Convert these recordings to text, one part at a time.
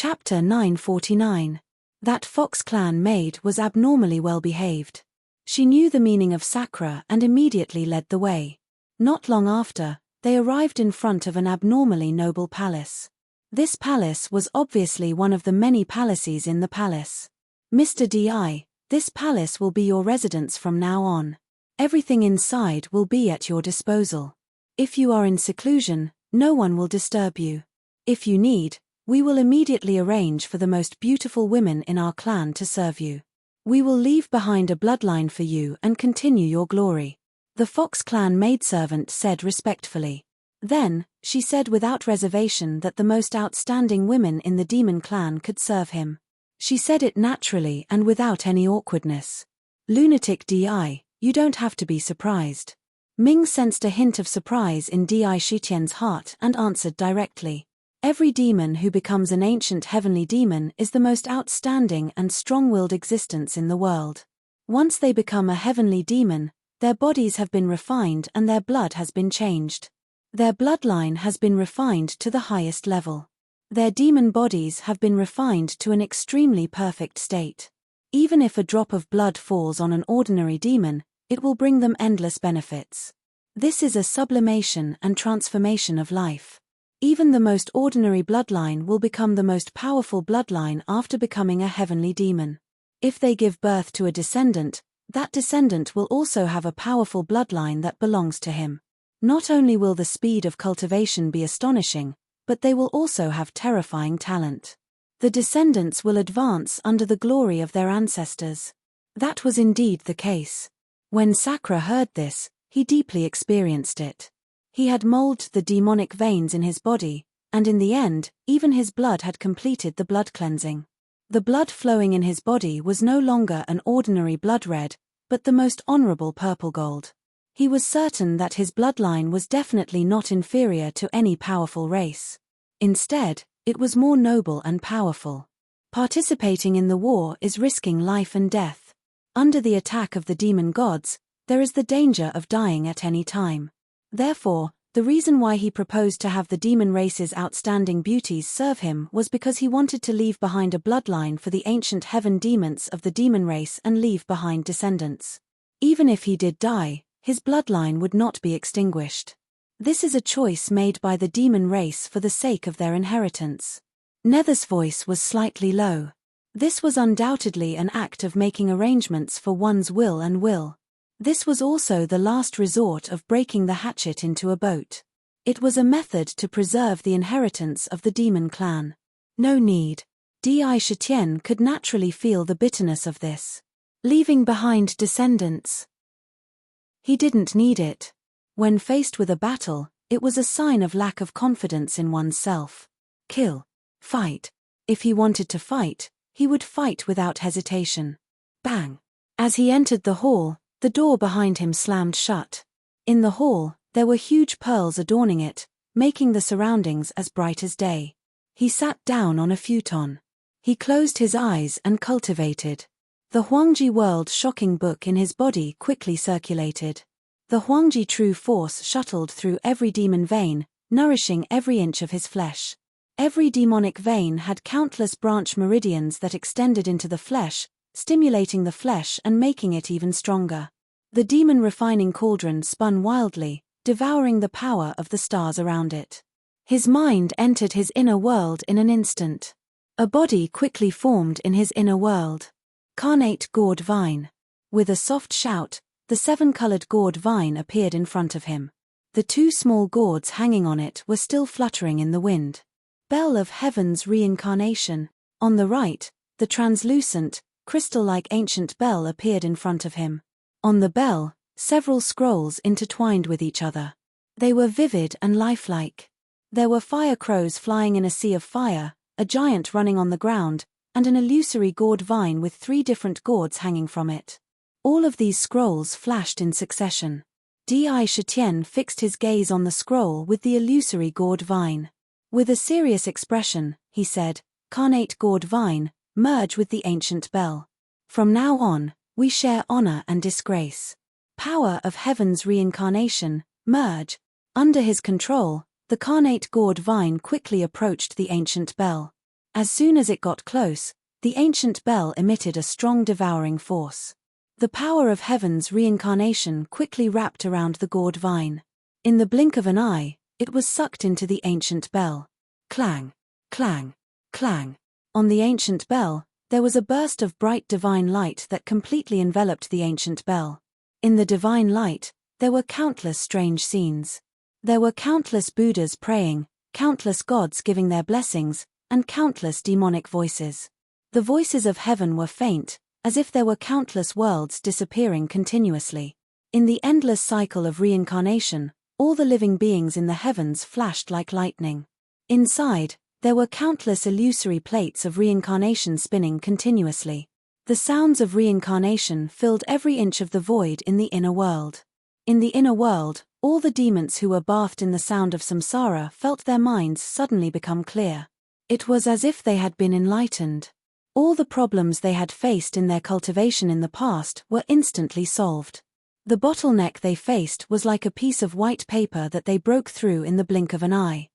Chapter 949. That Fox Clan maid was abnormally well behaved. She knew the meaning of Sakra and immediately led the way. Not long after, they arrived in front of an abnormally noble palace. This palace was obviously one of the many palaces in the palace. Mr. D.I., this palace will be your residence from now on. Everything inside will be at your disposal. If you are in seclusion, no one will disturb you. If you need, we will immediately arrange for the most beautiful women in our clan to serve you. We will leave behind a bloodline for you and continue your glory. The Fox Clan maidservant said respectfully. Then, she said without reservation that the most outstanding women in the demon clan could serve him. She said it naturally and without any awkwardness. Lunatic D.I., you don't have to be surprised. Ming sensed a hint of surprise in D.I. Shitian's heart and answered directly. Every demon who becomes an ancient heavenly demon is the most outstanding and strong-willed existence in the world. Once they become a heavenly demon, their bodies have been refined and their blood has been changed. Their bloodline has been refined to the highest level. Their demon bodies have been refined to an extremely perfect state. Even if a drop of blood falls on an ordinary demon, it will bring them endless benefits. This is a sublimation and transformation of life. Even the most ordinary bloodline will become the most powerful bloodline after becoming a heavenly demon. If they give birth to a descendant, that descendant will also have a powerful bloodline that belongs to him. Not only will the speed of cultivation be astonishing, but they will also have terrifying talent. The descendants will advance under the glory of their ancestors. That was indeed the case. When Sakra heard this, he deeply experienced it. He had molded the demonic veins in his body, and in the end, even his blood had completed the blood cleansing. The blood flowing in his body was no longer an ordinary blood red, but the most honorable purple gold. He was certain that his bloodline was definitely not inferior to any powerful race. Instead, it was more noble and powerful. Participating in the war is risking life and death. Under the attack of the demon gods, there is the danger of dying at any time. Therefore, the reason why he proposed to have the demon race's outstanding beauties serve him was because he wanted to leave behind a bloodline for the ancient heaven demons of the demon race and leave behind descendants. Even if he did die, his bloodline would not be extinguished. This is a choice made by the demon race for the sake of their inheritance. Nether's voice was slightly low. This was undoubtedly an act of making arrangements for one's will and will. This was also the last resort of breaking the hatchet into a boat. It was a method to preserve the inheritance of the demon clan. No need. D.I. Shitian could naturally feel the bitterness of this. Leaving behind descendants. He didn't need it. When faced with a battle, it was a sign of lack of confidence in oneself. Kill. Fight. If he wanted to fight, he would fight without hesitation. Bang. As he entered the hall, the door behind him slammed shut. In the hall, there were huge pearls adorning it, making the surroundings as bright as day. He sat down on a futon. He closed his eyes and cultivated. The Huangji World Shocking book in his body quickly circulated. The Huangji True Force shuttled through every demon vein, nourishing every inch of his flesh. Every demonic vein had countless branch meridians that extended into the flesh, stimulating the flesh and making it even stronger. The demon refining cauldron spun wildly, devouring the power of the stars around it. His mind entered his inner world in an instant. A body quickly formed in his inner world. Carnate gourd vine. With a soft shout, the 7-colored gourd vine appeared in front of him. The 2 small gourds hanging on it were still fluttering in the wind. Bell of Heaven's Reincarnation. On the right, the translucent, crystal-like ancient bell appeared in front of him. On the bell, several scrolls intertwined with each other. They were vivid and lifelike. There were fire crows flying in a sea of fire, a giant running on the ground, and an illusory gourd vine with 3 different gourds hanging from it. All of these scrolls flashed in succession. D.I. Shitian fixed his gaze on the scroll with the illusory gourd vine. With a serious expression, he said, "Carnate gourd vine, merge with the ancient bell. From now on, we share honor and disgrace. Power of Heaven's Reincarnation, merge." Under his control, the carnate gourd vine quickly approached the ancient bell. As soon as it got close, the ancient bell emitted a strong devouring force. The power of heaven's reincarnation quickly wrapped around the gourd vine. In the blink of an eye, it was sucked into the ancient bell. Clang, clang, clang. On the ancient bell, there was a burst of bright divine light that completely enveloped the ancient bell. In the divine light, there were countless strange scenes. There were countless Buddhas praying, countless gods giving their blessings, and countless demonic voices. The voices of heaven were faint, as if there were countless worlds disappearing continuously. In the endless cycle of reincarnation, all the living beings in the heavens flashed like lightning. Inside, there were countless illusory plates of reincarnation spinning continuously. The sounds of reincarnation filled every inch of the void in the inner world. In the inner world, all the demons who were bathed in the sound of samsara felt their minds suddenly become clear. It was as if they had been enlightened. All the problems they had faced in their cultivation in the past were instantly solved. The bottleneck they faced was like a piece of white paper that they broke through in the blink of an eye.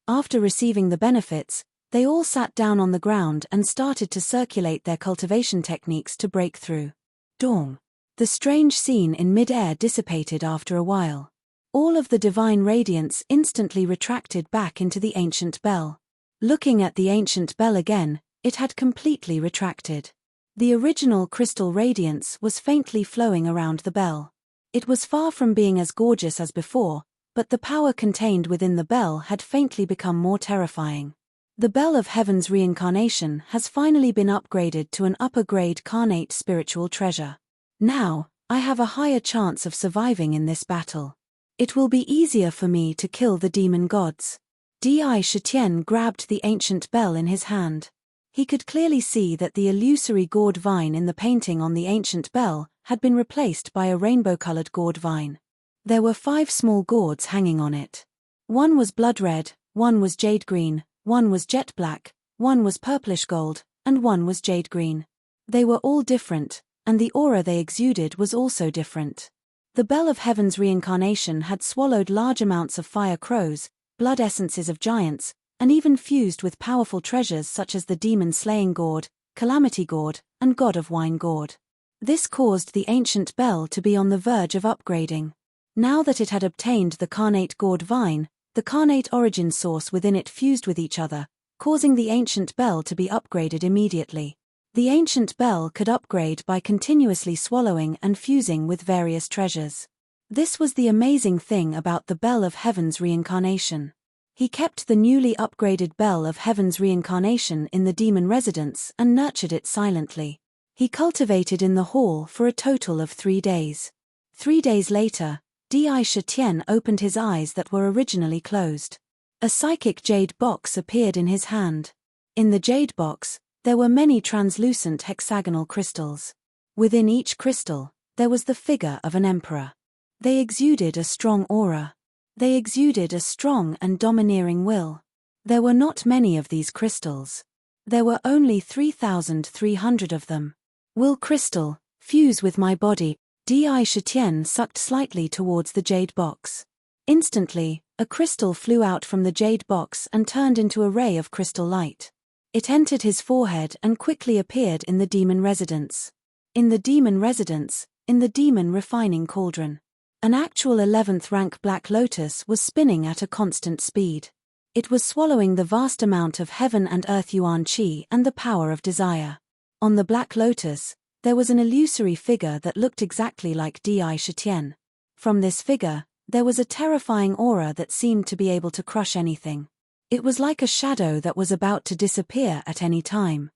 After receiving the benefits, they all sat down on the ground and started to circulate their cultivation techniques to break through. Dong. The strange scene in mid-air dissipated after a while. All of the divine radiance instantly retracted back into the ancient bell. Looking at the ancient bell again, it had completely retracted. The original crystal radiance was faintly flowing around the bell. It was far from being as gorgeous as before, but the power contained within the bell had faintly become more terrifying. The bell of heaven's reincarnation has finally been upgraded to an upper-grade carnate spiritual treasure. Now, I have a higher chance of surviving in this battle. It will be easier for me to kill the demon gods. Di Shitian grabbed the ancient bell in his hand. He could clearly see that the illusory gourd vine in the painting on the ancient bell had been replaced by a rainbow-colored gourd vine. There were 5 small gourds hanging on it. One was blood red, one was jade green, one was jet black, one was purplish gold, and one was jade green. They were all different, and the aura they exuded was also different. The bell of heaven's reincarnation had swallowed large amounts of fire crows, blood essences of giants, and even fused with powerful treasures such as the demon-slaying gourd, calamity gourd, and god of wine gourd. This caused the ancient bell to be on the verge of upgrading. Now that it had obtained the carnate gourd vine, the carnate origin source within it fused with each other, causing the ancient bell to be upgraded immediately. The ancient bell could upgrade by continuously swallowing and fusing with various treasures. This was the amazing thing about the bell of heaven's reincarnation. He kept the newly upgraded bell of heaven's reincarnation in the demon residence and nurtured it silently. He cultivated in the hall for a total of 3 days. 3 days later, Di Shitian opened his eyes that were originally closed. A psychic jade box appeared in his hand. In the jade box, there were many translucent hexagonal crystals. Within each crystal, there was the figure of an emperor. They exuded a strong aura. They exuded a strong and domineering will. There were not many of these crystals. There were only 3,300 of them. Will crystal, fuse with my body. Di Shitian sucked slightly towards the jade box. Instantly, a crystal flew out from the jade box and turned into a ray of crystal light. It entered his forehead and quickly appeared in the demon residence. In the demon residence, in the demon refining cauldron, an actual 11th rank black lotus was spinning at a constant speed. It was swallowing the vast amount of heaven and earth yuan qi and the power of desire. On the black lotus, there was an illusory figure that looked exactly like Di Shitian. From this figure, there was a terrifying aura that seemed to be able to crush anything. It was like a shadow that was about to disappear at any time.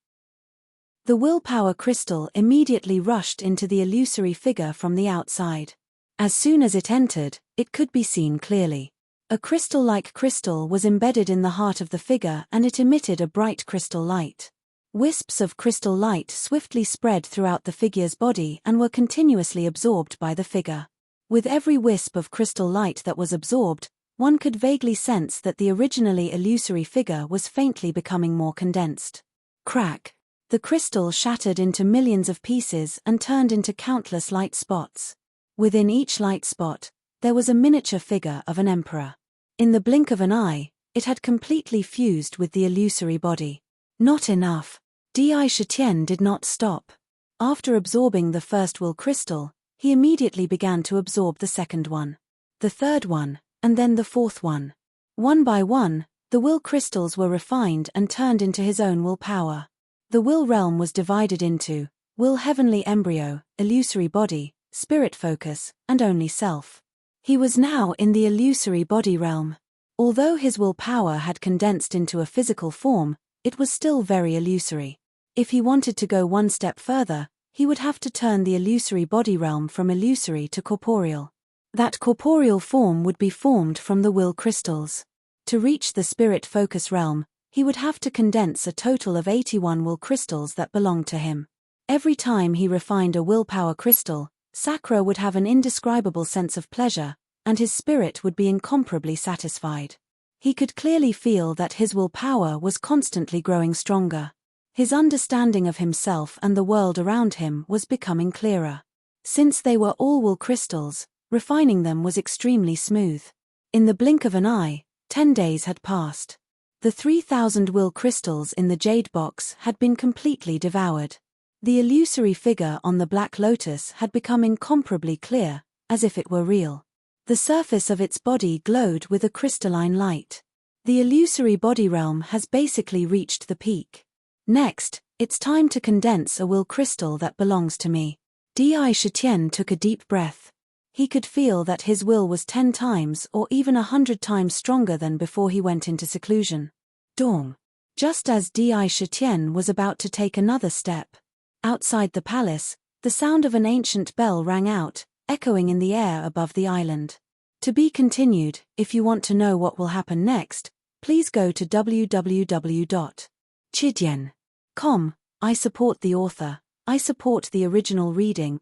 The willpower crystal immediately rushed into the illusory figure from the outside. As soon as it entered, it could be seen clearly. A crystal-like crystal was embedded in the heart of the figure and it emitted a bright crystal light. Wisps of crystal light swiftly spread throughout the figure's body and were continuously absorbed by the figure. With every wisp of crystal light that was absorbed, one could vaguely sense that the originally illusory figure was faintly becoming more condensed. Crack! The crystal shattered into millions of pieces and turned into countless light spots. Within each light spot, there was a miniature figure of an emperor. In the blink of an eye, It had completely fused with the illusory body. Not enough. Di Shitian did not stop. After absorbing the first will crystal, he immediately began to absorb the second one, the third one, and then the fourth one. One by one, the will crystals were refined and turned into his own will power. The will realm was divided into will heavenly embryo, illusory body, spirit focus, and only self. He was now in the illusory body realm. Although his will power had condensed into a physical form, it was still very illusory. If he wanted to go one step further, he would have to turn the illusory body realm from illusory to corporeal. That corporeal form would be formed from the will crystals. To reach the spirit focus realm, he would have to condense a total of 81 will crystals that belonged to him. Every time he refined a willpower crystal, Sakura would have an indescribable sense of pleasure, and his spirit would be incomparably satisfied. He could clearly feel that his willpower was constantly growing stronger. His understanding of himself and the world around him was becoming clearer. Since they were all will crystals, refining them was extremely smooth. In the blink of an eye, 10 days had passed. The 3,000 will crystals in the jade box had been completely devoured. The illusory figure on the black lotus had become incomparably clear, as if it were real. The surface of its body glowed with a crystalline light. The illusory body realm has basically reached the peak. Next, it's time to condense a will crystal that belongs to me. Di Shitian took a deep breath. He could feel that his will was 10 times or even 100 times stronger than before he went into seclusion. Dong. Just as Di Shitian was about to take another step, outside the palace, the sound of an ancient bell rang out, echoing in the air above the island. To be continued. If you want to know what will happen next, please go to www.chidian.com. I support the author. I support the original reading.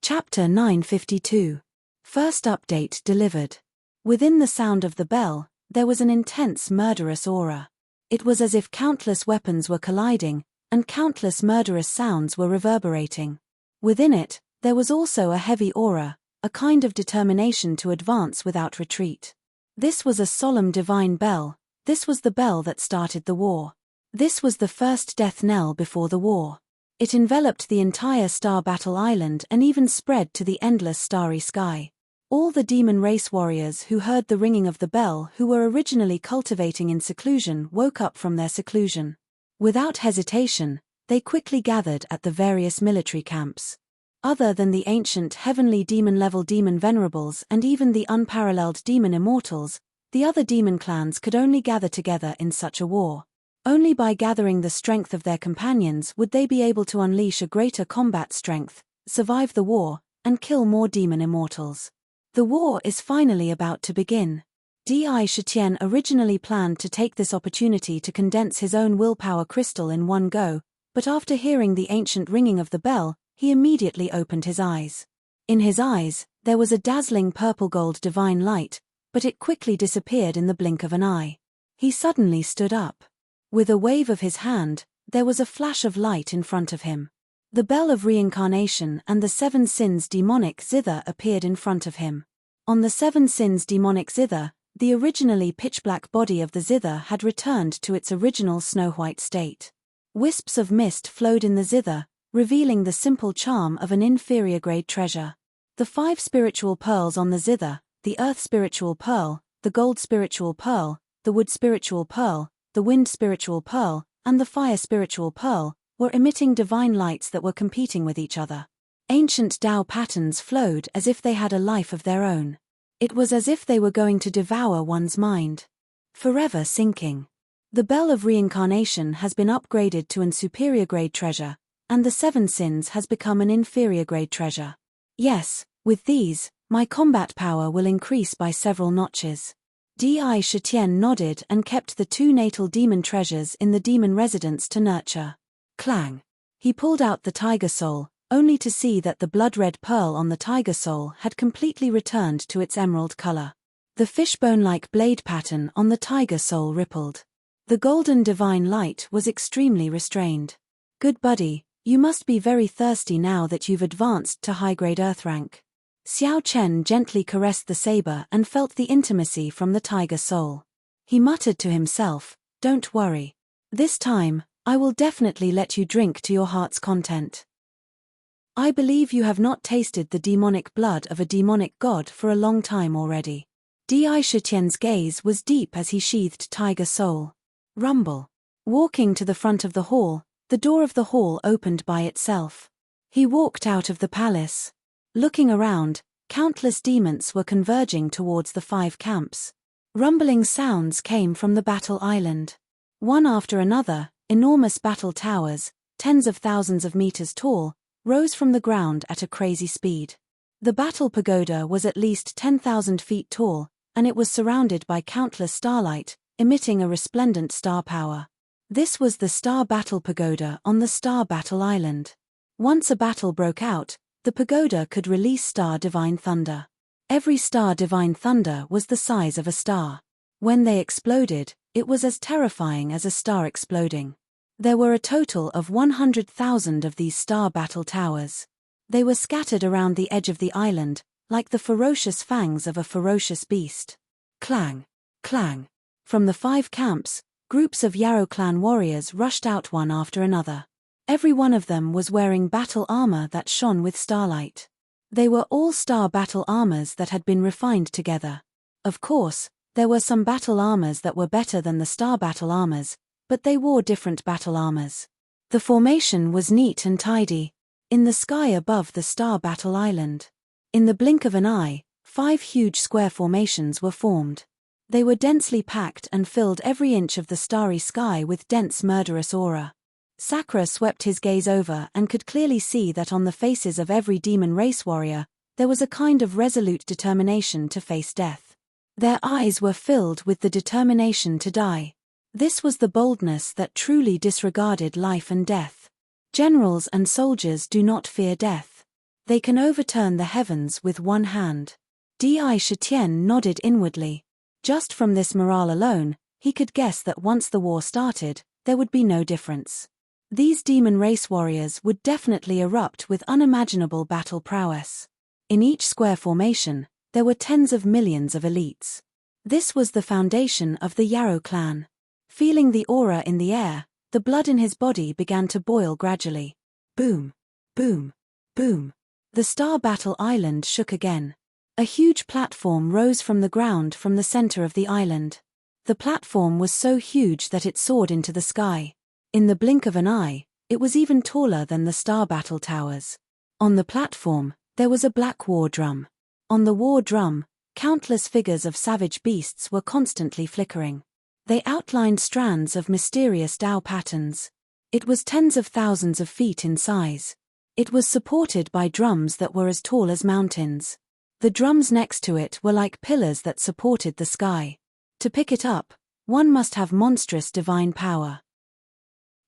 Chapter 952. First update delivered. Within the sound of the bell, there was an intense murderous aura. It was as if countless weapons were colliding, and countless murderous sounds were reverberating. Within it, there was also a heavy aura, a kind of determination to advance without retreat. This was a solemn divine bell. This was the bell that started the war. This was the first death knell before the war. It enveloped the entire Star Battle Island and even spread to the endless starry sky. All the demon race warriors who heard the ringing of the bell, who were originally cultivating in seclusion, woke up from their seclusion. Without hesitation, they quickly gathered at the various military camps. Other than the ancient heavenly demon-level demon venerables and even the unparalleled demon immortals, the other demon clans could only gather together in such a war. Only by gathering the strength of their companions would they be able to unleash a greater combat strength, survive the war, and kill more demon immortals. The war is finally about to begin. Di Shitian originally planned to take this opportunity to condense his own willpower crystal in one go, but after hearing the ancient ringing of the bell, he immediately opened his eyes. In his eyes, there was a dazzling purple-gold divine light, but it quickly disappeared in the blink of an eye. He suddenly stood up. With a wave of his hand, there was a flash of light in front of him. The bell of reincarnation and the 7 sins demonic zither appeared in front of him. On the 7 sins demonic zither, the originally pitch-black body of the zither had returned to its original snow-white state. Wisps of mist flowed in the zither, revealing the simple charm of an inferior-grade treasure. The 5 spiritual pearls on the zither, the earth spiritual pearl, the gold spiritual pearl, the wood spiritual pearl, the wind spiritual pearl, and the fire spiritual pearl, were emitting divine lights that were competing with each other. Ancient Tao patterns flowed as if they had a life of their own. It was as if they were going to devour one's mind. Forever sinking. The bell of reincarnation has been upgraded to an superior grade treasure, and the 7 sins has become an inferior grade treasure. Yes, with these, my combat power will increase by several notches. Di Shitian nodded and kept the 2 natal demon treasures in the demon residence to nurture. Clang. He pulled out the tiger soul, only to see that the blood-red pearl on the tiger soul had completely returned to its emerald color. The fishbone-like blade pattern on the tiger soul rippled. The golden divine light was extremely restrained. Good buddy, you must be very thirsty now that you've advanced to high-grade earth rank. Xiao Chen gently caressed the saber and felt the intimacy from the tiger soul. He muttered to himself, "Don't worry. This time, I will definitely let you drink to your heart's content. I believe you have not tasted the demonic blood of a demonic god for a long time already." Di Shitian's gaze was deep as he sheathed tiger soul. Rumble. Walking to the front of the hall, the door of the hall opened by itself. He walked out of the palace. Looking around, countless demons were converging towards the 5 camps. Rumbling sounds came from the battle island. One after another, enormous battle towers, tens of thousands of meters tall, rose from the ground at a crazy speed. The battle pagoda was at least 10,000 feet tall, and it was surrounded by countless starlight, emitting a resplendent star power. This was the Star Battle Pagoda on the Star Battle Island. Once a battle broke out, the pagoda could release star divine thunder. Every star divine thunder was the size of a star. When they exploded, it was as terrifying as a star exploding. There were a total of 100,000 of these star battle towers. They were scattered around the edge of the island, like the ferocious fangs of a ferocious beast. Clang! Clang! From the 5 camps, groups of Yarrow clan warriors rushed out one after another. Every one of them was wearing battle armor that shone with starlight. They were all star battle armors that had been refined together. Of course, there were some battle armors that were better than the star battle armors, but they wore different battle armors. The formation was neat and tidy. In the sky above the Star Battle Island. In the blink of an eye, 5 huge square formations were formed. They were densely packed and filled every inch of the starry sky with dense murderous aura. Sakura swept his gaze over and could clearly see that on the faces of every demon race warrior, there was a kind of resolute determination to face death. Their eyes were filled with the determination to die. This was the boldness that truly disregarded life and death. Generals and soldiers do not fear death. They can overturn the heavens with one hand. Di Shitian nodded inwardly. Just from this morale alone, he could guess that once the war started, there would be no difference. These demon race warriors would definitely erupt with unimaginable battle prowess. In each square formation, there were tens of millions of elites. This was the foundation of the Yarrow clan. Feeling the aura in the air, the blood in his body began to boil gradually. Boom! Boom! Boom! The Star Battle Island shook again. A huge platform rose from the ground from the center of the island. The platform was so huge that it soared into the sky. In the blink of an eye, it was even taller than the Star Battle Towers. On the platform, there was a black war drum. On the war drum, countless figures of savage beasts were constantly flickering. They outlined strands of mysterious Tao patterns. It was tens of thousands of feet in size. It was supported by drums that were as tall as mountains. The drums next to it were like pillars that supported the sky. To pick it up, one must have monstrous divine power.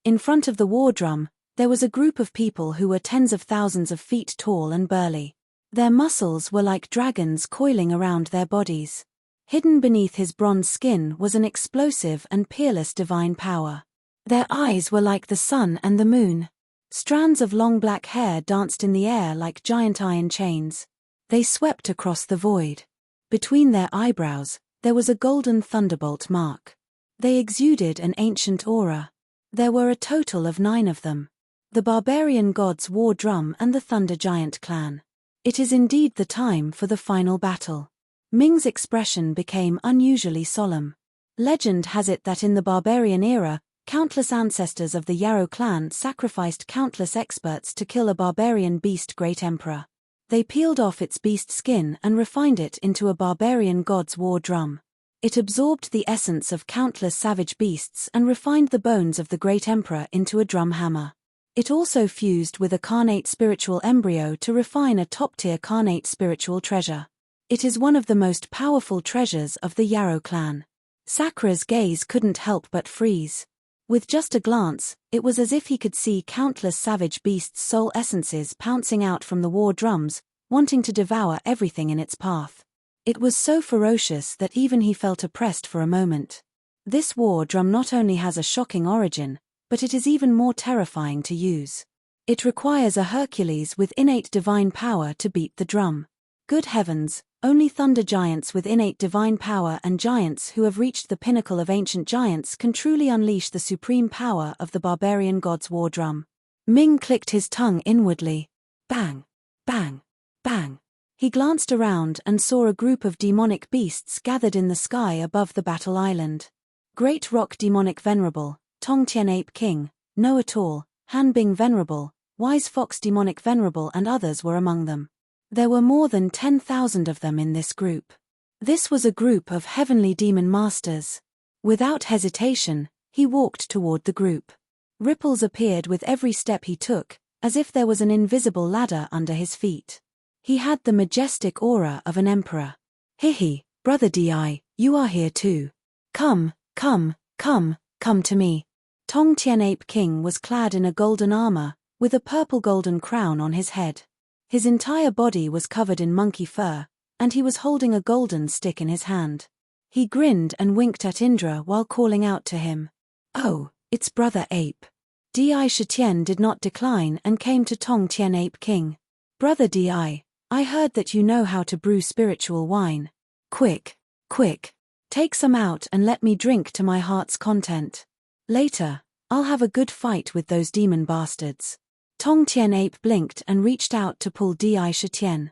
In front of the war drum, there was a group of people who were tens of thousands of feet tall and burly. Their muscles were like dragons coiling around their bodies. Hidden beneath his bronze skin was an explosive and peerless divine power. Their eyes were like the sun and the moon. Strands of long black hair danced in the air like giant iron chains. They swept across the void. Between their eyebrows, there was a golden thunderbolt mark. They exuded an ancient aura. There were a total of 9 of them. The barbarian god's war drum and the thunder giant clan. It is indeed the time for the final battle. Ming's expression became unusually solemn. Legend has it that in the barbarian era, countless ancestors of the Yarrow clan sacrificed countless experts to kill a barbarian beast great emperor. They peeled off its beast skin and refined it into a barbarian god's war drum. It absorbed the essence of countless savage beasts and refined the bones of the great emperor into a drum hammer. It also fused with a carnate spiritual embryo to refine a top-tier carnate spiritual treasure. It is one of the most powerful treasures of the Yarrow clan. Sakura's gaze couldn't help but freeze. With just a glance, it was as if he could see countless savage beasts' soul essences pouncing out from the war drums, wanting to devour everything in its path. It was so ferocious that even he felt oppressed for a moment. This war drum not only has a shocking origin, but it is even more terrifying to use. It requires a Hercules with innate divine power to beat the drum. Good heavens, only thunder giants with innate divine power and giants who have reached the pinnacle of ancient giants can truly unleash the supreme power of the barbarian god's war drum. Ming clicked his tongue inwardly. Bang! Bang! Bang! He glanced around and saw a group of demonic beasts gathered in the sky above the battle island. Great Rock Demonic Venerable, Tong Tien Ape King, Know-It-All, Han Bing Venerable, Wise Fox Demonic Venerable and others were among them. There were more than 10,000 of them in this group. This was a group of heavenly demon masters. Without hesitation, he walked toward the group. Ripples appeared with every step he took, as if there was an invisible ladder under his feet. He had the majestic aura of an emperor. Hihi, Brother Di, you are here too. Come to me. Tong Tien Ape King was clad in a golden armor, with a purple golden crown on his head. His entire body was covered in monkey fur, and he was holding a golden stick in his hand. He grinned and winked at Indra while calling out to him. Oh, it's Brother Ape. Di Shitian did not decline and came to Tong Tien Ape King. Brother Di, I heard that you know how to brew spiritual wine. Quick, take some out and let me drink to my heart's content. Later, I'll have a good fight with those demon bastards. Tong Tien Ape blinked and reached out to pull Di Shitian.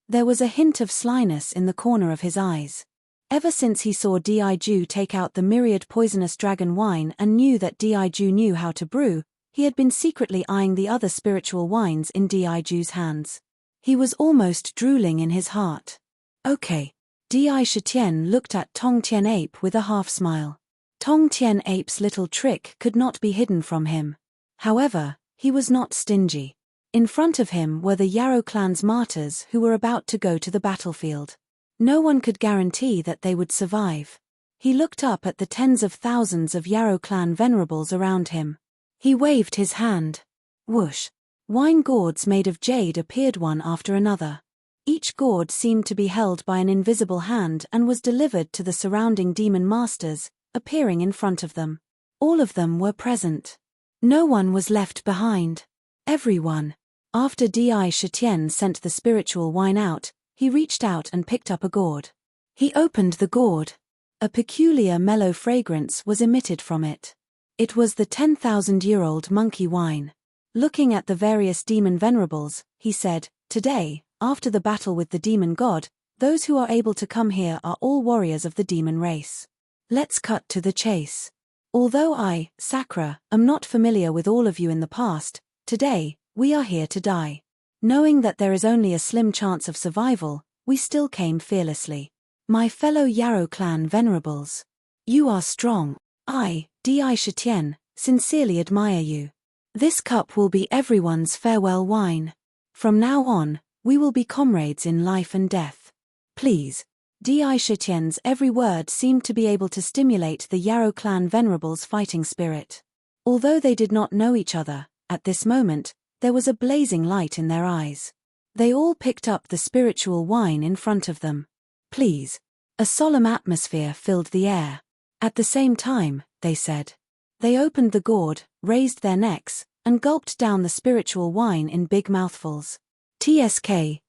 There was a hint of slyness in the corner of his eyes. Ever since he saw Di Ju take out the myriad poisonous dragon wine and knew that Di Ju knew how to brew, he had been secretly eyeing the other spiritual wines in Di Ju's hands. He was almost drooling in his heart. Okay. Di Shitian looked at Tong Tien Ape with a half-smile. Tong Tien Ape's little trick could not be hidden from him. However, he was not stingy. In front of him were the Yarrow clan's martyrs who were about to go to the battlefield. No one could guarantee that they would survive. He looked up at the tens of thousands of Yarrow clan venerables around him. He waved his hand. Whoosh! Wine gourds made of jade appeared one after another. Each gourd seemed to be held by an invisible hand and was delivered to the surrounding demon masters, appearing in front of them. All of them were present. No one was left behind. Everyone. After Di Shitian sent the spiritual wine out, he reached out and picked up a gourd. He opened the gourd. A peculiar mellow fragrance was emitted from it. It was the 10,000-year-old monkey wine. Looking at the various demon venerables, he said, Today, after the battle with the demon god, those who are able to come here are all warriors of the demon race. Let's cut to the chase. Although I, Sakura, am not familiar with all of you in the past, today, we are here to die. Knowing that there is only a slim chance of survival, we still came fearlessly. My fellow Yarrow clan venerables. You are strong. I, Di Shitian, sincerely admire you. This cup will be everyone's farewell wine. From now on, we will be comrades in life and death. Please. Di Shitian's every word seemed to be able to stimulate the Yarrow clan venerables' fighting spirit. Although they did not know each other, at this moment, there was a blazing light in their eyes. They all picked up the spiritual wine in front of them. Please. A solemn atmosphere filled the air. At the same time, they said. They opened the gourd, raised their necks, and gulped down the spiritual wine in big mouthfuls. TSK.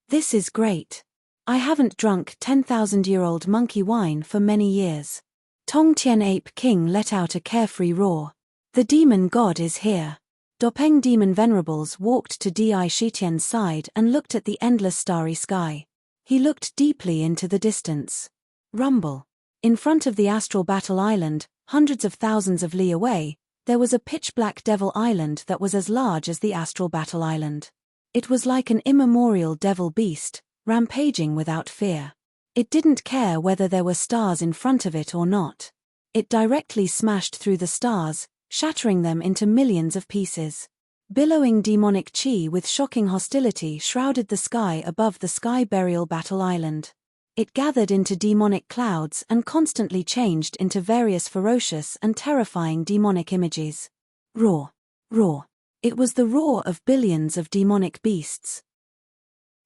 This is great. I haven't drunk 10,000-year-old monkey wine for many years. Tong Tien Ape King let out a carefree roar. The demon god is here. Dopeng demon venerables walked to Di Shitian's side and looked at the endless starry sky. He looked deeply into the distance. Rumble. In front of the astral battle island, hundreds of thousands of li away, there was a pitch-black devil island that was as large as the astral battle island. It was like an immemorial devil beast, rampaging without fear. It didn't care whether there were stars in front of it or not. It directly smashed through the stars, shattering them into millions of pieces. Billowing demonic chi with shocking hostility shrouded the sky above the sky burial battle island. It gathered into demonic clouds and constantly changed into various ferocious and terrifying demonic images. Roar. Roar. It was the roar of billions of demonic beasts.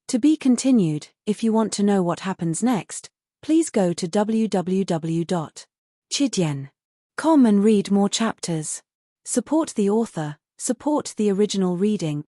To be continued. If you want to know what happens next, please go to www.chidian.com and read more chapters. Support the author, support the original reading.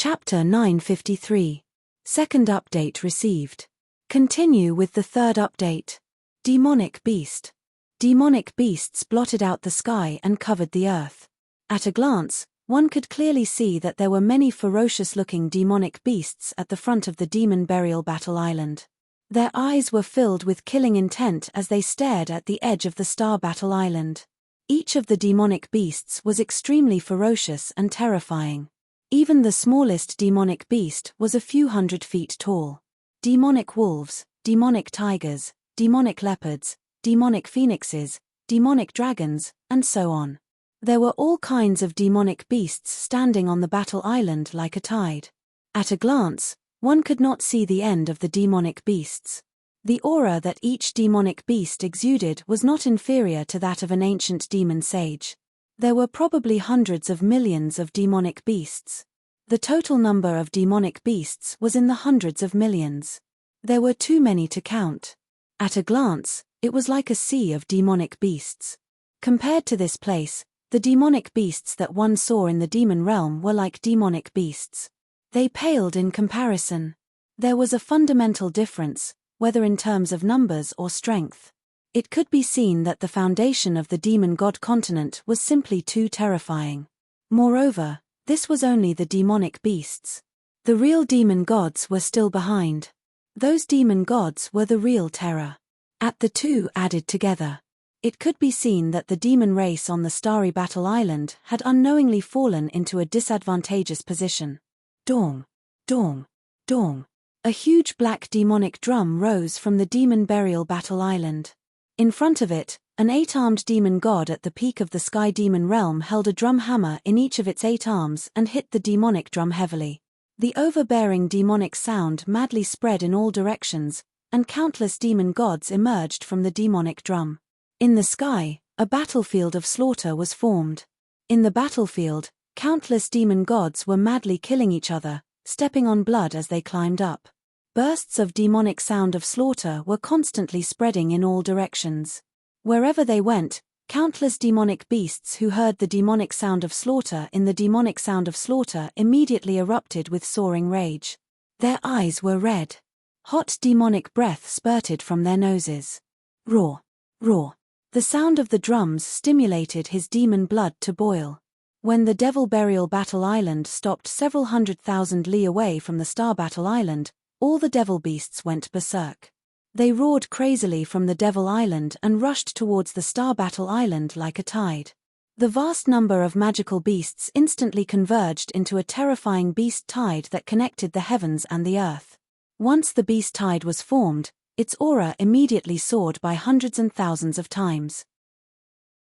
Chapter 953. Second update received. Continue with the third update. Demonic beast. Demonic beasts blotted out the sky and covered the earth. At a glance, one could clearly see that there were many ferocious-looking demonic beasts at the front of the demon burial battle island. Their eyes were filled with killing intent as they stared at the edge of the star battle island. Each of the demonic beasts was extremely ferocious and terrifying. Even the smallest demonic beast was a few 100 feet tall. Demonic wolves, demonic tigers, demonic leopards, demonic phoenixes, demonic dragons, and so on. There were all kinds of demonic beasts standing on the battle island like a tide. At a glance, one could not see the end of the demonic beasts. The aura that each demonic beast exuded was not inferior to that of an ancient demon sage. There were probably hundreds of millions of demonic beasts. The total number of demonic beasts was in the hundreds of millions. There were too many to count. At a glance, it was like a sea of demonic beasts. Compared to this place, the demonic beasts that one saw in the demon realm were like demonic beasts. They paled in comparison. There was a fundamental difference, whether in terms of numbers or strength. It could be seen that the foundation of the demon god continent was simply too terrifying. Moreover, this was only the demonic beasts. The real demon gods were still behind. Those demon gods were the real terror. At the two added together, it could be seen that the demon race on the starry battle island had unknowingly fallen into a disadvantageous position. Dong, dong, dong. A huge black demonic drum rose from the demon burial battle island. In front of it, an 8-armed demon god at the peak of the sky demon realm held a drum hammer in each of its 8 arms and hit the demonic drum heavily. The overbearing demonic sound madly spread in all directions, and countless demon gods emerged from the demonic drum. In the sky, a battlefield of slaughter was formed. In the battlefield, countless demon gods were madly killing each other, stepping on blood as they climbed up. Bursts of demonic sound of slaughter were constantly spreading in all directions. Wherever they went, countless demonic beasts who heard the demonic sound of slaughter in the demonic sound of slaughter immediately erupted with soaring rage. Their eyes were red. Hot demonic breath spurted from their noses. Roar, roar. The sound of the drums stimulated his demon blood to boil. When the Devil Burial Battle Island stopped several 100,000 li away from the Star Battle Island, all the devil beasts went berserk. They roared crazily from the Devil Island and rushed towards the Star Battle Island like a tide. The vast number of magical beasts instantly converged into a terrifying beast tide that connected the heavens and the earth. Once the beast tide was formed, its aura immediately soared by hundreds and thousands of times.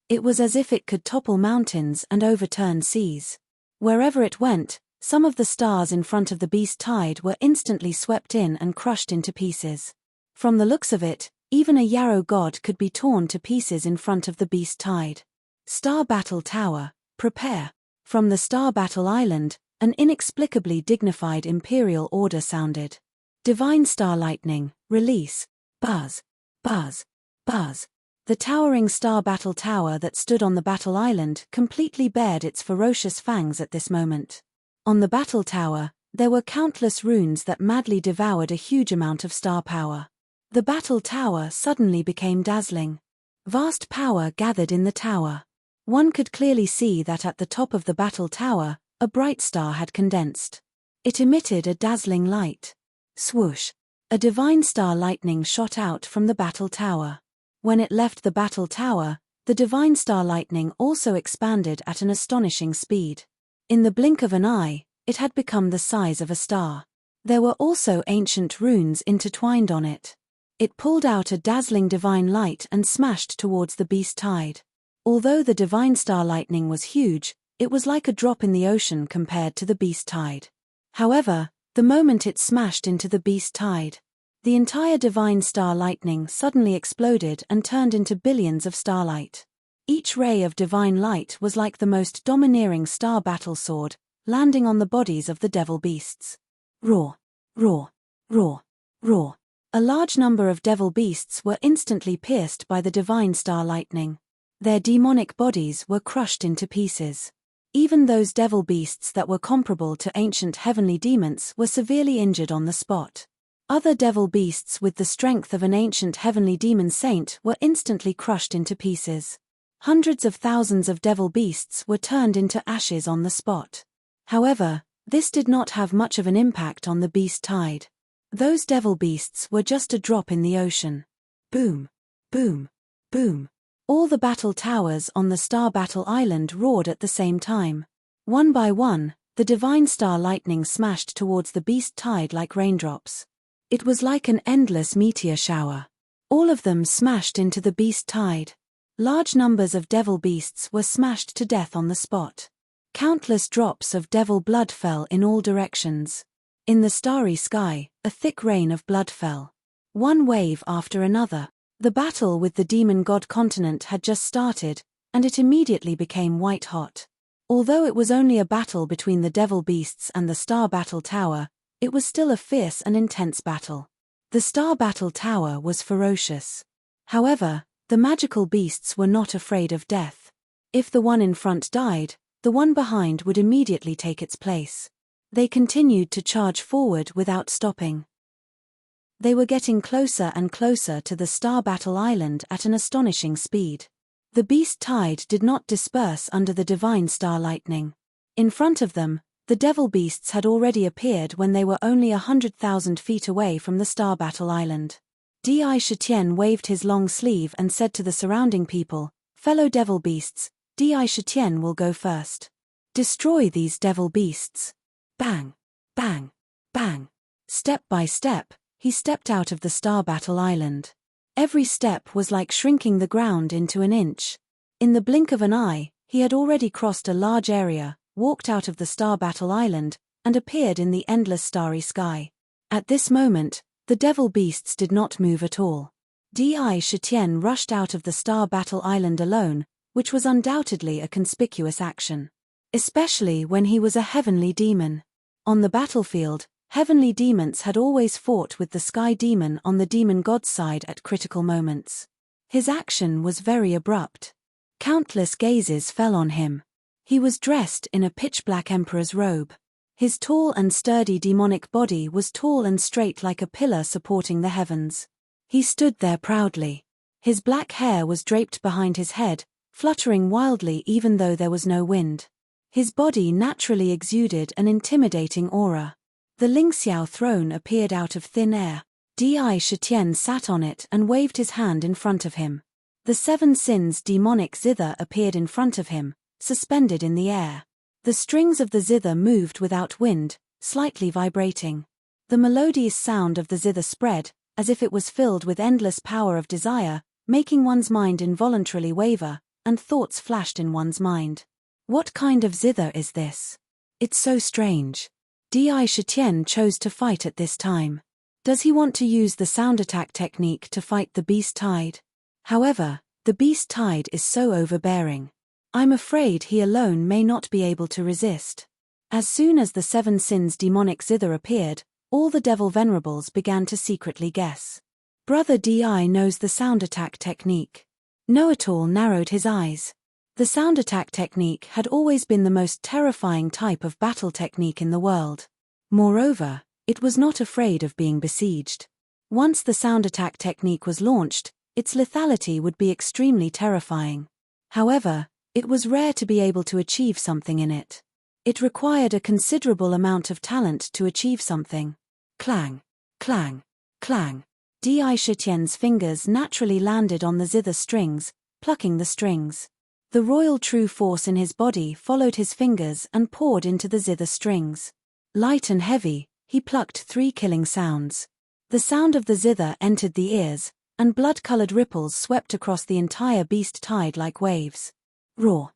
It was as if it could topple mountains and overturn seas. Wherever it went, some of the stars in front of the beast tide were instantly swept in and crushed into pieces. From the looks of it, even a yarrow god could be torn to pieces in front of the beast tide. Star Battle Tower, prepare. From the Star Battle Island, an inexplicably dignified imperial order sounded. Divine Star Lightning, release. Buzz, buzz, buzz. The towering Star Battle Tower that stood on the battle island completely bared its ferocious fangs at this moment. On the battle tower, there were countless runes that madly devoured a huge amount of star power. The battle tower suddenly became dazzling. Vast power gathered in the tower. One could clearly see that at the top of the battle tower, a bright star had condensed. It emitted a dazzling light. Swoosh! A divine star lightning shot out from the battle tower. When it left the battle tower, the divine star lightning also expanded at an astonishing speed. In the blink of an eye, it had become the size of a star. There were also ancient runes intertwined on it. It pulled out a dazzling divine light and smashed towards the beast tide. Although the divine star lightning was huge, it was like a drop in the ocean compared to the beast tide. However, the moment it smashed into the beast tide, the entire divine star lightning suddenly exploded and turned into billions of starlight. Each ray of divine light was like the most domineering star battle sword, landing on the bodies of the devil beasts. Roar, roar, roar, roar. A large number of devil beasts were instantly pierced by the divine star lightning. Their demonic bodies were crushed into pieces. Even those devil beasts that were comparable to ancient heavenly demons were severely injured on the spot. Other devil beasts with the strength of an ancient heavenly demon saint were instantly crushed into pieces. Hundreds of thousands of devil beasts were turned into ashes on the spot. However, this did not have much of an impact on the beast tide. Those devil beasts were just a drop in the ocean. Boom, boom, boom. All the battle towers on the Star Battle Island roared at the same time. One by one, the divine star lightning smashed towards the beast tide like raindrops. It was like an endless meteor shower. All of them smashed into the beast tide. Large numbers of devil beasts were smashed to death on the spot. Countless drops of devil blood fell in all directions. In the starry sky, a thick rain of blood fell. One wave after another. The battle with the demon god continent had just started, and it immediately became white hot. Although it was only a battle between the devil beasts and the Star Battle Tower, it was still a fierce and intense battle. The Star Battle Tower was ferocious. However, the magical beasts were not afraid of death. If the one in front died, the one behind would immediately take its place. They continued to charge forward without stopping. They were getting closer and closer to the Star Battle Island at an astonishing speed. The beast tide did not disperse under the divine star lightning. In front of them, the devil beasts had already appeared when they were only 100,000 feet away from the Star Battle Island. Di Shitian waved his long sleeve and said to the surrounding people, "Fellow devil beasts, Di Shitian will go first. Destroy these devil beasts." Bang, bang, bang. Step by step, he stepped out of the Star Battle Island. Every step was like shrinking the ground into an inch. In the blink of an eye, he had already crossed a large area, walked out of the Star Battle Island, and appeared in the endless starry sky. At this moment, the devil beasts did not move at all. Di Shitian rushed out of the Star Battle Island alone, which was undoubtedly a conspicuous action. Especially when he was a heavenly demon. On the battlefield, heavenly demons had always fought with the sky demon on the demon god's side at critical moments. His action was very abrupt. Countless gazes fell on him. He was dressed in a pitch-black emperor's robe. His tall and sturdy demonic body was tall and straight like a pillar supporting the heavens. He stood there proudly. His black hair was draped behind his head, fluttering wildly even though there was no wind. His body naturally exuded an intimidating aura. The Lingxiao throne appeared out of thin air. Di Shitian sat on it and waved his hand in front of him. The seven sins demonic zither appeared in front of him, suspended in the air. The strings of the zither moved without wind, slightly vibrating. The melodious sound of the zither spread, as if it was filled with endless power of desire, making one's mind involuntarily waver, and thoughts flashed in one's mind. What kind of zither is this? It's so strange. Di Shitian chose to fight at this time. Does he want to use the sound attack technique to fight the beast tide? However, the beast tide is so overbearing. I'm afraid he alone may not be able to resist. As soon as the seven sins demonic zither appeared, all the devil venerables began to secretly guess. Brother Di knows the sound attack technique. Know-it-all narrowed his eyes. The sound attack technique had always been the most terrifying type of battle technique in the world. Moreover, it was not afraid of being besieged. Once the sound attack technique was launched, its lethality would be extremely terrifying. However, it was rare to be able to achieve something in it. It required a considerable amount of talent to achieve something. Clang, clang, clang. Di Shitian's fingers naturally landed on the zither strings, plucking the strings. The royal true force in his body followed his fingers and poured into the zither strings. Light and heavy, he plucked 3 killing sounds. The sound of the zither entered the ears, and blood-colored ripples swept across the entire beast tide like waves. Roar.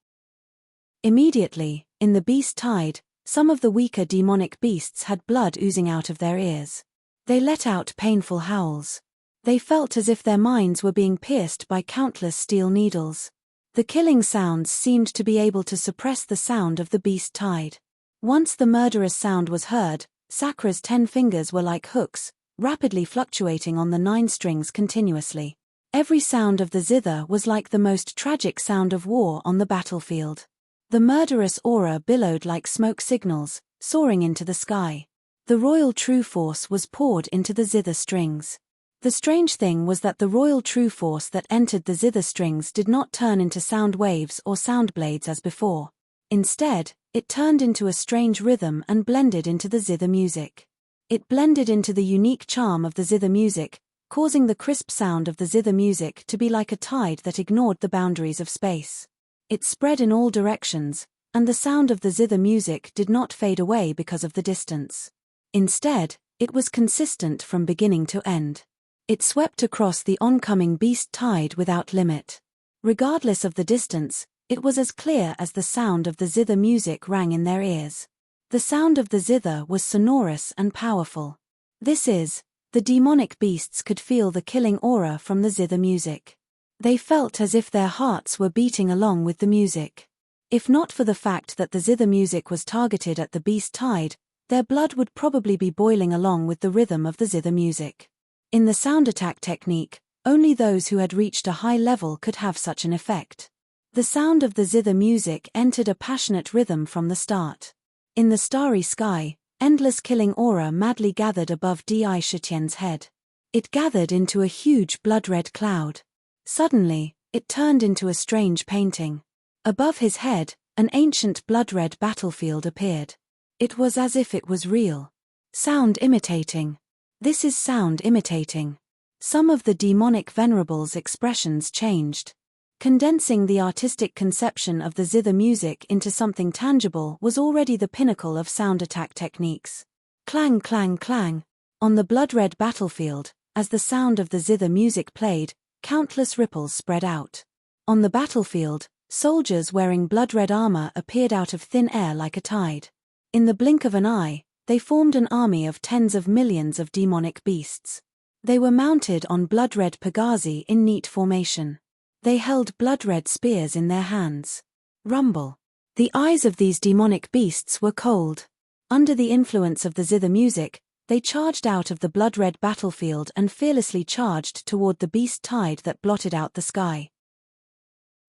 Immediately, in the beast tide, some of the weaker demonic beasts had blood oozing out of their ears. They let out painful howls. They felt as if their minds were being pierced by countless steel needles. The killing sounds seemed to be able to suppress the sound of the beast tide. Once the murderous sound was heard, Sakra's 10 fingers were like hooks, rapidly fluctuating on the 9 strings continuously. Every sound of the zither was like the most tragic sound of war on the battlefield. The murderous aura billowed like smoke signals, soaring into the sky. The royal true force was poured into the zither strings. The strange thing was that the royal true force that entered the zither strings did not turn into sound waves or sound blades as before. Instead, it turned into a strange rhythm and blended into the zither music. It blended into the unique charm of the zither music, causing the crisp sound of the zither music to be like a tide that ignored the boundaries of space. It spread in all directions, and the sound of the zither music did not fade away because of the distance. Instead, it was consistent from beginning to end. It swept across the oncoming beast tide without limit. Regardless of the distance, it was as clear as the sound of the zither music rang in their ears. The sound of the zither was sonorous and powerful. The demonic beasts could feel the killing aura from the zither music. They felt as if their hearts were beating along with the music. If not for the fact that the zither music was targeted at the beast tide, their blood would probably be boiling along with the rhythm of the zither music. In the sound attack technique, only those who had reached a high level could have such an effect. The sound of the zither music entered a passionate rhythm from the start. In the starry sky, endless killing aura madly gathered above Di Shitian's head. It gathered into a huge blood-red cloud. Suddenly, it turned into a strange painting. Above his head, an ancient blood-red battlefield appeared. It was as if it was real. Sound imitating. This is sound imitating. Some of the demonic venerables' expressions changed. Condensing the artistic conception of the zither music into something tangible was already the pinnacle of sound attack techniques. Clang, clang, clang. On the blood-red battlefield, as the sound of the zither music played, countless ripples spread out. On the battlefield, soldiers wearing blood-red armor appeared out of thin air like a tide. In the blink of an eye, they formed an army of tens of millions of demonic beasts. They were mounted on blood-red pagazi in neat formation. They held blood-red spears in their hands. Rumble. The eyes of these demonic beasts were cold. Under the influence of the zither music, they charged out of the blood-red battlefield and fearlessly charged toward the beast tide that blotted out the sky.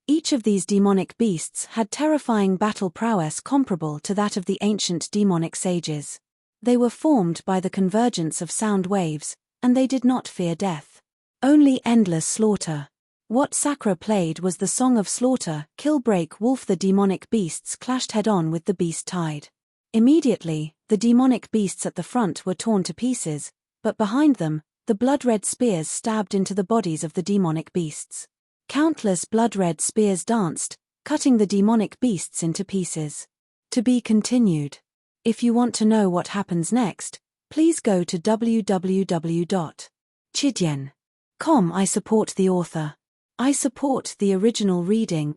Each of these demonic beasts had terrifying battle prowess comparable to that of the ancient demonic sages. They were formed by the convergence of sound waves, and they did not fear death. Only endless slaughter. What Sakura played was the Song of Slaughter, Kill Break Wolf. The demonic beasts clashed head-on with the beast tide. Immediately, the demonic beasts at the front were torn to pieces, but behind them, the blood-red spears stabbed into the bodies of the demonic beasts. Countless blood-red spears danced, cutting the demonic beasts into pieces. To be continued. If you want to know what happens next, please go to www.chidian.com. I support the author. I support the original reading.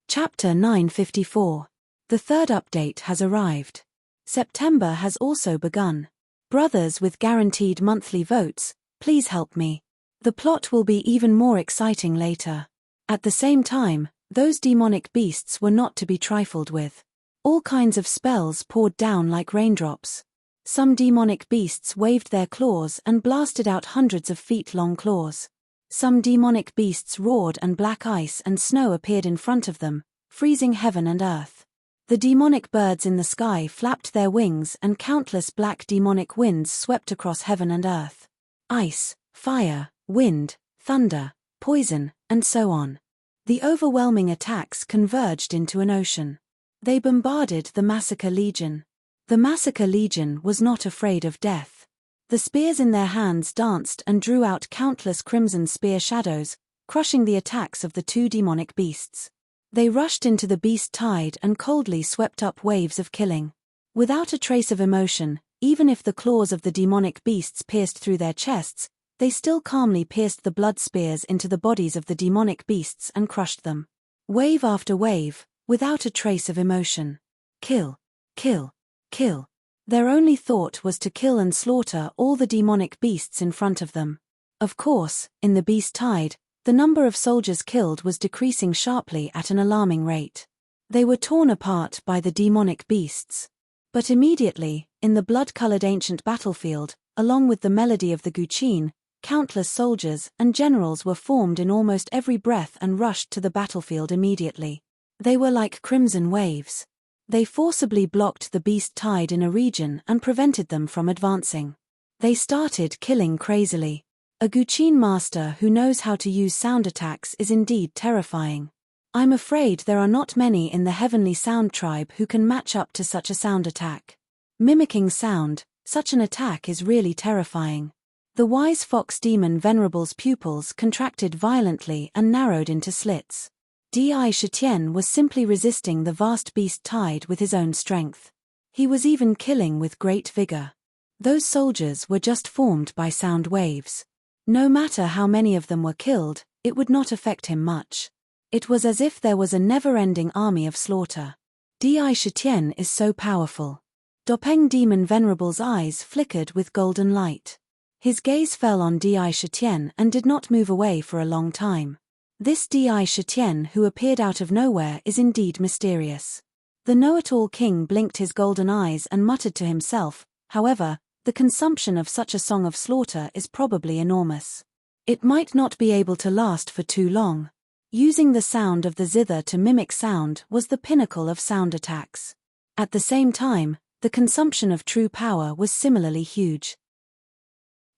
Chapter 954. The third update has arrived. September has also begun. Brothers with guaranteed monthly votes, please help me. The plot will be even more exciting later. At the same time, those demonic beasts were not to be trifled with. All kinds of spells poured down like raindrops. Some demonic beasts waved their claws and blasted out hundreds of feet-long claws. Some demonic beasts roared and black ice and snow appeared in front of them, freezing heaven and earth. The demonic birds in the sky flapped their wings and countless black demonic winds swept across heaven and earth. Ice, fire, wind, thunder, poison, and so on. The overwhelming attacks converged into an ocean. They bombarded the Massacre Legion. The Massacre Legion was not afraid of death. The spears in their hands danced and drew out countless crimson spear shadows, crushing the attacks of the two demonic beasts. They rushed into the beast tide and coldly swept up waves of killing. Without a trace of emotion, even if the claws of the demonic beasts pierced through their chests, they still calmly pierced the blood spears into the bodies of the demonic beasts and crushed them. Wave after wave, without a trace of emotion. Kill. Kill. Kill. Their only thought was to kill and slaughter all the demonic beasts in front of them. Of course, in the beast tide, the number of soldiers killed was decreasing sharply at an alarming rate. They were torn apart by the demonic beasts. But immediately, in the blood-colored ancient battlefield, along with the melody of the guqin, countless soldiers and generals were formed in almost every breath and rushed to the battlefield immediately. They were like crimson waves. They forcibly blocked the beast tide in a region and prevented them from advancing. They started killing crazily. A Guqin master who knows how to use sound attacks is indeed terrifying. I'm afraid there are not many in the heavenly sound tribe who can match up to such a sound attack. Mimicking sound, such an attack is really terrifying. The wise fox demon Venerable's pupils contracted violently and narrowed into slits. Di Shitian was simply resisting the vast beast tide with his own strength. He was even killing with great vigor. Those soldiers were just formed by sound waves. No matter how many of them were killed, it would not affect him much. It was as if there was a never-ending army of slaughter. Di Shitian is so powerful. Dopeng demon Venerable's eyes flickered with golden light. His gaze fell on Di Shitian and did not move away for a long time. This Di Shitian who appeared out of nowhere is indeed mysterious. The know-it-all king blinked his golden eyes and muttered to himself, however, the consumption of such a song of slaughter is probably enormous. It might not be able to last for too long. Using the sound of the zither to mimic sound was the pinnacle of sound attacks. At the same time, the consumption of true power was similarly huge.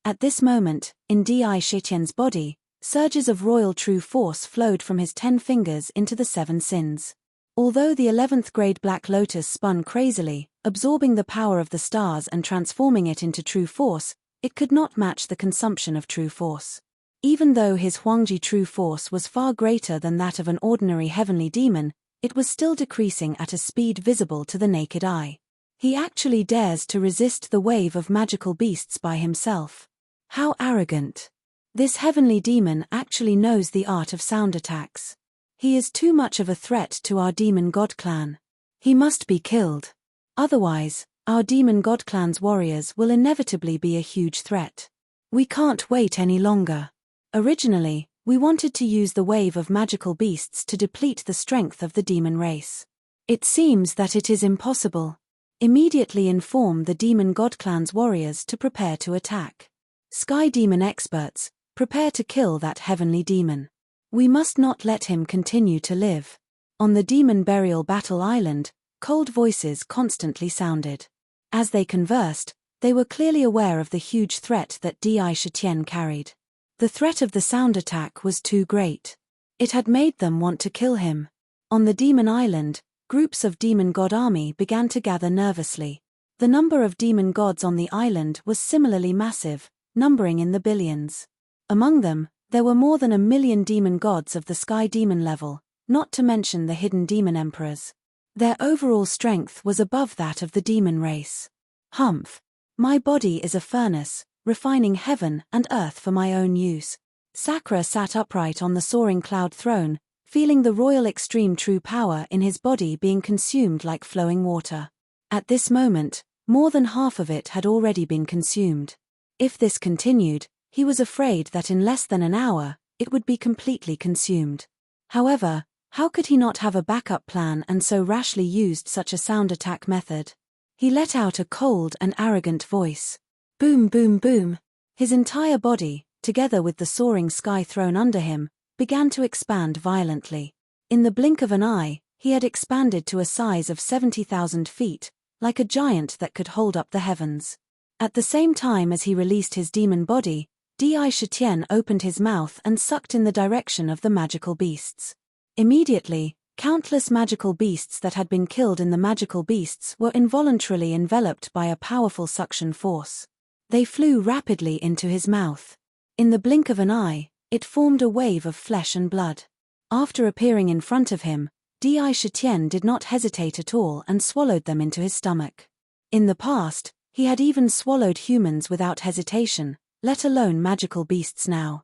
At this moment, in Di Shitian's body, surges of royal true force flowed from his 10 fingers into the 7 sins. Although the 11th grade Black Lotus spun crazily, absorbing the power of the stars and transforming it into true force, it could not match the consumption of true force. Even though his Huangji true force was far greater than that of an ordinary heavenly demon, it was still decreasing at a speed visible to the naked eye. He actually dares to resist the wave of magical beasts by himself. How arrogant! This heavenly demon actually knows the art of sound attacks. He is too much of a threat to our demon god clan. He must be killed. Otherwise, our demon god clan's warriors will inevitably be a huge threat. We can't wait any longer. Originally, we wanted to use the wave of magical beasts to deplete the strength of the demon race. It seems that it is impossible. Immediately inform the demon god clan's warriors to prepare to attack. Sky demon experts, prepare to kill that heavenly demon. We must not let him continue to live. On the demon burial battle island, cold voices constantly sounded. As they conversed, they were clearly aware of the huge threat that Di Shitian carried. The threat of the sound attack was too great. It had made them want to kill him. On the demon island, groups of demon god army began to gather nervously. The number of demon gods on the island was similarly massive, numbering in the billions. Among them, there were more than 1 million demon gods of the sky demon level, not to mention the hidden demon emperors. Their overall strength was above that of the demon race. Humph! My body is a furnace, refining heaven and earth for my own use. Sakura sat upright on the soaring cloud throne, feeling the royal extreme true power in his body being consumed like flowing water. At this moment, more than half of it had already been consumed. If this continued, he was afraid that in less than an hour, it would be completely consumed. However, how could he not have a backup plan and so rashly used such a sound attack method? He let out a cold and arrogant voice. Boom boom boom. His entire body, together with the soaring sky throne under him, began to expand violently. In the blink of an eye, he had expanded to a size of 70,000 feet, like a giant that could hold up the heavens. At the same time as he released his demon body, Di Shitian opened his mouth and sucked in the direction of the magical beasts. Immediately, countless magical beasts that had been killed in the magical beasts were involuntarily enveloped by a powerful suction force. They flew rapidly into his mouth. In the blink of an eye, it formed a wave of flesh and blood. After appearing in front of him, Di Shitian did not hesitate at all and swallowed them into his stomach. In the past, he had even swallowed humans without hesitation, let alone magical beasts now.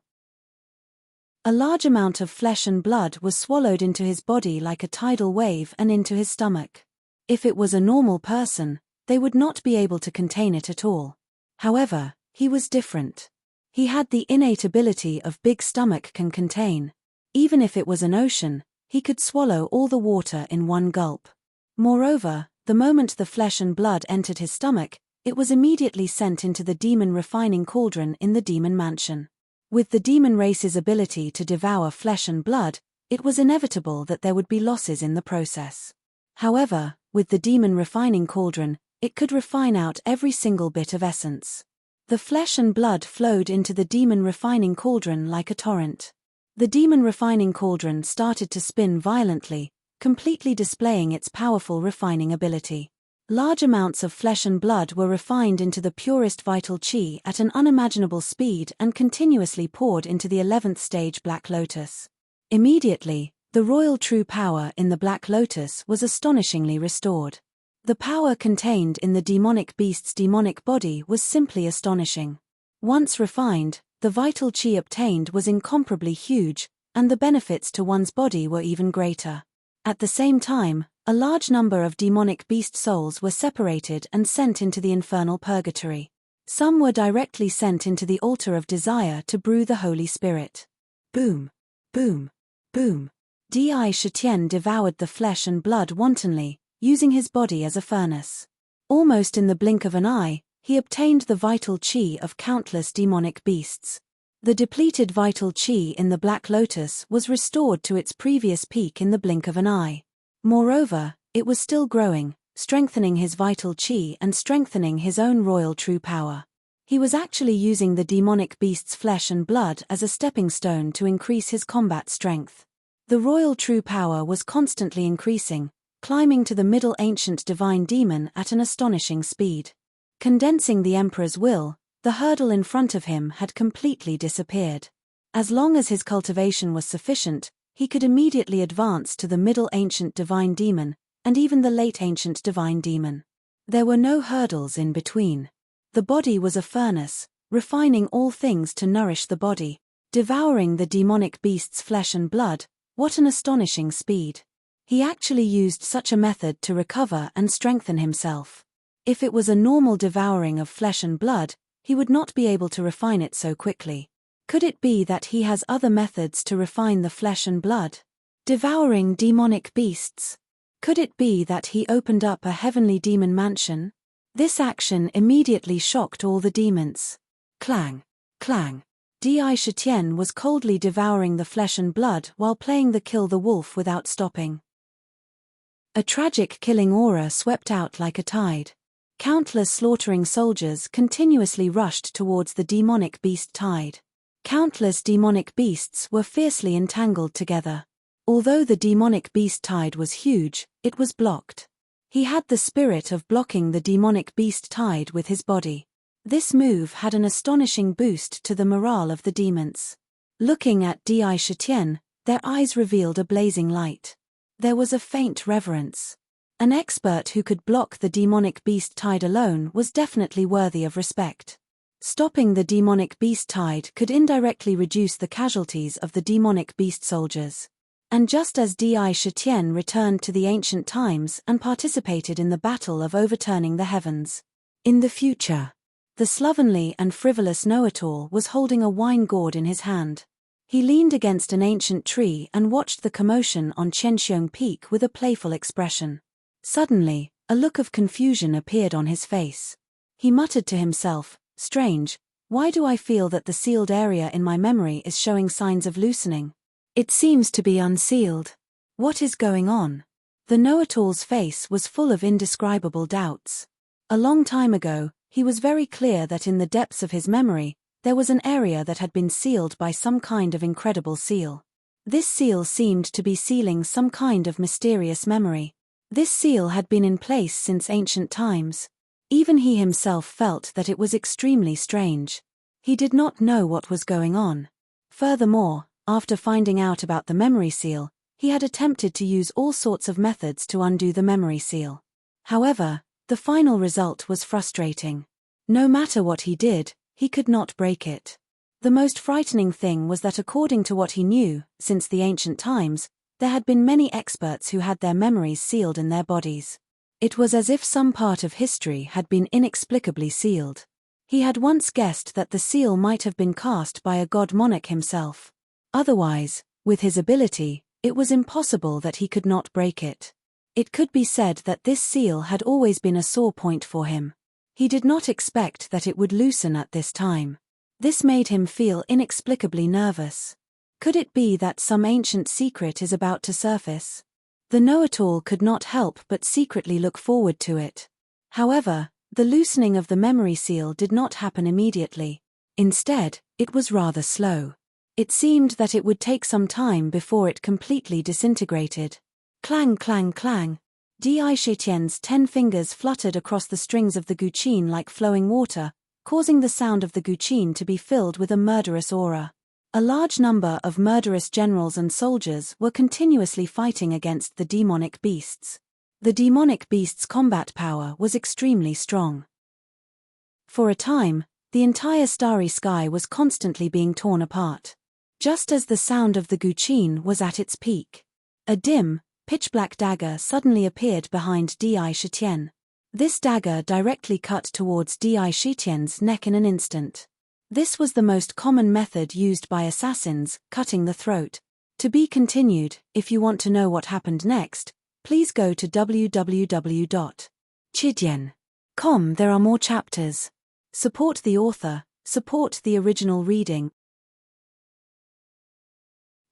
A large amount of flesh and blood was swallowed into his body like a tidal wave and into his stomach. If it was a normal person, they would not be able to contain it at all. However, he was different. He had the innate ability of big stomach can contain. Even if it was an ocean, he could swallow all the water in one gulp. Moreover, the moment the flesh and blood entered his stomach, it was immediately sent into the demon refining cauldron in the demon mansion. With the demon race's ability to devour flesh and blood, It was inevitable that there would be losses in the process. However, with the demon refining cauldron, it could refine out every single bit of essence. The flesh and blood flowed into the demon refining cauldron like a torrent. The demon refining cauldron started to spin violently, completely displaying its powerful refining ability. Large amounts of flesh and blood were refined into the purest vital chi at an unimaginable speed and continuously poured into the 11th stage Black Lotus. Immediately, the royal true power in the Black Lotus was astonishingly restored. The power contained in the demonic beast's demonic body was simply astonishing. Once refined, the vital chi obtained was incomparably huge, and the benefits to one's body were even greater. At the same time, a large number of demonic beast souls were separated and sent into the infernal purgatory. Some were directly sent into the altar of desire to brew the Holy Spirit. Boom! Boom! Boom! Di Shitian devoured the flesh and blood wantonly, using his body as a furnace. Almost in the blink of an eye, he obtained the vital chi of countless demonic beasts. The depleted vital chi in the Black Lotus was restored to its previous peak in the blink of an eye. Moreover, it was still growing, strengthening his vital chi and strengthening his own royal true power. He was actually using the demonic beast's flesh and blood as a stepping stone to increase his combat strength. The royal true power was constantly increasing, climbing to the middle ancient divine demon at an astonishing speed. Condensing the emperor's will, the hurdle in front of him had completely disappeared. As long as his cultivation was sufficient, he could immediately advance to the middle ancient divine demon, and even the late ancient divine demon. There were no hurdles in between. The body was a furnace, refining all things to nourish the body, devouring the demonic beast's flesh and blood. What an astonishing speed. He actually used such a method to recover and strengthen himself. If it was a normal devouring of flesh and blood, he would not be able to refine it so quickly. Could it be that he has other methods to refine the flesh and blood? Devouring demonic beasts? Could it be that he opened up a heavenly demon mansion? This action immediately shocked all the demons. Clang! Clang! Di Shitian was coldly devouring the flesh and blood while playing the kill the wolf without stopping. A tragic killing aura swept out like a tide. Countless slaughtering soldiers continuously rushed towards the demonic beast tide. Countless demonic beasts were fiercely entangled together. Although the demonic beast tide was huge, it was blocked. He had the spirit of blocking the demonic beast tide with his body. This move had an astonishing boost to the morale of the demons. Looking at Di Shitian, their eyes revealed a blazing light. There was a faint reverence. An expert who could block the demonic beast tide alone was definitely worthy of respect. Stopping the demonic beast tide could indirectly reduce the casualties of the demonic beast soldiers. And just as Di Shitian returned to the ancient times and participated in the battle of overturning the heavens. In the future, the slovenly and frivolous know-it-all was holding a wine gourd in his hand. He leaned against an ancient tree and watched the commotion on Chenxiong Peak with a playful expression. Suddenly, a look of confusion appeared on his face. He muttered to himself, "Strange, why do I feel that the sealed area in my memory is showing signs of loosening? It seems to be unsealed. What is going on?" The know-it-all's face was full of indescribable doubts. A long time ago, he was very clear that in the depths of his memory, there was an area that had been sealed by some kind of incredible seal. This seal seemed to be sealing some kind of mysterious memory. This seal had been in place since ancient times. Even he himself felt that it was extremely strange. He did not know what was going on. Furthermore, after finding out about the memory seal, he had attempted to use all sorts of methods to undo the memory seal. However, the final result was frustrating. No matter what he did, he could not break it. The most frightening thing was that according to what he knew, since the ancient times, there had been many experts who had their memories sealed in their bodies. It was as if some part of history had been inexplicably sealed. He had once guessed that the seal might have been cast by a god monarch himself. Otherwise, with his ability, it was impossible that he could not break it. It could be said that this seal had always been a sore point for him. He did not expect that it would loosen at this time. This made him feel inexplicably nervous. Could it be that some ancient secret is about to surface? The know-it-all could not help but secretly look forward to it. However, the loosening of the memory seal did not happen immediately. Instead, it was rather slow. It seemed that it would take some time before it completely disintegrated. Clang, clang, clang. Di Shitien's 10 fingers fluttered across the strings of the guqin like flowing water, causing the sound of the guqin to be filled with a murderous aura. A large number of murderous generals and soldiers were continuously fighting against the demonic beasts. The demonic beasts' combat power was extremely strong. For a time, the entire starry sky was constantly being torn apart. Just as the sound of the guqin was at its peak, a dim, pitch-black dagger suddenly appeared behind Di Shitien. This dagger directly cut towards Di Shitien's neck in an instant. This was the most common method used by assassins, cutting the throat. To be continued. If you want to know what happened next, please go to www.chidian.com. There are more chapters. Support the author, support the original reading.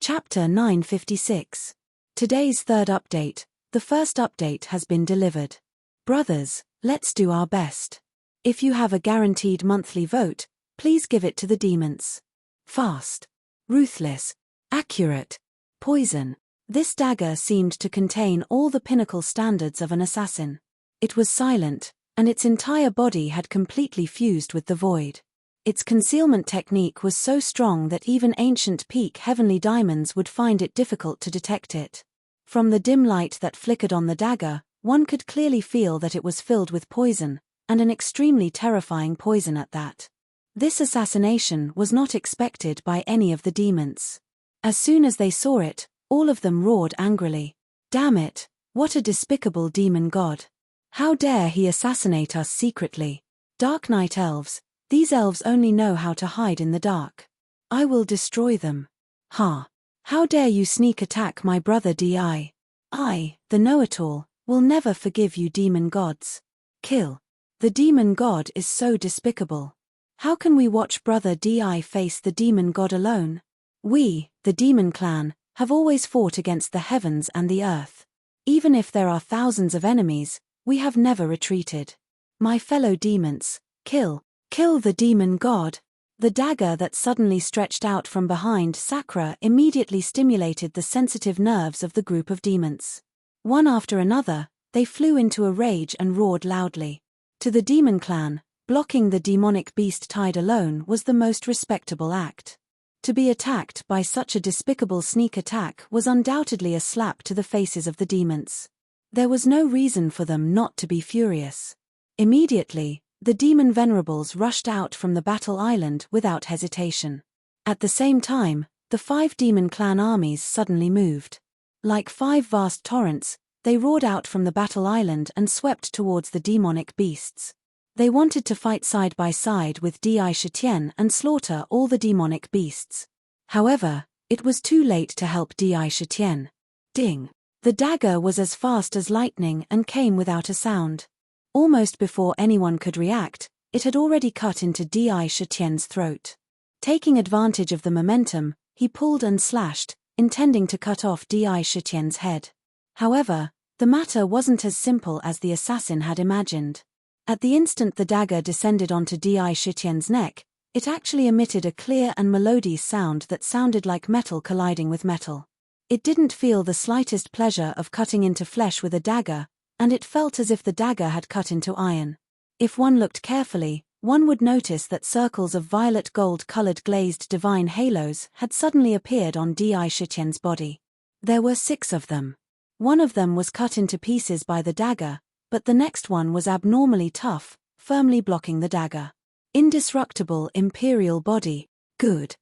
Chapter 956. Today's third update. The first update has been delivered. Brothers, let's do our best. If you have a guaranteed monthly vote, please give it to the demons. Fast. Ruthless. Accurate. Poison. This dagger seemed to contain all the pinnacle standards of an assassin. It was silent, and its entire body had completely fused with the void. Its concealment technique was so strong that even ancient peak heavenly diamonds would find it difficult to detect it. From the dim light that flickered on the dagger, one could clearly feel that it was filled with poison, and an extremely terrifying poison at that. This assassination was not expected by any of the demons. As soon as they saw it, all of them roared angrily. Damn it, what a despicable demon god. How dare he assassinate us secretly? Dark Night Elves, these elves only know how to hide in the dark. I will destroy them. Ha! How dare you sneak attack my brother Di? I, the know-it-all, will never forgive you demon gods. Kill. The demon god is so despicable. How can we watch brother Di face the demon god alone? We, the demon clan, have always fought against the heavens and the earth. Even if there are thousands of enemies, we have never retreated. My fellow demons, kill the demon god. The dagger that suddenly stretched out from behind Sakura immediately stimulated the sensitive nerves of the group of demons. One after another, they flew into a rage and roared loudly. To the demon clan, blocking the demonic beast tied alone was the most respectable act. To be attacked by such a despicable sneak attack was undoubtedly a slap to the faces of the demons. There was no reason for them not to be furious. Immediately, the demon venerables rushed out from the battle island without hesitation. At the same time, the 5 demon clan armies suddenly moved. Like 5 vast torrents, they roared out from the battle island and swept towards the demonic beasts. They wanted to fight side by side with Di Shitien and slaughter all the demonic beasts. However, it was too late to help Di Shitien. Ding! The dagger was as fast as lightning and came without a sound. Almost before anyone could react, it had already cut into Di Shitien's throat. Taking advantage of the momentum, he pulled and slashed, intending to cut off Di Shitien's head. However, the matter wasn't as simple as the assassin had imagined. At the instant the dagger descended onto Di Shitien's neck, it actually emitted a clear and melodious sound that sounded like metal colliding with metal. It didn't feel the slightest pleasure of cutting into flesh with a dagger, and it felt as if the dagger had cut into iron. If one looked carefully, one would notice that circles of violet gold-colored glazed divine halos had suddenly appeared on Di Shitien's body. There were 6 of them. One of them was cut into pieces by the dagger, but the next one was abnormally tough, firmly blocking the dagger. Indestructible imperial body. Good.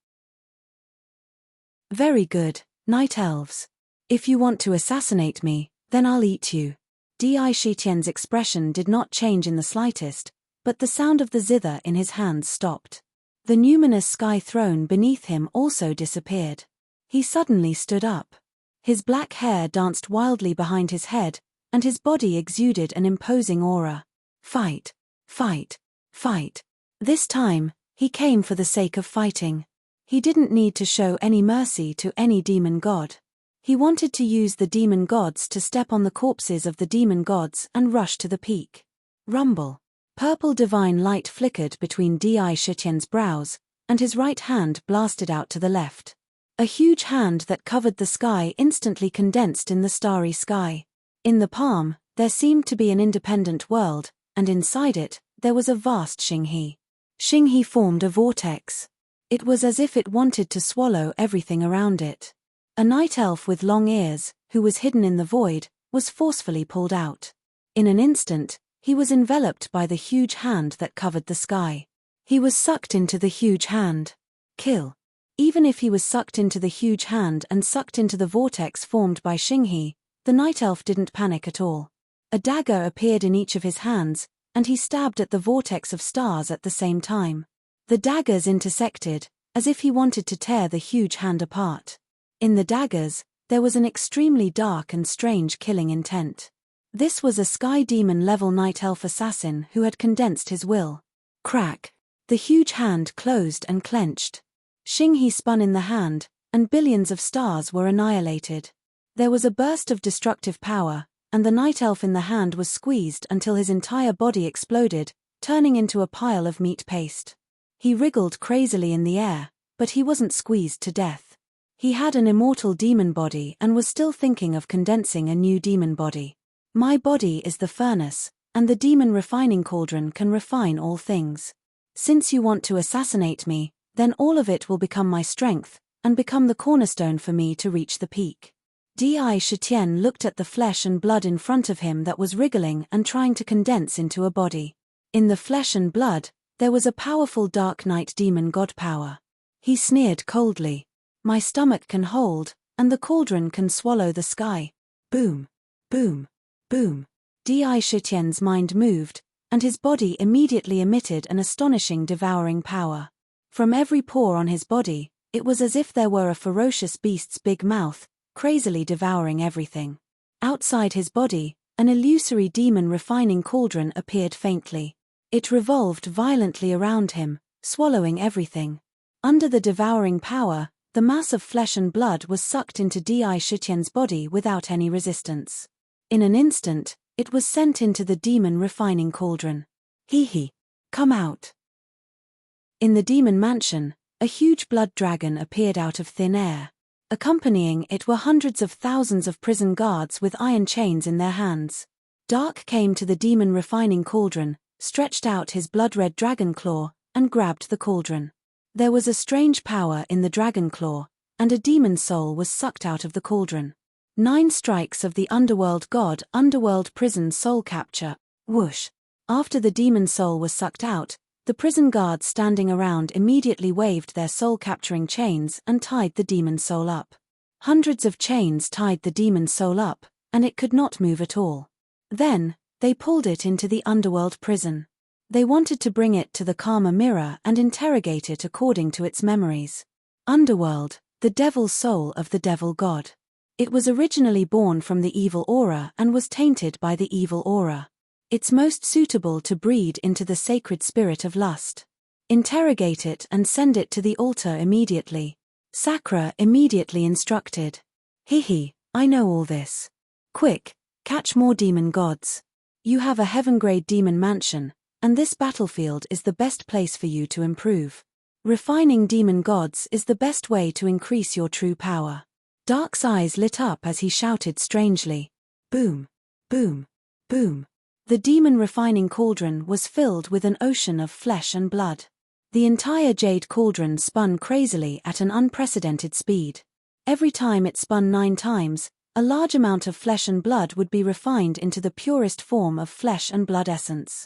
Very good, Night Elves. If you want to assassinate me, then I'll eat you. Di Shitien's expression did not change in the slightest, but the sound of the zither in his hands stopped. The numinous sky throne beneath him also disappeared. He suddenly stood up. His black hair danced wildly behind his head, and his body exuded an imposing aura. Fight! Fight! Fight! This time, he came for the sake of fighting. He didn't need to show any mercy to any demon god. He wanted to use the demon gods to step on the corpses of the demon gods and rush to the peak. Rumble. Purple divine light flickered between Di Shitian's brows, and his right hand blasted out to the left. A huge hand that covered the sky instantly condensed in the starry sky. In the palm, there seemed to be an independent world, and inside it, there was a vast Xinghe. Xinghe formed a vortex. It was as if it wanted to swallow everything around it. A night elf with long ears, who was hidden in the void, was forcefully pulled out. In an instant, he was enveloped by the huge hand that covered the sky. He was sucked into the huge hand. Kill. Even if he was sucked into the huge hand and sucked into the vortex formed by Xinghe, the night elf didn't panic at all. A dagger appeared in each of his hands, and he stabbed at the vortex of stars at the same time. The daggers intersected, as if he wanted to tear the huge hand apart. In the daggers, there was an extremely dark and strange killing intent. This was a sky demon-level night elf assassin who had condensed his will. Crack. The huge hand closed and clenched. Xinghe spun in the hand, and billions of stars were annihilated. There was a burst of destructive power, and the night elf in the hand was squeezed until his entire body exploded, turning into a pile of meat paste. He wriggled crazily in the air, but he wasn't squeezed to death. He had an immortal demon body and was still thinking of condensing a new demon body. My body is the furnace, and the demon refining cauldron can refine all things. Since you want to assassinate me, then all of it will become my strength, and become the cornerstone for me to reach the peak. Di Shitian looked at the flesh and blood in front of him that was wriggling and trying to condense into a body. In the flesh and blood, there was a powerful dark night demon god power. He sneered coldly. My stomach can hold, and the cauldron can swallow the sky. Boom. Boom. Boom. Di Shitian's mind moved, and his body immediately emitted an astonishing devouring power. From every pore on his body, it was as if there were a ferocious beast's big mouth, crazily devouring everything. Outside his body, an illusory demon refining cauldron appeared faintly. It revolved violently around him, swallowing everything. Under the devouring power, the mass of flesh and blood was sucked into Di Shitian's body without any resistance. In an instant, it was sent into the demon refining cauldron. Hee. Come out. In the demon mansion, a huge blood dragon appeared out of thin air. Accompanying it were hundreds of thousands of prison guards with iron chains in their hands. Dark came to the demon refining cauldron, stretched out his blood-red dragon claw, and grabbed the cauldron. There was a strange power in the dragon claw, and a demon soul was sucked out of the cauldron. 9 strikes of the underworld god underworld prison soul capture. Whoosh. After the demon soul was sucked out, the prison guards standing around immediately waved their soul-capturing chains and tied the demon soul up. Hundreds of chains tied the demon soul up, and it could not move at all. Then, they pulled it into the underworld prison. They wanted to bring it to the Karma mirror and interrogate it according to its memories. Underworld, the devil soul of the devil god. It was originally born from the evil aura and was tainted by the evil aura. It's most suitable to breed into the sacred spirit of lust. Interrogate it and send it to the altar immediately. Sakura immediately instructed. Hee, I know all this. Quick, catch more demon gods. You have a heaven-grade demon mansion, and this battlefield is the best place for you to improve. Refining demon gods is the best way to increase your true power. Dark's eyes lit up as he shouted strangely. Boom. Boom. Boom. The demon refining cauldron was filled with an ocean of flesh and blood. The entire jade cauldron spun crazily at an unprecedented speed. Every time it spun 9 times, a large amount of flesh and blood would be refined into the purest form of flesh and blood essence.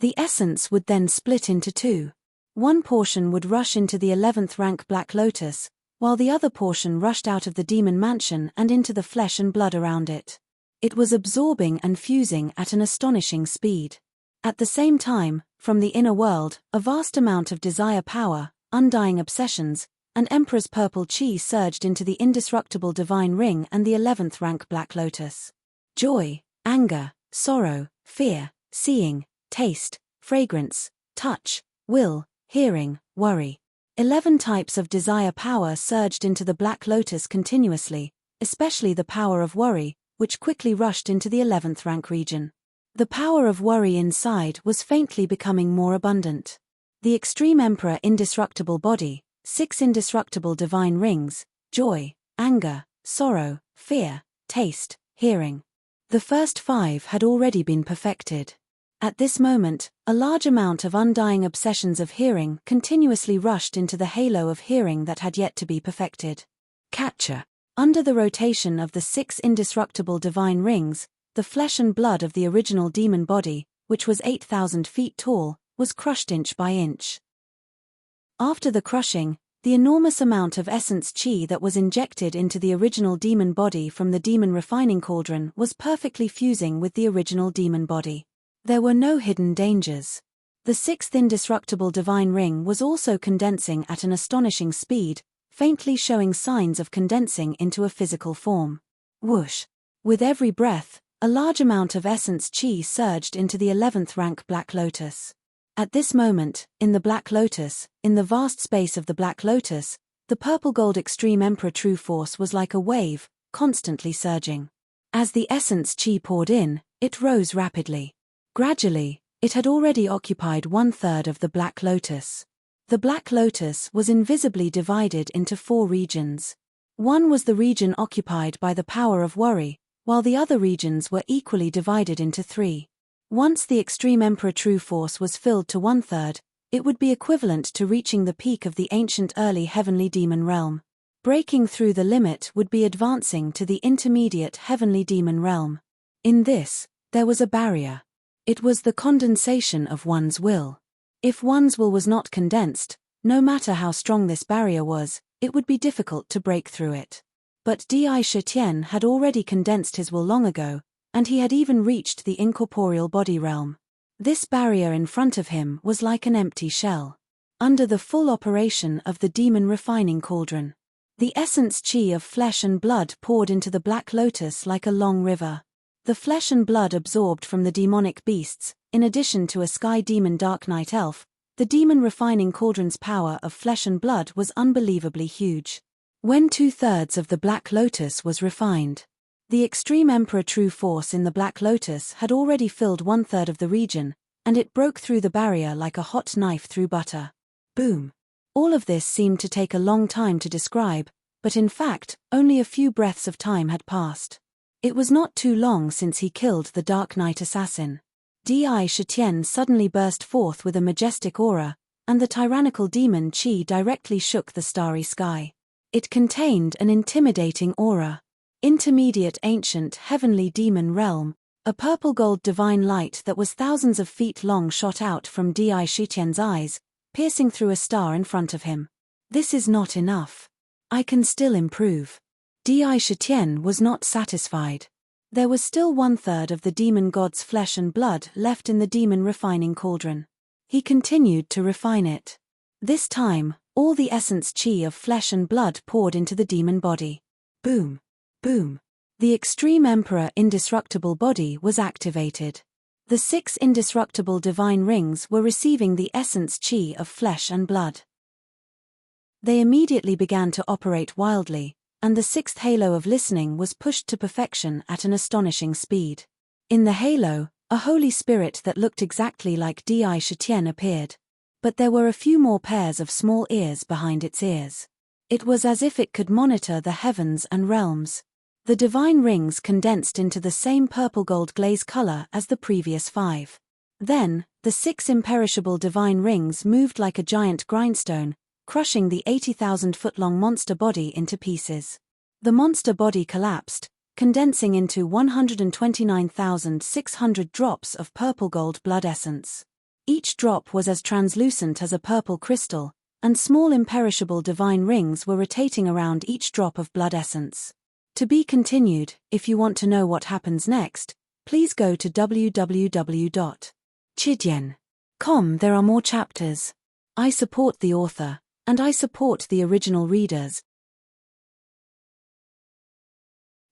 The essence would then split into 2. One portion would rush into the 11th rank Black Lotus, while the other portion rushed out of the demon mansion and into the flesh and blood around it. It was absorbing and fusing at an astonishing speed. At the same time, from the inner world, a vast amount of desire power, undying obsessions, and Emperor's purple chi surged into the indestructible divine ring and the 11th rank Black Lotus. Joy, anger, sorrow, fear, seeing, taste, fragrance, touch, will, hearing, worry. 11 types of desire power surged into the Black Lotus continuously, especially the power of worry, which quickly rushed into the 11th rank region. The power of worry inside was faintly becoming more abundant. The Extreme Emperor Indestructible Body, 6 indestructible divine rings, joy, anger, sorrow, fear, taste, hearing. The first 5 had already been perfected. At this moment, a large amount of undying obsessions of hearing continuously rushed into the halo of hearing that had yet to be perfected. Capture. Under the rotation of the 6 indestructible divine rings, the flesh and blood of the original demon body, which was 8,000 feet tall, was crushed inch by inch. After the crushing, the enormous amount of essence chi that was injected into the original demon body from the demon refining cauldron was perfectly fusing with the original demon body. There were no hidden dangers. The 6th indestructible divine ring was also condensing at an astonishing speed, faintly showing signs of condensing into a physical form. Whoosh! With every breath, a large amount of essence chi surged into the 11th rank Black Lotus. At this moment, in the Black Lotus, in the vast space of the Black Lotus, the purple gold Extreme Emperor True Force was like a wave, constantly surging. As the essence chi poured in, it rose rapidly. Gradually, it had already occupied 1/3 of the Black Lotus. The Black Lotus was invisibly divided into 4 regions. One was the region occupied by the power of worry, while the other regions were equally divided into 3. Once the Extreme Emperor True Force was filled to 1/3, it would be equivalent to reaching the peak of the ancient early heavenly demon realm. Breaking through the limit would be advancing to the intermediate heavenly demon realm. In this, there was a barrier. It was the condensation of one's will. If one's will was not condensed, no matter how strong this barrier was, it would be difficult to break through it. But Di Shitian had already condensed his will long ago, and he had even reached the incorporeal body realm. This barrier in front of him was like an empty shell. Under the full operation of the demon refining cauldron, the essence chi of flesh and blood poured into the Black Lotus like a long river. The flesh and blood absorbed from the demonic beasts, in addition to a sky demon Dark Knight Elf, the demon refining cauldron's power of flesh and blood was unbelievably huge. When 2/3 of the Black Lotus was refined, the Extreme Emperor True Force in the Black Lotus had already filled 1/3 of the region, and it broke through the barrier like a hot knife through butter. Boom! All of this seemed to take a long time to describe, but in fact, only a few breaths of time had passed. It was not too long since he killed the Dark Knight assassin. Di Shitian suddenly burst forth with a majestic aura, and the tyrannical demon Chi directly shook the starry sky. It contained an intimidating aura. Intermediate ancient heavenly demon realm, a purple gold divine light that was thousands of feet long shot out from Di Shitian's eyes, piercing through a star in front of him. This is not enough. I can still improve. Di Shitian was not satisfied. There was still 1/3 of the demon god's flesh and blood left in the demon refining cauldron. He continued to refine it. This time, all the essence chi of flesh and blood poured into the demon body. Boom! Boom! The Extreme Emperor Indestructible Body was activated. The 6 indestructible divine rings were receiving the essence chi of flesh and blood. They immediately began to operate wildly, and the 6th halo of listening was pushed to perfection at an astonishing speed. In the halo, a holy spirit that looked exactly like Di Shitian appeared. But there were a few more pairs of small ears behind its ears. It was as if it could monitor the heavens and realms. The divine rings condensed into the same purple gold glaze color as the previous 5. Then, the 6 imperishable divine rings moved like a giant grindstone, crushing the 80,000-foot-long monster body into pieces. The monster body collapsed, condensing into 129,600 drops of purple gold blood essence. Each drop was as translucent as a purple crystal, and small imperishable divine rings were rotating around each drop of blood essence. To be continued. If you want to know what happens next, please go to www.chidian.com. There are more chapters. I support the author, and I support the original readers.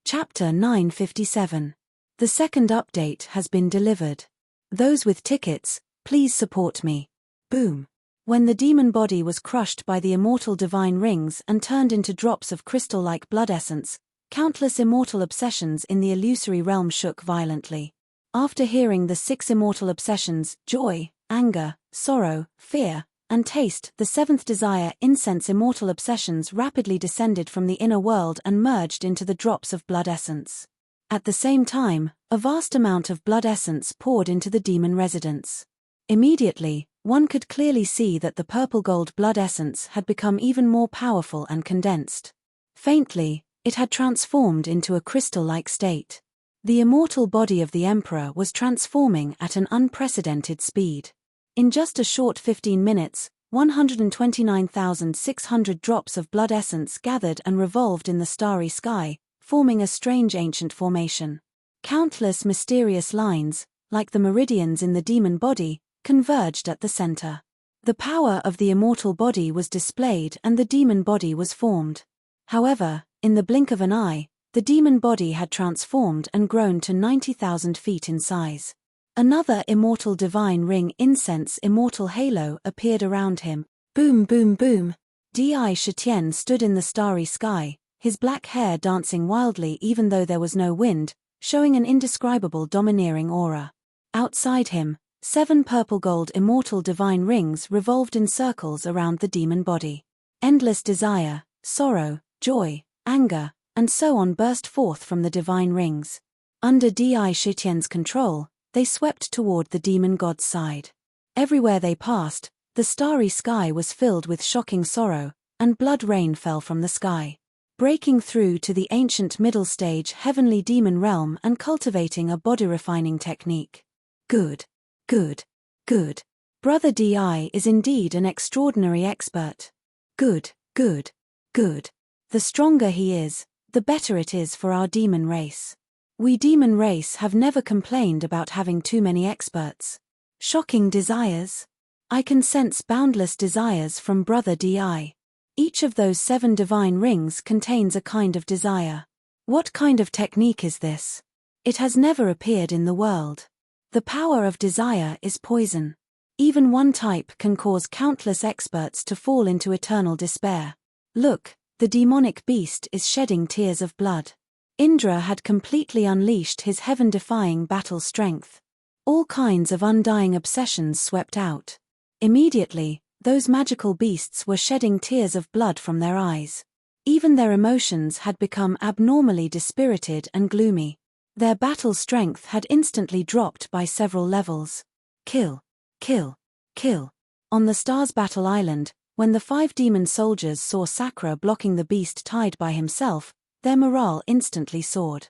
Chapter 957. The second update has been delivered. Those with tickets, please support me. Boom. When the demon body was crushed by the immortal divine rings and turned into drops of crystal-like blood essence, countless immortal obsessions in the illusory realm shook violently. After hearing the 6 immortal obsessions, joy, anger, sorrow, fear, and taste, the 7th desire, incense, immortal obsessions rapidly descended from the inner world and merged into the drops of blood essence. At the same time, a vast amount of blood essence poured into the demon residence. Immediately, one could clearly see that the purple-gold blood essence had become even more powerful and condensed. Faintly, it had transformed into a crystal-like state. The immortal body of the Emperor was transforming at an unprecedented speed. In just a short 15 minutes, 129,600 drops of blood essence gathered and revolved in the starry sky, forming a strange ancient formation. Countless mysterious lines, like the meridians in the demon body, converged at the center. The power of the immortal body was displayed and the demon body was formed. However, in the blink of an eye, the demon body had transformed and grown to 90,000 feet in size. Another immortal divine ring, incense, immortal halo, appeared around him. Boom, boom, boom. Di Shitian stood in the starry sky, his black hair dancing wildly even though there was no wind, showing an indescribable domineering aura. Outside him, 7 purple-gold immortal divine rings revolved in circles around the demon body. Endless desire, sorrow, joy, anger, and so on burst forth from the divine rings. Under Di Shitian's control, they swept toward the demon god's side. Everywhere they passed, the starry sky was filled with shocking sorrow, and blood rain fell from the sky, breaking through to the ancient middle stage heavenly demon realm and cultivating a body-refining technique. Good. Good. Good. Brother Di is indeed an extraordinary expert. Good, good, good. The stronger he is, the better it is for our demon race. We demon race have never complained about having too many experts. Shocking desires. I can sense boundless desires from Brother Di. Each of those 7 divine rings contains a kind of desire. What kind of technique is this? It has never appeared in the world. The power of desire is poison. Even one type can cause countless experts to fall into eternal despair. Look, the demonic beast is shedding tears of blood. Indra had completely unleashed his heaven-defying battle strength. All kinds of undying obsessions swept out. Immediately, those magical beasts were shedding tears of blood from their eyes. Even their emotions had become abnormally dispirited and gloomy. Their battle strength had instantly dropped by several levels. Kill. Kill. Kill. On the Stars Battle Island, when the 5 demon soldiers saw Sakra blocking the beast tied by himself, their morale instantly soared.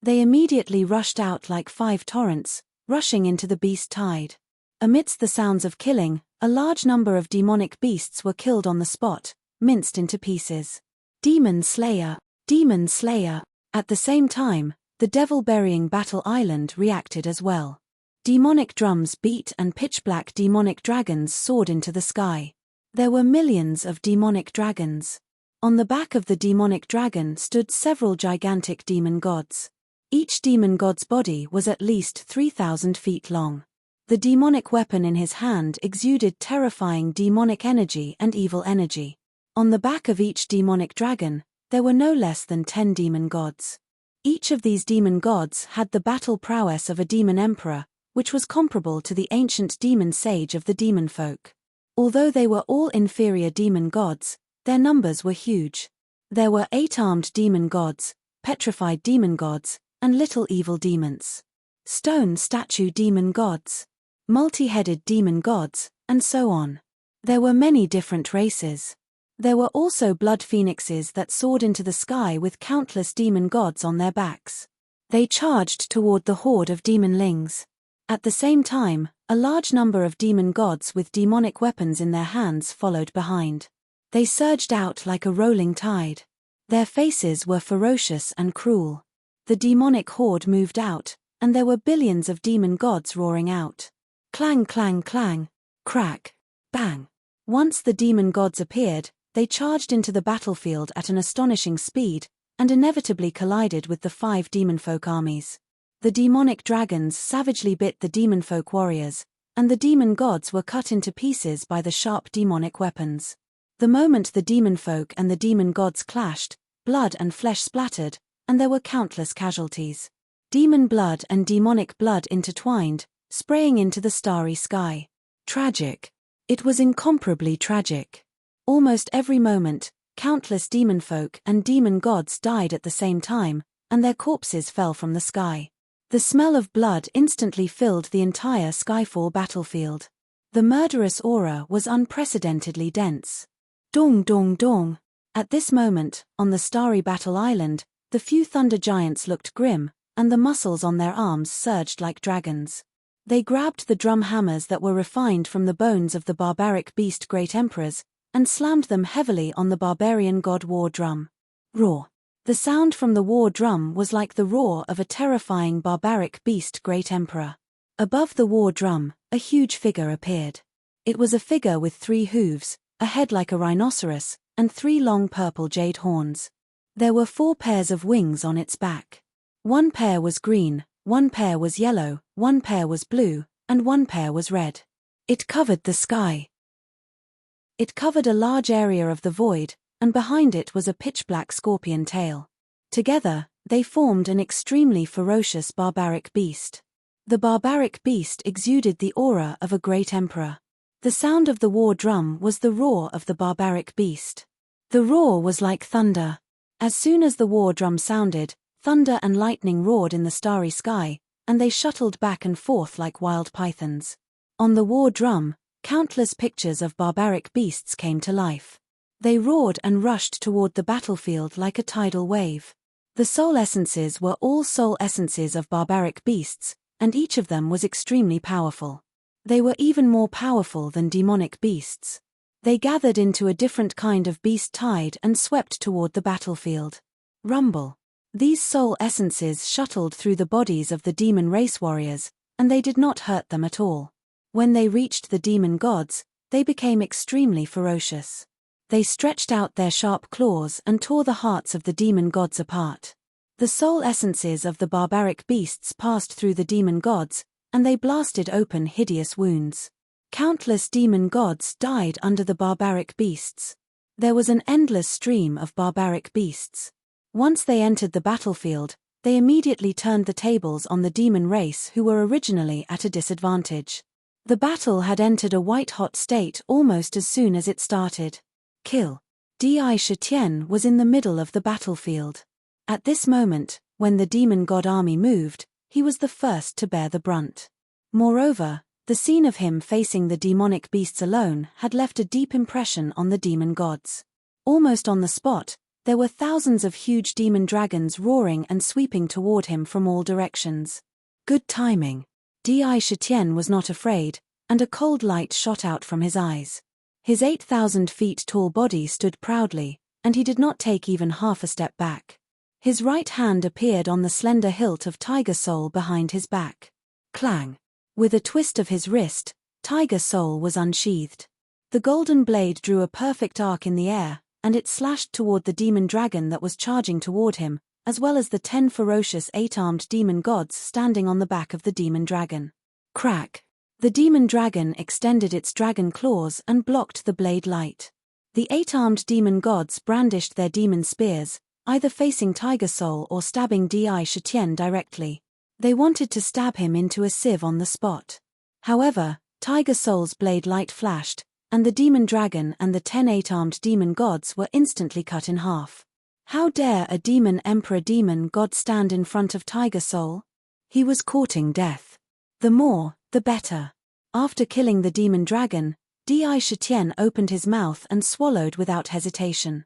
They immediately rushed out like 5 torrents, rushing into the beast tide. Amidst the sounds of killing, a large number of demonic beasts were killed on the spot, minced into pieces. Demon Slayer. Demon Slayer. At the same time, the devil-burying battle island reacted as well. Demonic drums beat and pitch-black demonic dragons soared into the sky. There were millions of demonic dragons. On the back of the demonic dragon stood several gigantic demon gods. Each demon god's body was at least 3,000 feet long. The demonic weapon in his hand exuded terrifying demonic energy and evil energy. On the back of each demonic dragon, there were no less than 10 demon gods. Each of these demon gods had the battle prowess of a demon emperor, which was comparable to the ancient demon sage of the demon folk. Although they were all inferior demon gods, their numbers were huge. There were 8 armed demon gods, petrified demon gods, and little evil demons. Stone statue demon gods, multi-headed demon gods, and so on. There were many different races. There were also blood phoenixes that soared into the sky with countless demon gods on their backs. They charged toward the horde of demonlings. At the same time, a large number of demon gods with demonic weapons in their hands followed behind. They surged out like a rolling tide. Their faces were ferocious and cruel. The demonic horde moved out, and there were billions of demon gods roaring out. Clang, clang, clang, crack, bang. Once the demon gods appeared, they charged into the battlefield at an astonishing speed, and inevitably collided with the 5 demonfolk armies. The demonic dragons savagely bit the demonfolk warriors, and the demon gods were cut into pieces by the sharp demonic weapons. The moment the demon folk and the demon gods clashed, blood and flesh splattered, and there were countless casualties. Demon blood and demonic blood intertwined, spraying into the starry sky. Tragic. It was incomparably tragic. Almost every moment, countless demon folk and demon gods died at the same time, and their corpses fell from the sky. The smell of blood instantly filled the entire Skyfall battlefield. The murderous aura was unprecedentedly dense. Dong dong dong. At this moment, on the starry battle island, the few thunder giants looked grim, and the muscles on their arms surged like dragons. They grabbed the drum hammers that were refined from the bones of the barbaric beast great emperors, and slammed them heavily on the barbarian god war drum. Roar. The sound from the war drum was like the roar of a terrifying barbaric beast great emperor. Above the war drum, a huge figure appeared. It was a figure with 3 hooves, a head like a rhinoceros, and 3 long purple jade horns. There were 4 pairs of wings on its back. 1 pair was green, 1 pair was yellow, 1 pair was blue, and 1 pair was red. It covered the sky. It covered a large area of the void, and behind it was a pitch-black scorpion tail. Together, they formed an extremely ferocious barbaric beast. The barbaric beast exuded the aura of a great emperor. The sound of the war drum was the roar of the barbaric beast. The roar was like thunder. As soon as the war drum sounded, thunder and lightning roared in the starry sky, and they shuttled back and forth like wild pythons. On the war drum, countless pictures of barbaric beasts came to life. They roared and rushed toward the battlefield like a tidal wave. The soul essences were all soul essences of barbaric beasts, and each of them was extremely powerful. They were even more powerful than demonic beasts. They gathered into a different kind of beast tide and swept toward the battlefield. Rumble. These soul essences shuttled through the bodies of the demon race warriors, and they did not hurt them at all. When they reached the demon gods, they became extremely ferocious. They stretched out their sharp claws and tore the hearts of the demon gods apart. The soul essences of the barbaric beasts passed through the demon gods, and they blasted open hideous wounds. Countless demon gods died under the barbaric beasts. There was an endless stream of barbaric beasts. Once they entered the battlefield, they immediately turned the tables on the demon race who were originally at a disadvantage. The battle had entered a white-hot state almost as soon as it started. Kill. Di Shitian was in the middle of the battlefield. At this moment, when the demon god army moved, he was the first to bear the brunt. Moreover, the scene of him facing the demonic beasts alone had left a deep impression on the demon gods. Almost on the spot, there were thousands of huge demon dragons roaring and sweeping toward him from all directions. Good timing. Di Shitian was not afraid, and a cold light shot out from his eyes. His 8,000 feet tall body stood proudly, and he did not take even half a step back. His right hand appeared on the slender hilt of Tiger Soul behind his back. Clang. With a twist of his wrist, Tiger Soul was unsheathed. The golden blade drew a perfect arc in the air, and it slashed toward the demon dragon that was charging toward him, as well as the 10 ferocious 8-armed demon gods standing on the back of the demon dragon. Crack. The demon dragon extended its dragon claws and blocked the blade light. The 8-armed demon gods brandished their demon spears, either facing Tiger Soul or stabbing Di Shitian directly. They wanted to stab him into a sieve on the spot. However, Tiger Soul's blade light flashed, and the demon dragon and the 10 8-armed demon gods were instantly cut in half. How dare a demon emperor demon god stand in front of Tiger Soul? He was courting death. The more, the better. After killing the demon dragon, Di Shitian opened his mouth and swallowed without hesitation.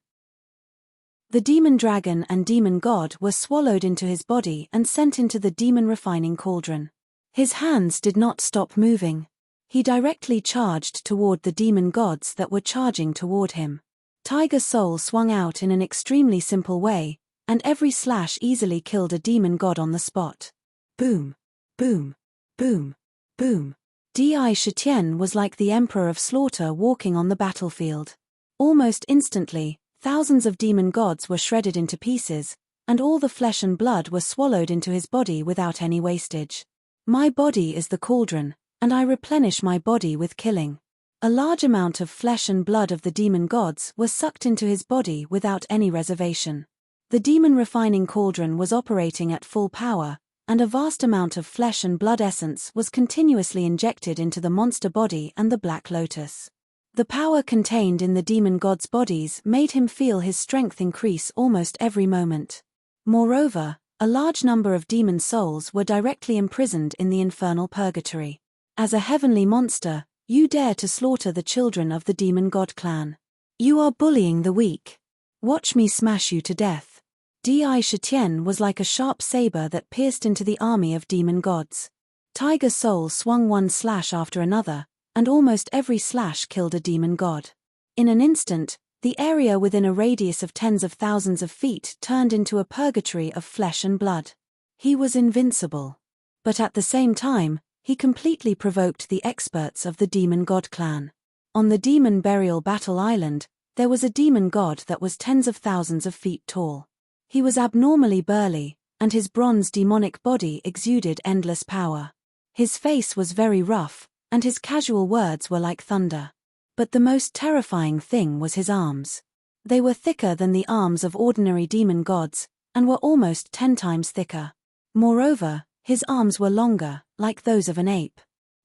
The demon dragon and demon god were swallowed into his body and sent into the demon refining cauldron. His hands did not stop moving. He directly charged toward the demon gods that were charging toward him. Tiger Soul swung out in an extremely simple way, and every slash easily killed a demon god on the spot. Boom. Boom. Boom. Boom. Di Shitian was like the Emperor of Slaughter walking on the battlefield. Almost instantly, thousands of demon gods were shredded into pieces, and all the flesh and blood were swallowed into his body without any wastage. My body is the cauldron, and I replenish my body with killing. A large amount of flesh and blood of the demon gods was sucked into his body without any reservation. The demon refining cauldron was operating at full power, and a vast amount of flesh and blood essence was continuously injected into the monster body and the Black Lotus. The power contained in the demon gods' bodies made him feel his strength increase almost every moment. Moreover, a large number of demon souls were directly imprisoned in the infernal purgatory. As a heavenly monster, you dare to slaughter the children of the demon god clan. You are bullying the weak. Watch me smash you to death. Di Shitian was like a sharp saber that pierced into the army of demon gods. Tiger Soul swung one slash after another, and almost every slash killed a demon god. In an instant, the area within a radius of tens of thousands of feet turned into a purgatory of flesh and blood. He was invincible. But at the same time, he completely provoked the experts of the demon god clan. On the demon burial battle island, there was a demon god that was tens of thousands of feet tall. He was abnormally burly, and his bronze demonic body exuded endless power. His face was very rough, and his casual words were like thunder. But the most terrifying thing was his arms. They were thicker than the arms of ordinary demon gods, and were almost 10 times thicker. Moreover, his arms were longer, like those of an ape.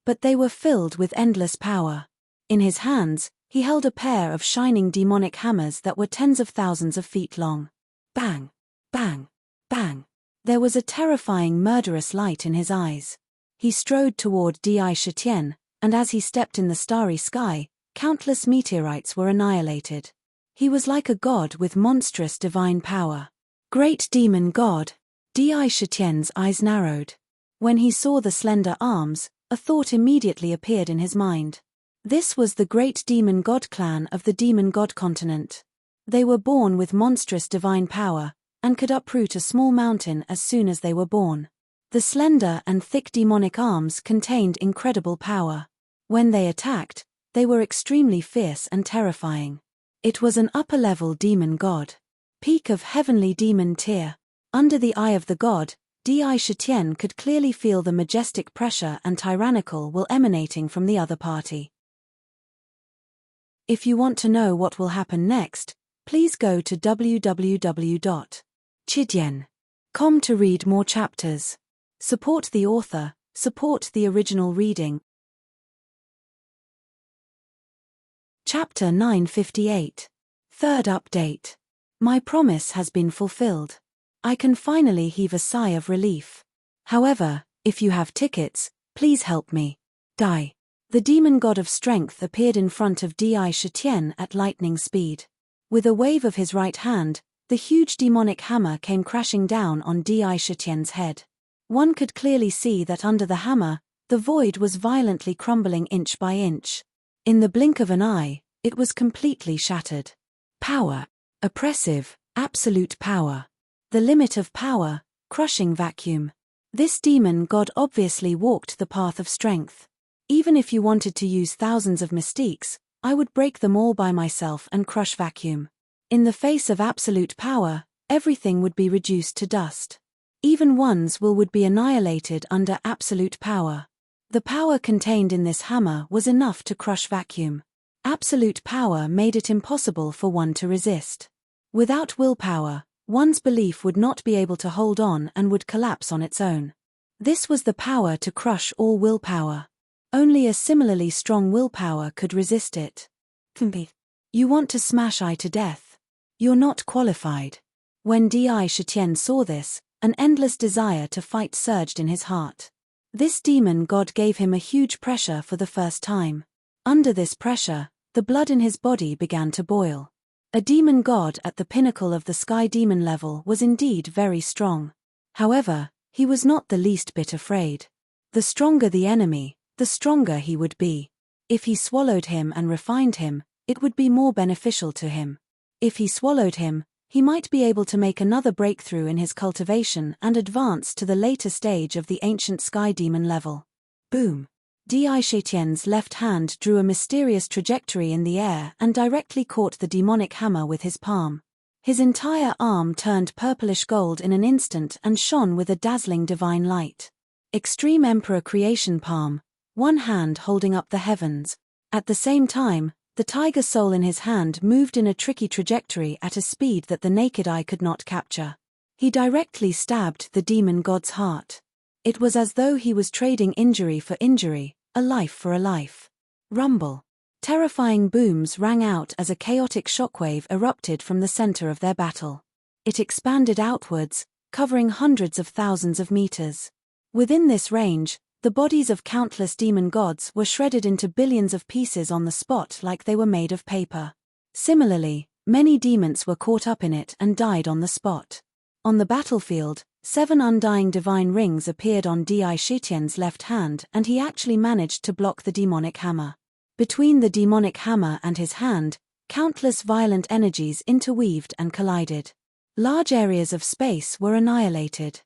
But they were filled with endless power. In his hands, he held a pair of shining demonic hammers that were tens of thousands of feet long. Bang! Bang! Bang! There was a terrifying murderous light in his eyes. He strode toward Di Shitian, and as he stepped in the starry sky, countless meteorites were annihilated. He was like a god with monstrous divine power. Great demon god! Di Shitian's eyes narrowed. When he saw the slender arms, a thought immediately appeared in his mind. This was the great demon god clan of the demon god continent. They were born with monstrous divine power, and could uproot a small mountain as soon as they were born. The slender and thick demonic arms contained incredible power. When they attacked, they were extremely fierce and terrifying. It was an upper-level demon god. Peak of heavenly demon tier. Under the eye of the god, Di Shitian could clearly feel the majestic pressure and tyrannical will emanating from the other party. If you want to know what will happen next, please go to www.chidian.com to read more chapters. Support the author, support the original reading. Chapter 958. Third update. My promise has been fulfilled. I can finally heave a sigh of relief. However, if you have tickets, please help me. Die. The demon god of strength appeared in front of Di Shitian at lightning speed. With a wave of his right hand, the huge demonic hammer came crashing down on Di Shitian's head. One could clearly see that under the hammer, the void was violently crumbling inch by inch. In the blink of an eye, it was completely shattered. Power. Oppressive, absolute power. The limit of power, crushing vacuum. This demon god obviously walked the path of strength. Even if you wanted to use thousands of mystiques, I would break them all by myself and crush vacuum. In the face of absolute power, everything would be reduced to dust. Even one's will would be annihilated under absolute power. The power contained in this hammer was enough to crush vacuum. Absolute power made it impossible for one to resist. Without willpower, one's belief would not be able to hold on and would collapse on its own. This was the power to crush all willpower. Only a similarly strong willpower could resist it. You want to smash I to death. You're not qualified. When Di Shitian saw this, an endless desire to fight surged in his heart. This demon god gave him a huge pressure for the first time. Under this pressure, the blood in his body began to boil. A demon god at the pinnacle of the sky demon level was indeed very strong. However, he was not the least bit afraid. The stronger the enemy, the stronger he would be. If he swallowed him and refined him, it would be more beneficial to him. If he swallowed him, he might be able to make another breakthrough in his cultivation and advance to the later stage of the ancient sky demon level. Boom! Di Shitian's left hand drew a mysterious trajectory in the air and directly caught the demonic hammer with his palm. His entire arm turned purplish gold in an instant and shone with a dazzling divine light. Extreme Emperor Creation Palm. one hand holding up the heavens. At the same time, the tiger soul in his hand moved in a tricky trajectory at a speed that the naked eye could not capture. He directly stabbed the demon god's heart. It was as though he was trading injury for injury, a life for a life. Rumble. Terrifying booms rang out as a chaotic shockwave erupted from the center of their battle. It expanded outwards, covering hundreds of thousands of meters. Within this range, the bodies of countless demon gods were shredded into billions of pieces on the spot like they were made of paper. Similarly, many demons were caught up in it and died on the spot. On the battlefield, 7 undying divine rings appeared on Di Shitian's left hand, and he actually managed to block the demonic hammer. Between the demonic hammer and his hand, countless violent energies interweaved and collided. Large areas of space were annihilated.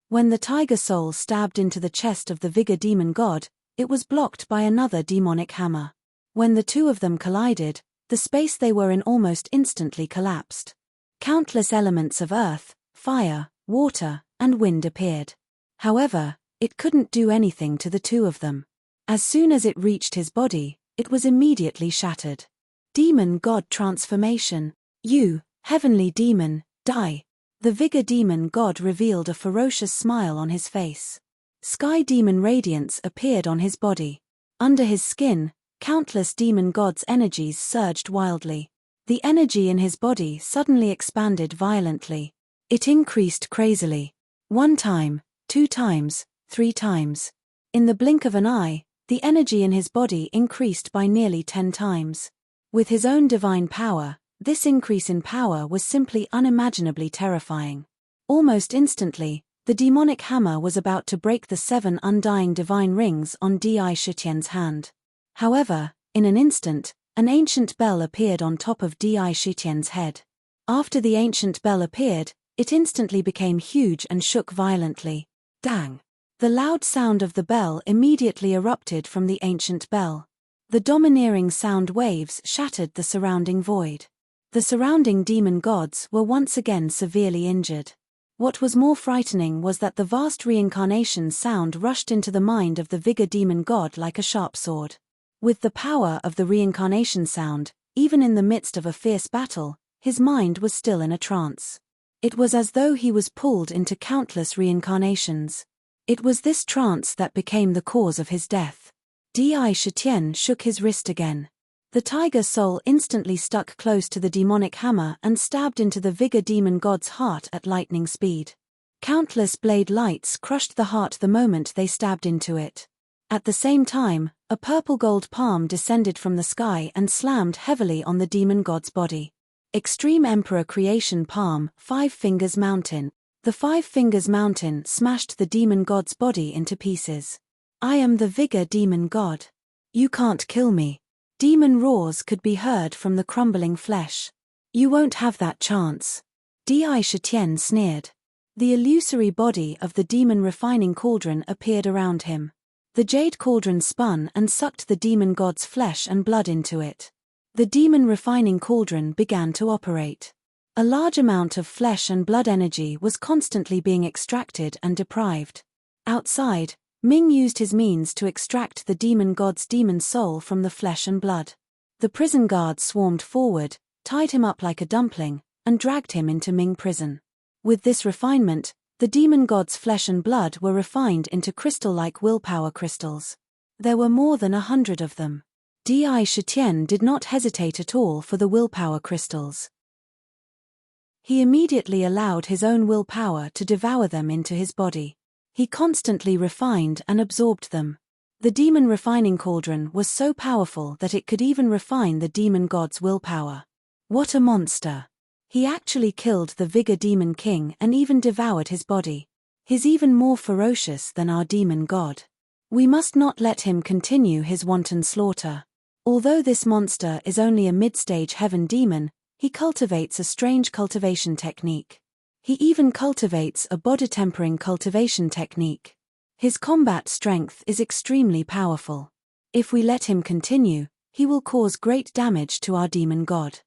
When the tiger soul stabbed into the chest of the vigor demon god, it was blocked by another demonic hammer. When the two of them collided, the space they were in almost instantly collapsed. Countless elements of earth, fire, water, and wind appeared. However, it couldn't do anything to the two of them. As soon as it reached his body, it was immediately shattered. Demon god transformation. You, heavenly demon, die. The vigor demon god revealed a ferocious smile on his face. Sky demon radiance appeared on his body. Under his skin, countless demon gods' energies surged wildly. The energy in his body suddenly expanded violently. It increased crazily. 1 time, 2 times, 3 times. In the blink of an eye, the energy in his body increased by nearly 10 times. With his own divine power, this increase in power was simply unimaginably terrifying. Almost instantly, the demonic hammer was about to break the 7 undying divine rings on Di Shitian's hand. However, in an instant, an ancient bell appeared on top of Di Shitian's head. After the ancient bell appeared, it instantly became huge and shook violently. Dang! The loud sound of the bell immediately erupted from the ancient bell. The domineering sound waves shattered the surrounding void. The surrounding demon gods were once again severely injured. What was more frightening was that the vast reincarnation sound rushed into the mind of the vigor demon god like a sharp sword. With the power of the reincarnation sound, even in the midst of a fierce battle, his mind was still in a trance. It was as though he was pulled into countless reincarnations. It was this trance that became the cause of his death. Di Shitian shook his wrist again. The tiger soul instantly stuck close to the demonic hammer and stabbed into the vigor demon god's heart at lightning speed. Countless blade lights crushed the heart the moment they stabbed into it. At the same time, a purple gold palm descended from the sky and slammed heavily on the demon god's body. Extreme Emperor Creation Palm, 5 Fingers Mountain. The 5 Fingers Mountain smashed the demon god's body into pieces. I am the vigor demon god. You can't kill me. Demon roars could be heard from the crumbling flesh. You won't have that chance. Di Shitian sneered. The illusory body of the demon refining cauldron appeared around him. The jade cauldron spun and sucked the demon god's flesh and blood into it. The demon refining cauldron began to operate. A large amount of flesh and blood energy was constantly being extracted and deprived. Outside, Ming used his means to extract the demon god's demon soul from the flesh and blood. The prison guards swarmed forward, tied him up like a dumpling, and dragged him into Ming prison. With this refinement, the demon god's flesh and blood were refined into crystal-like willpower crystals. There were more than 100 of them. Di Shitian did not hesitate at all for the willpower crystals. He immediately allowed his own willpower to devour them into his body. He constantly refined and absorbed them. The demon refining cauldron was so powerful that it could even refine the demon god's willpower. What a monster! He actually killed the vigor demon king and even devoured his body. He's even more ferocious than our demon god. We must not let him continue his wanton slaughter. Although this monster is only a mid-stage heaven demon, he cultivates a strange cultivation technique. He even cultivates a body-tempering cultivation technique. His combat strength is extremely powerful. If we let him continue, he will cause great damage to our demon god.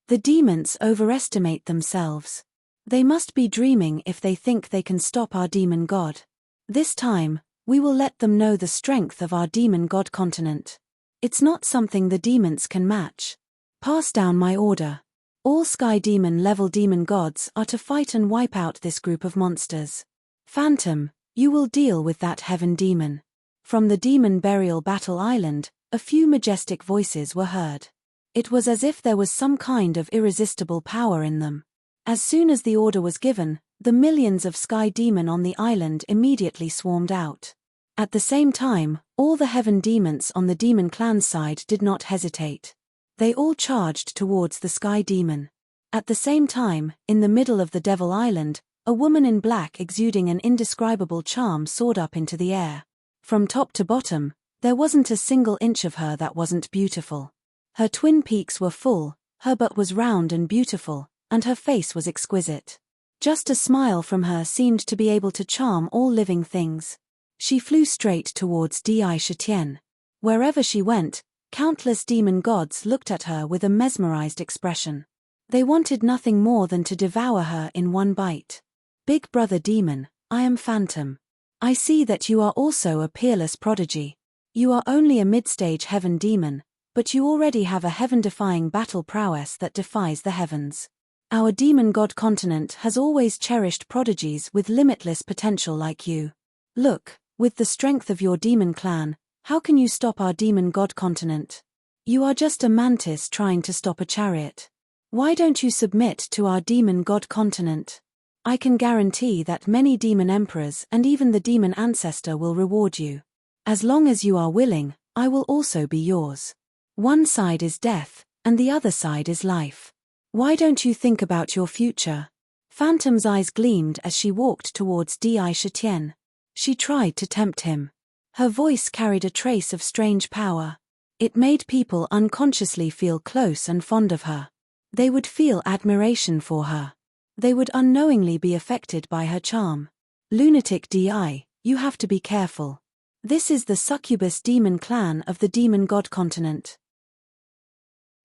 The demons overestimate themselves. They must be dreaming if they think they can stop our demon god. This time, We will let them know the strength of our demon god continent. It's not something the demons can match. Pass down my order. All sky demon level demon gods are to fight and wipe out this group of monsters. Phantom, you will deal with that heaven demon. From the demon burial battle island, a few majestic voices were heard. It was as if there was some kind of irresistible power in them. As soon as the order was given, the millions of sky demon on the island immediately swarmed out. At the same time, all the heaven demons on the demon clan side did not hesitate. They all charged towards the sky demon. At the same time, in the middle of the devil island, a woman in black exuding an indescribable charm soared up into the air. From top to bottom, there wasn't a single inch of her that wasn't beautiful. Her twin peaks were full, her butt was round and beautiful, and her face was exquisite. Just a smile from her seemed to be able to charm all living things. She flew straight towards Di Shetien. Wherever she went, countless demon gods looked at her with a mesmerized expression. They wanted nothing more than to devour her in one bite. Big brother demon, I am Phantom. I see that you are also a peerless prodigy. You are only a mid-stage heaven demon, but you already have a heaven-defying battle prowess that defies the heavens. Our demon god continent has always cherished prodigies with limitless potential like you. Look, with the strength of your demon clan, how can you stop our demon god continent? You are just a mantis trying to stop a chariot. Why don't you submit to our demon god continent? I can guarantee that many demon emperors and even the demon ancestor will reward you. As long as you are willing, I will also be yours. One side is death, and the other side is life. Why don't you think about your future? Phantom's eyes gleamed as she walked towards Di Shetien. She tried to tempt him. Her voice carried a trace of strange power. It made people unconsciously feel close and fond of her. They would feel admiration for her. They would unknowingly be affected by her charm. Lunatic Di, you have to be careful. This is the succubus demon clan of the demon god continent.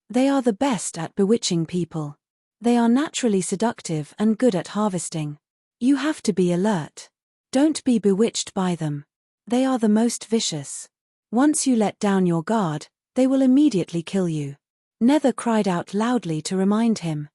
They are the best at bewitching people. They are naturally seductive and good at harvesting. You have to be alert. Don't be bewitched by them. They are the most vicious. Once you let down your guard, they will immediately kill you. Nether cried out loudly to remind him.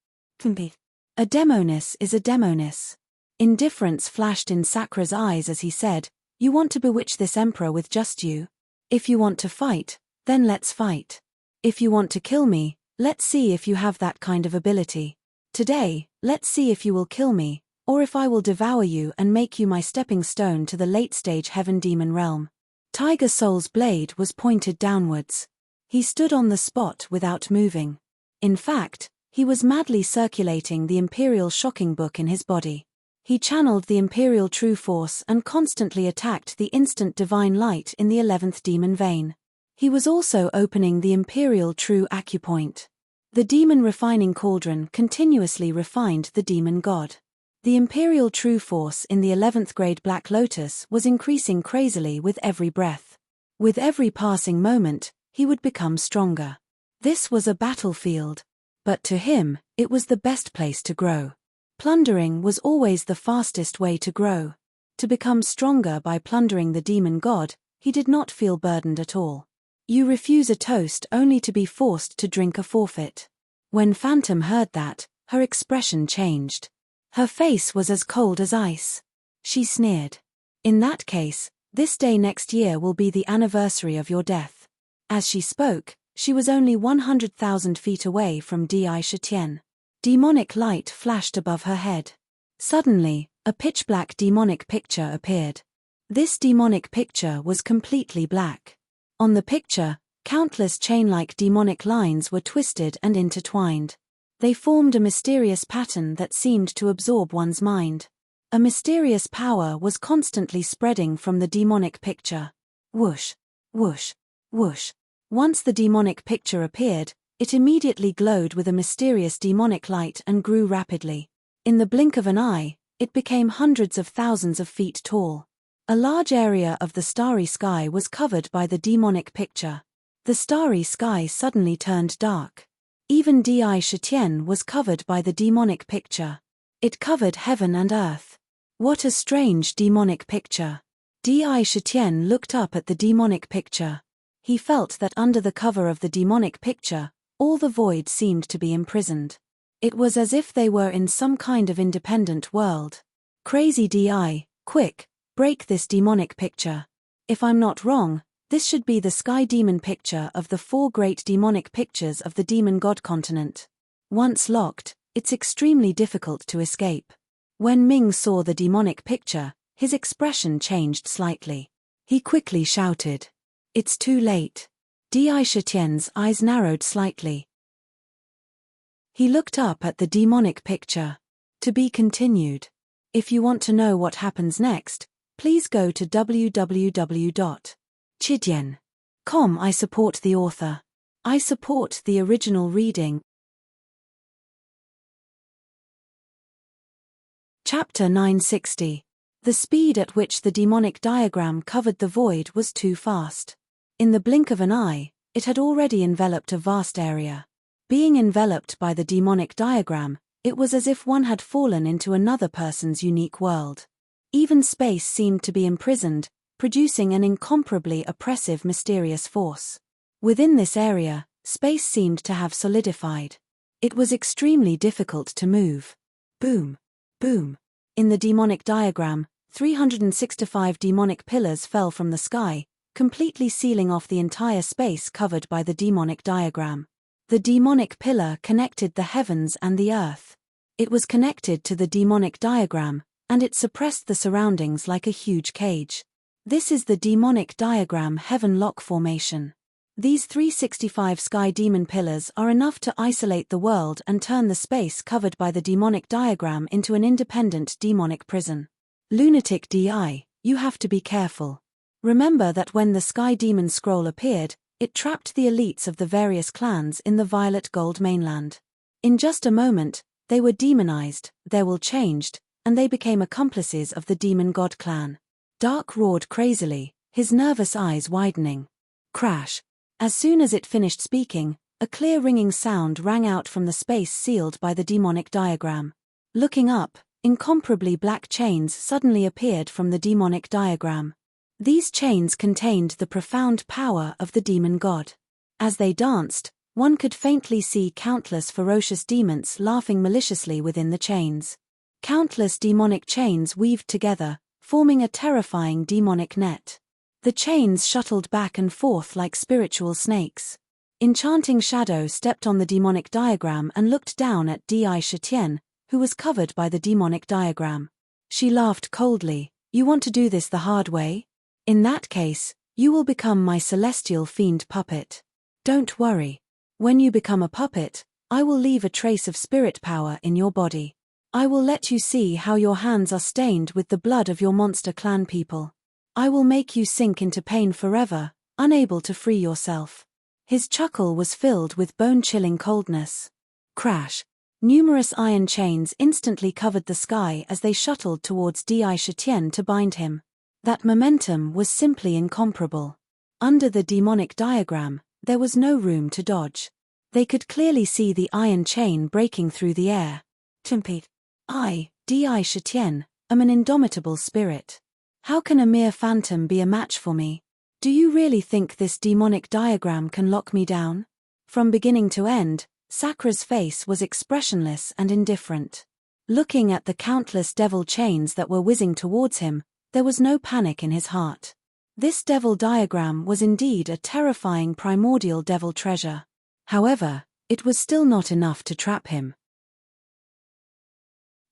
A demoness is a demoness. Indifference flashed in Sakra's eyes as he said, You want to bewitch this emperor with just you? If you want to fight, then let's fight. If you want to kill me, let's see if you have that kind of ability. Today, let's see if you will kill me, or if I will devour you and make you my stepping stone to the late-stage heaven demon realm. Tiger Soul's blade was pointed downwards. He stood on the spot without moving. In fact, he was madly circulating the Imperial Shocking Book in his body. He channeled the Imperial True Force and constantly attacked the instant divine light in the 11th demon vein. He was also opening the Imperial True Acupoint. The demon refining cauldron continuously refined the demon god. The Imperial True Force in the 11th grade Black Lotus was increasing crazily with every breath. With every passing moment, he would become stronger. This was a battlefield. But to him, it was the best place to grow. Plundering was always the fastest way to grow. To become stronger by plundering the demon god, he did not feel burdened at all. You refuse a toast only to be forced to drink a forfeit. When Phantom heard that, her expression changed. Her face was as cold as ice. She sneered. In that case, this day next year will be the anniversary of your death. As she spoke, she was only 100,000 feet away from Di Shetien. Demonic light flashed above her head. Suddenly, a pitch-black demonic picture appeared. This demonic picture was completely black. On the picture, countless chain-like demonic lines were twisted and intertwined. They formed a mysterious pattern that seemed to absorb one's mind. A mysterious power was constantly spreading from the demonic picture. Whoosh, whoosh, whoosh. Once the demonic picture appeared, it immediately glowed with a mysterious demonic light and grew rapidly. In the blink of an eye, it became hundreds of thousands of feet tall. A large area of the starry sky was covered by the demonic picture. The starry sky suddenly turned dark. Even Di Shetien was covered by the demonic picture. It covered heaven and earth. What a strange demonic picture. Di Shitian looked up at the demonic picture. He felt that under the cover of the demonic picture, all the void seemed to be imprisoned. It was as if they were in some kind of independent world. Crazy Di, quick, break this demonic picture. If I'm not wrong, this should be the sky demon picture of the 4 great demonic pictures of the demon god continent. Once locked, it's extremely difficult to escape. When Ming saw the demonic picture, his expression changed slightly. He quickly shouted, "It's too late." Di Shitian's eyes narrowed slightly. He looked up at the demonic picture. To be continued. If you want to know what happens next, please go to www.chidian.com. I support the author. I support the original reading. Chapter 960. The speed at which the demonic diagram covered the void was too fast. In the blink of an eye, it had already enveloped a vast area. Being enveloped by the demonic diagram, it was as if one had fallen into another person's unique world. Even space seemed to be imprisoned, producing an incomparably oppressive mysterious force. Within this area, space seemed to have solidified. It was extremely difficult to move. Boom. Boom. In the demonic diagram, 365 demonic pillars fell from the sky, completely sealing off the entire space covered by the demonic diagram. The demonic pillar connected the heavens and the earth. It was connected to the demonic diagram, and it suppressed the surroundings like a huge cage. This is the demonic diagram heaven lock formation. These 365 sky demon pillars are enough to isolate the world and turn the space covered by the demonic diagram into an independent demonic prison. Lunatic Di, you have to be careful. Remember that when the sky demon scroll appeared, it trapped the elites of the various clans in the violet gold mainland. In just a moment, they were demonized, their will changed, and they became accomplices of the demon god clan. Dark roared crazily, his nervous eyes widening. Crash. As soon as it finished speaking, a clear ringing sound rang out from the space sealed by the demonic diagram. Looking up, incomparably black chains suddenly appeared from the demonic diagram. These chains contained the profound power of the demon god. As they danced, one could faintly see countless ferocious demons laughing maliciously within the chains. Countless demonic chains weaved together, forming a terrifying demonic net. The chains shuttled back and forth like spiritual snakes. Enchanting Shadow stepped on the demonic diagram and looked down at Di Shitian, who was covered by the demonic diagram. She laughed coldly. "You want to do this the hard way? In that case, you will become my celestial fiend puppet. Don't worry. When you become a puppet, I will leave a trace of spirit power in your body. I will let you see how your hands are stained with the blood of your monster clan people. I will make you sink into pain forever, unable to free yourself." His chuckle was filled with bone-chilling coldness. Crash. Numerous iron chains instantly covered the sky as they shuttled towards Di Shitian to bind him. That momentum was simply incomparable. Under the demonic diagram, there was no room to dodge. They could clearly see the iron chain breaking through the air. I, Di Shitian, am an indomitable spirit. How can a mere phantom be a match for me? Do you really think this demonic diagram can lock me down? From beginning to end, Sakra's face was expressionless and indifferent. Looking at the countless devil chains that were whizzing towards him, there was no panic in his heart. This devil diagram was indeed a terrifying primordial devil treasure. However, it was still not enough to trap him.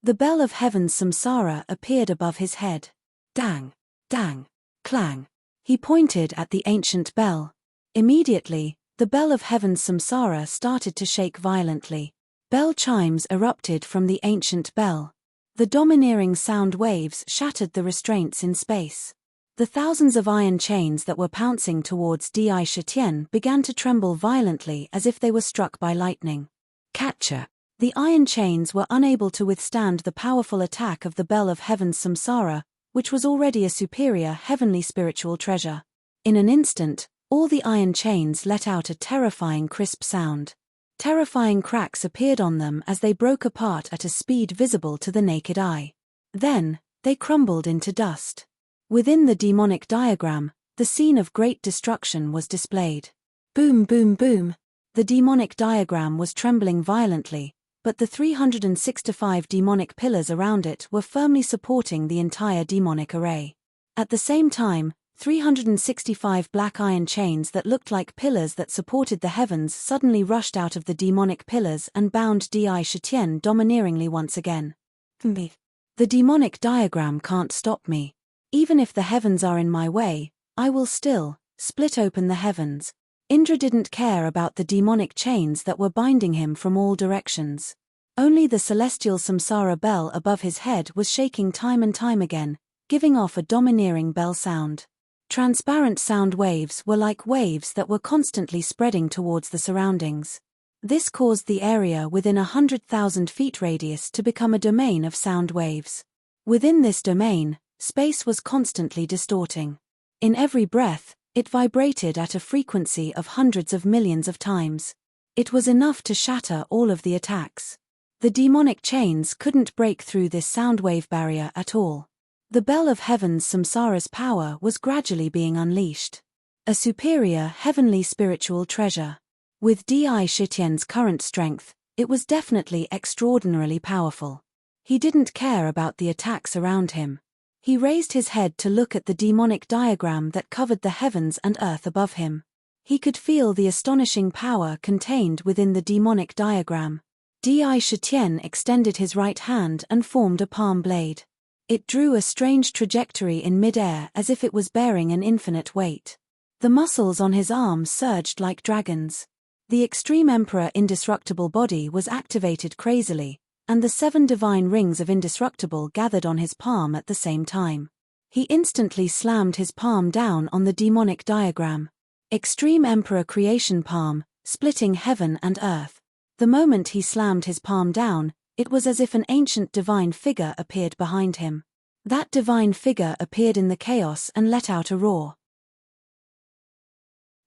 The bell of heaven's samsara appeared above his head. Dang, dang, clang. He pointed at the ancient bell. Immediately, the bell of heaven's samsara started to shake violently. Bell chimes erupted from the ancient bell. The domineering sound waves shattered the restraints in space. The thousands of iron chains that were pouncing towards Di Shitian began to tremble violently as if they were struck by lightning. Catcher. The iron chains were unable to withstand the powerful attack of the bell of heaven's samsara, which was already a superior heavenly spiritual treasure. In an instant, all the iron chains let out a terrifying crisp sound. Terrifying cracks appeared on them as they broke apart at a speed visible to the naked eye. Then, they crumbled into dust. Within the demonic diagram, the scene of great destruction was displayed. Boom, boom, boom. The demonic diagram was trembling violently, but the 365 demonic pillars around it were firmly supporting the entire demonic array. At the same time, 365 black iron chains that looked like pillars that supported the heavens suddenly rushed out of the demonic pillars and bound Di Shitian domineeringly once again. The demonic diagram can't stop me. Even if the heavens are in my way, I will still split open the heavens. Indra didn't care about the demonic chains that were binding him from all directions. Only the celestial samsara bell above his head was shaking time and time again, giving off a domineering bell sound. Transparent sound waves were like waves that were constantly spreading towards the surroundings. This caused the area within 100,000 feet radius to become a domain of sound waves. Within this domain, space was constantly distorting. In every breath, it vibrated at a frequency of hundreds of millions of times. It was enough to shatter all of the attacks. The demonic chains couldn't break through this sound wave barrier at all. The bell of heaven's samsara's power was gradually being unleashed. A superior heavenly spiritual treasure. With Di Shitian's current strength, it was definitely extraordinarily powerful. He didn't care about the attacks around him. He raised his head to look at the demonic diagram that covered the heavens and earth above him. He could feel the astonishing power contained within the demonic diagram. Di Shitian extended his right hand and formed a palm blade. It drew a strange trajectory in midair as if it was bearing an infinite weight. The muscles on his arms surged like dragons. The Extreme Emperor indestructible body was activated crazily, and the 7 divine rings of indestructible gathered on his palm at the same time. He instantly slammed his palm down on the demonic diagram. Extreme Emperor creation palm, splitting heaven and earth. The moment he slammed his palm down, it was as if an ancient divine figure appeared behind him. That divine figure appeared in the chaos and let out a roar.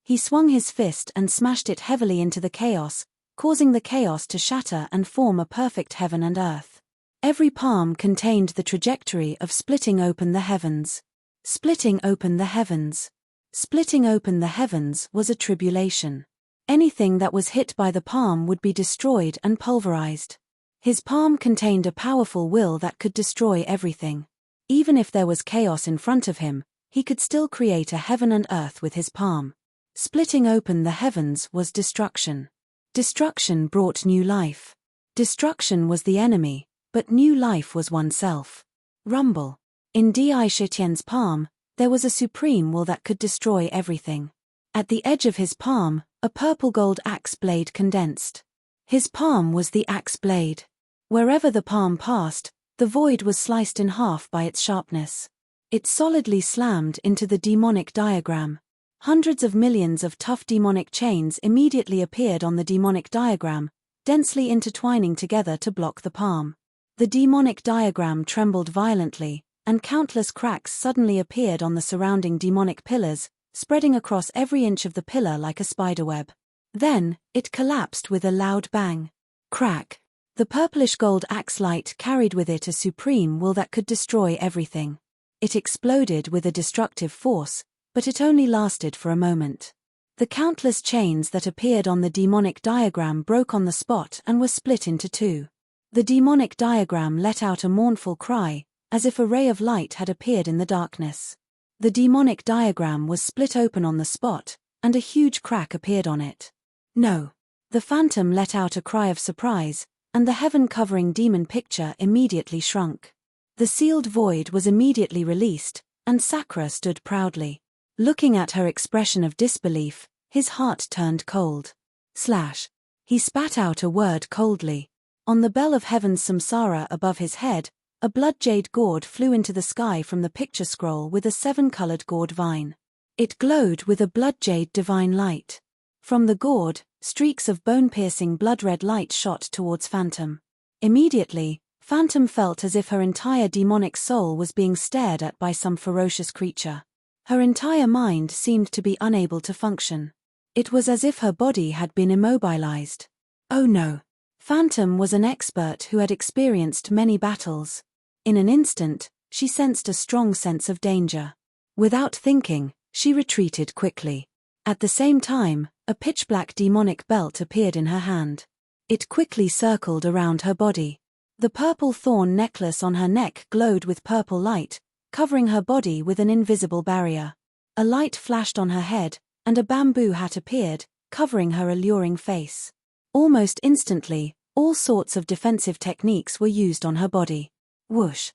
He swung his fist and smashed it heavily into the chaos, causing the chaos to shatter and form a perfect heaven and earth. Every palm contained the trajectory of splitting open the heavens. Splitting open the heavens. Splitting open the heavens was a tribulation. Anything that was hit by the palm would be destroyed and pulverized. His palm contained a powerful will that could destroy everything. Even if there was chaos in front of him, he could still create a heaven and earth with his palm. Splitting open the heavens was destruction. Destruction brought new life. Destruction was the enemy, but new life was oneself. Rumble. In Di Shitian's palm, there was a supreme will that could destroy everything. At the edge of his palm, a purple gold axe blade condensed. His palm was the axe blade. Wherever the palm passed, the void was sliced in half by its sharpness. It solidly slammed into the demonic diagram. Hundreds of millions of tough demonic chains immediately appeared on the demonic diagram, densely intertwining together to block the palm. The demonic diagram trembled violently, and countless cracks suddenly appeared on the surrounding demonic pillars, spreading across every inch of the pillar like a spiderweb. Then, it collapsed with a loud bang. Crack. The purplish gold axe light carried with it a supreme will that could destroy everything. It exploded with a destructive force, but it only lasted for a moment. The countless chains that appeared on the demonic diagram broke on the spot and were split into 2. The demonic diagram let out a mournful cry, as if a ray of light had appeared in the darkness. The demonic diagram was split open on the spot, and a huge crack appeared on it. No. The phantom let out a cry of surprise, and the heaven-covering demon picture immediately shrunk. The sealed void was immediately released, and Sakra stood proudly. Looking at her expression of disbelief, his heart turned cold. He spat out a word coldly. On the bell of heaven's samsara above his head, a blood-jade gourd flew into the sky from the picture scroll with a 7-colored gourd vine. It glowed with a blood-jade divine light. From the gourd, streaks of bone-piercing blood-red light shot towards Phantom. Immediately, Phantom felt as if her entire demonic soul was being stared at by some ferocious creature. Her entire mind seemed to be unable to function. It was as if her body had been immobilized. Oh no. Phantom was an expert who had experienced many battles. In an instant, she sensed a strong sense of danger. Without thinking, she retreated quickly. At the same time, a pitch-black demonic belt appeared in her hand. It quickly circled around her body. The purple thorn necklace on her neck glowed with purple light, covering her body with an invisible barrier. A light flashed on her head, and a bamboo hat appeared, covering her alluring face. Almost instantly, all sorts of defensive techniques were used on her body. Whoosh!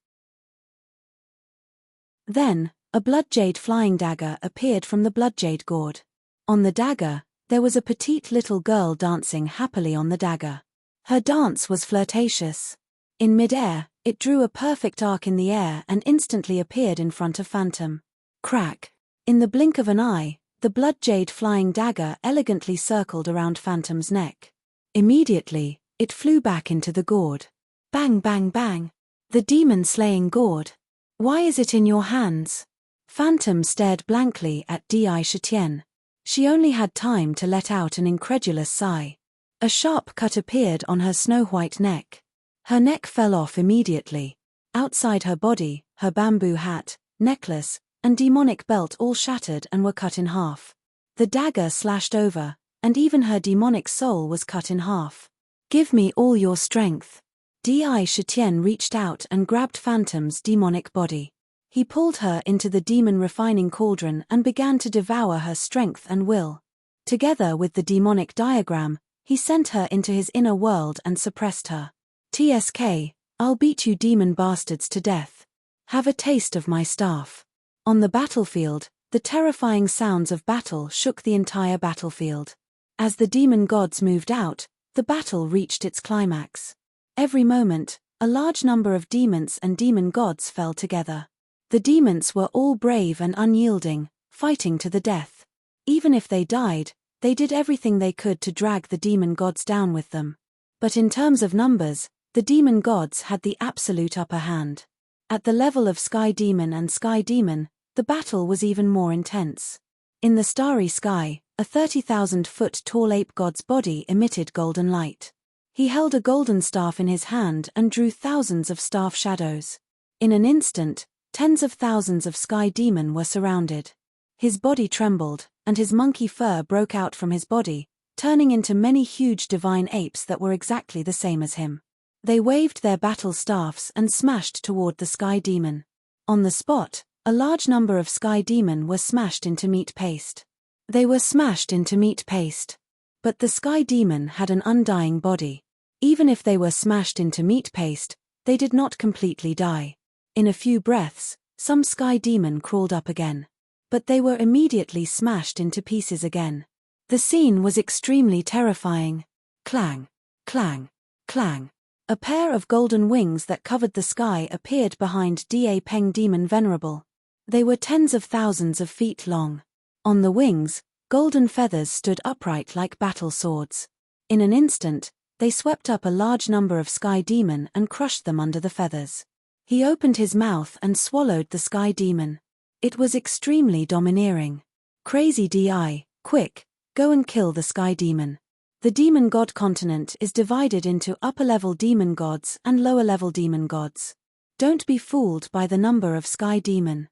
Then, a bloodjade flying dagger appeared from the bloodjade gourd. On the dagger, there was a petite little girl dancing happily on the dagger. Her dance was flirtatious. In mid-air, it drew a perfect arc in the air and instantly appeared in front of Phantom. Crack! In the blink of an eye, the bloodjade flying dagger elegantly circled around Phantom's neck. Immediately, it flew back into the gourd. Bang bang bang! The demon-slaying gourd. Why is it in your hands? Phantom stared blankly at Di Shitian. She only had time to let out an incredulous sigh. A sharp cut appeared on her snow-white neck. Her neck fell off immediately. Outside her body, her bamboo hat, necklace, and demonic belt all shattered and were cut in half. The dagger slashed over, and even her demonic soul was cut in half. Give me all your strength. Di Shitian reached out and grabbed Phantom's demonic body. He pulled her into the demon refining cauldron and began to devour her strength and will. Together with the demonic diagram, he sent her into his inner world and suppressed her. TSK, I'll beat you demon bastards to death. Have a taste of my staff. On the battlefield, the terrifying sounds of battle shook the entire battlefield. As the demon gods moved out, the battle reached its climax. Every moment, a large number of demons and demon gods fell together. The demons were all brave and unyielding, fighting to the death. Even if they died, they did everything they could to drag the demon gods down with them. But in terms of numbers, the demon gods had the absolute upper hand. At the level of Sky Demon and Sky Demon, the battle was even more intense. In the starry sky, a 30,000-foot-tall ape god's body emitted golden light. He held a golden staff in his hand and drew thousands of staff shadows. In an instant, tens of thousands of Sky Demon were surrounded. His body trembled, and his monkey fur broke out from his body, turning into many huge divine apes that were exactly the same as him. They waved their battle staffs and smashed toward the Sky Demon. On the spot, a large number of Sky Demon were smashed into meat paste. They were smashed into meat paste. But the Sky Demon had an undying body. Even if they were smashed into meat paste, they did not completely die. In a few breaths, some Sky Demon crawled up again. But they were immediately smashed into pieces again. The scene was extremely terrifying. Clang, clang, clang. A pair of golden wings that covered the sky appeared behind Da Peng Demon Venerable. They were tens of thousands of feet long. On the wings, golden feathers stood upright like battle swords. In an instant, they swept up a large number of Sky Demon and crushed them under the feathers. He opened his mouth and swallowed the Sky Demon. It was extremely domineering. Crazy Di, quick, go and kill the Sky Demon. The demon god continent is divided into upper-level demon gods and lower-level demon gods. Don't be fooled by the number of Sky Demon.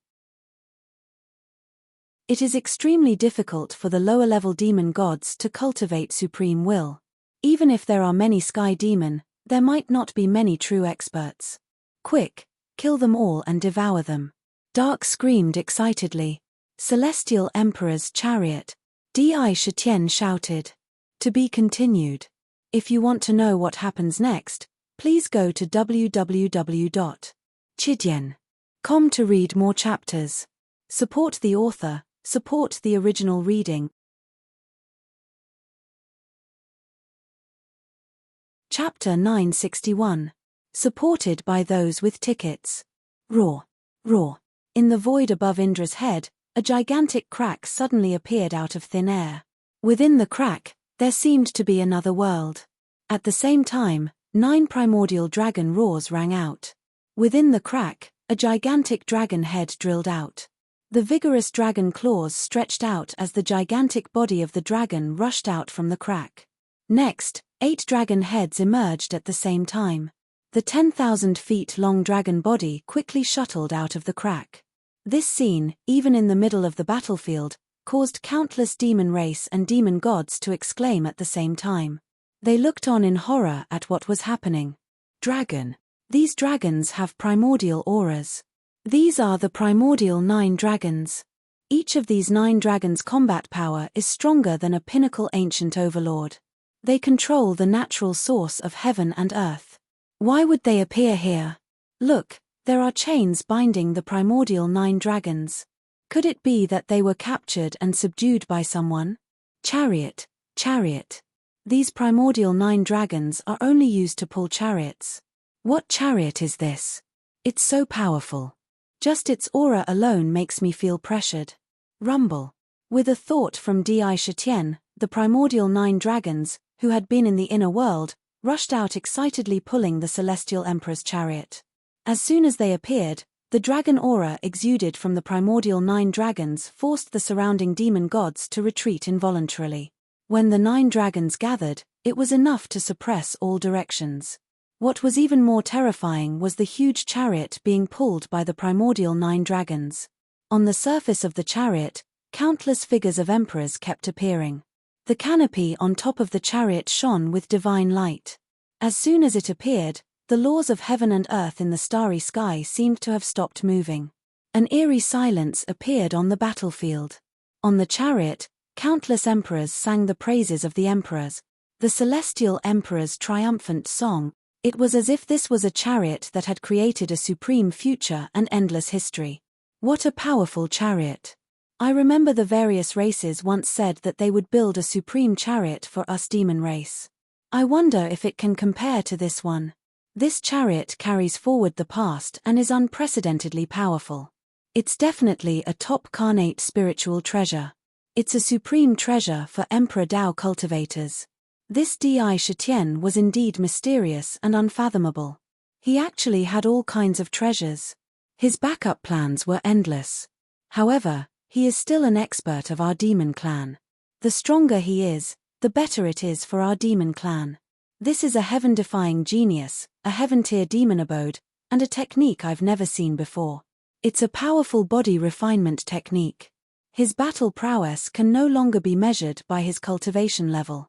It is extremely difficult for the lower-level demon gods to cultivate supreme will. Even if there are many Sky Demon, there might not be many true experts. Quick, kill them all and devour them. Dark screamed excitedly. Celestial Emperor's chariot. Di Shitian shouted. To be continued. If you want to know what happens next, please go to www.chidian.com to read more chapters. Support the author, support the original reading. Chapter 961. Supported by those with tickets. Roar, roar. In the void above Indra's head, a gigantic crack suddenly appeared out of thin air. Within the crack, there seemed to be another world. At the same time, 9 primordial dragon roars rang out. Within the crack, a gigantic dragon head drilled out. The vigorous dragon claws stretched out as the gigantic body of the dragon rushed out from the crack. Next, 8 dragon heads emerged at the same time. The 10,000 feet long dragon body quickly shuttled out of the crack. This scene, even in the middle of the battlefield, caused countless demon race and demon gods to exclaim at the same time. They looked on in horror at what was happening. Dragon. These dragons have primordial auras. These are the primordial 9 dragons. Each of these 9 dragons' combat power is stronger than a pinnacle ancient overlord. They control the natural source of heaven and earth. Why would they appear here? Look, there are chains binding the primordial 9 dragons. Could it be that they were captured and subdued by someone? Chariot, chariot. These primordial 9 dragons are only used to pull chariots. What chariot is this? It's so powerful. Just its aura alone makes me feel pressured. Rumble. With a thought from Di Shitian, the primordial 9 dragons, who had been in the inner world, rushed out excitedly pulling the celestial emperor's chariot. As soon as they appeared, the dragon aura exuded from the primordial 9 dragons forced the surrounding demon gods to retreat involuntarily. When the 9 dragons gathered, it was enough to suppress all directions. What was even more terrifying was the huge chariot being pulled by the primordial 9 dragons. On the surface of the chariot, countless figures of emperors kept appearing. The canopy on top of the chariot shone with divine light. As soon as it appeared, the laws of heaven and earth in the starry sky seemed to have stopped moving. An eerie silence appeared on the battlefield. On the chariot, countless emperors sang the praises of the emperors, the celestial emperor's triumphant song. It was as if this was a chariot that had created a supreme future and endless history. What a powerful chariot! I remember the various races once said that they would build a supreme chariot for us demon race. I wonder if it can compare to this one. This chariot carries forward the past and is unprecedentedly powerful. It's definitely a top carnate spiritual treasure. It's a supreme treasure for Emperor Dao cultivators. This Di Shitian was indeed mysterious and unfathomable. He actually had all kinds of treasures. His backup plans were endless. However, he is still an expert of our demon clan. The stronger he is, the better it is for our demon clan. This is a heaven-defying genius, a heaven-tier demon abode, and a technique I've never seen before. It's a powerful body refinement technique. His battle prowess can no longer be measured by his cultivation level.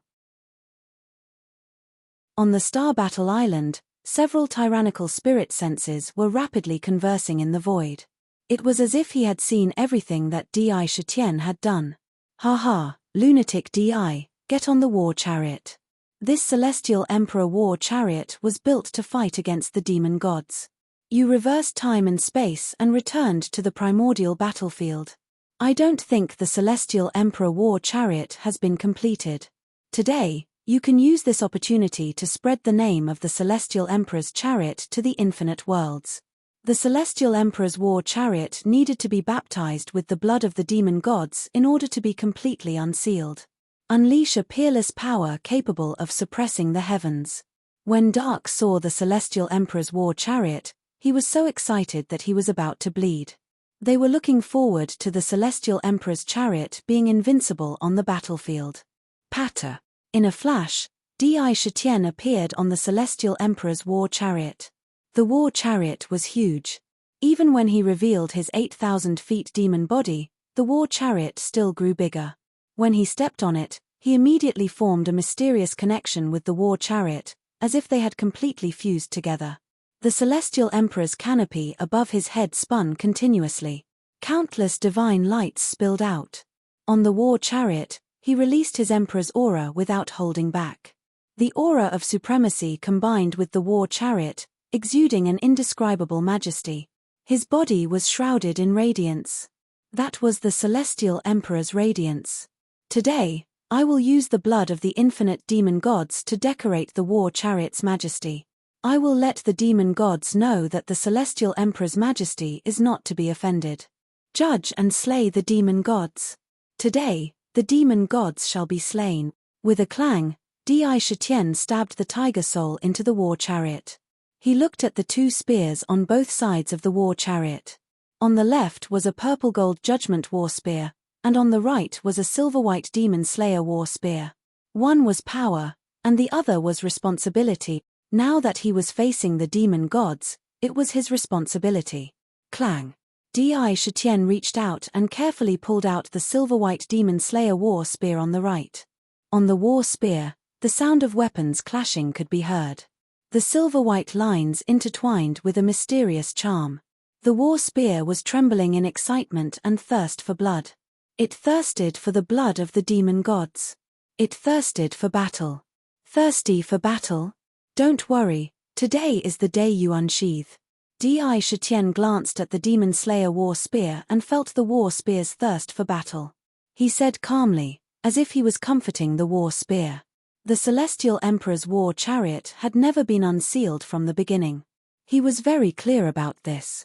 On the Star Battle Island, several tyrannical spirit senses were rapidly conversing in the void. It was as if he had seen everything that Di Shitian had done. Ha ha, lunatic Di, get on the war chariot. This celestial emperor war chariot was built to fight against the demon gods. You reversed time and space and returned to the primordial battlefield. I don't think the celestial emperor war chariot has been completed. Today, you can use this opportunity to spread the name of the celestial emperor's chariot to the infinite worlds. The celestial emperor's war chariot needed to be baptized with the blood of the demon gods in order to be completely unsealed. Unleash a peerless power capable of suppressing the heavens. When Dark saw the celestial emperor's war chariot, he was so excited that he was about to bleed. They were looking forward to the celestial emperor's chariot being invincible on the battlefield. Patter. In a flash, Di Shitian appeared on the celestial emperor's war chariot. The war chariot was huge. Even when he revealed his 8,000 feet demon body, the war chariot still grew bigger. When he stepped on it, he immediately formed a mysterious connection with the war chariot, as if they had completely fused together. The celestial emperor's canopy above his head spun continuously. Countless divine lights spilled out. On the war chariot, he released his emperor's aura without holding back. The aura of supremacy combined with the war chariot, exuding an indescribable majesty. His body was shrouded in radiance. That was the celestial emperor's radiance. Today, I will use the blood of the infinite demon gods to decorate the war chariot's majesty. I will let the demon gods know that the celestial emperor's majesty is not to be offended. Judge and slay the demon gods. Today, the demon gods shall be slain. With a clang, Di Shitian stabbed the tiger soul into the war chariot. He looked at the 2 spears on both sides of the war chariot. On the left was a purple-gold judgment war spear, and on the right was a silver-white demon slayer war spear. One was power, and the other was responsibility. Now that he was facing the demon gods, it was his responsibility. Clang. Di Shitian reached out and carefully pulled out the silver-white demon slayer war spear on the right. On the war spear, the sound of weapons clashing could be heard. The silver-white lines intertwined with a mysterious charm. The war spear was trembling in excitement and thirst for blood. It thirsted for the blood of the demon gods. It thirsted for battle. Thirsty for battle? Don't worry, today is the day you unsheath. Di Shitian glanced at the demon slayer war spear and felt the war spear's thirst for battle. He said calmly, as if he was comforting the war spear. The Celestial Emperor's war chariot had never been unsealed from the beginning. He was very clear about this.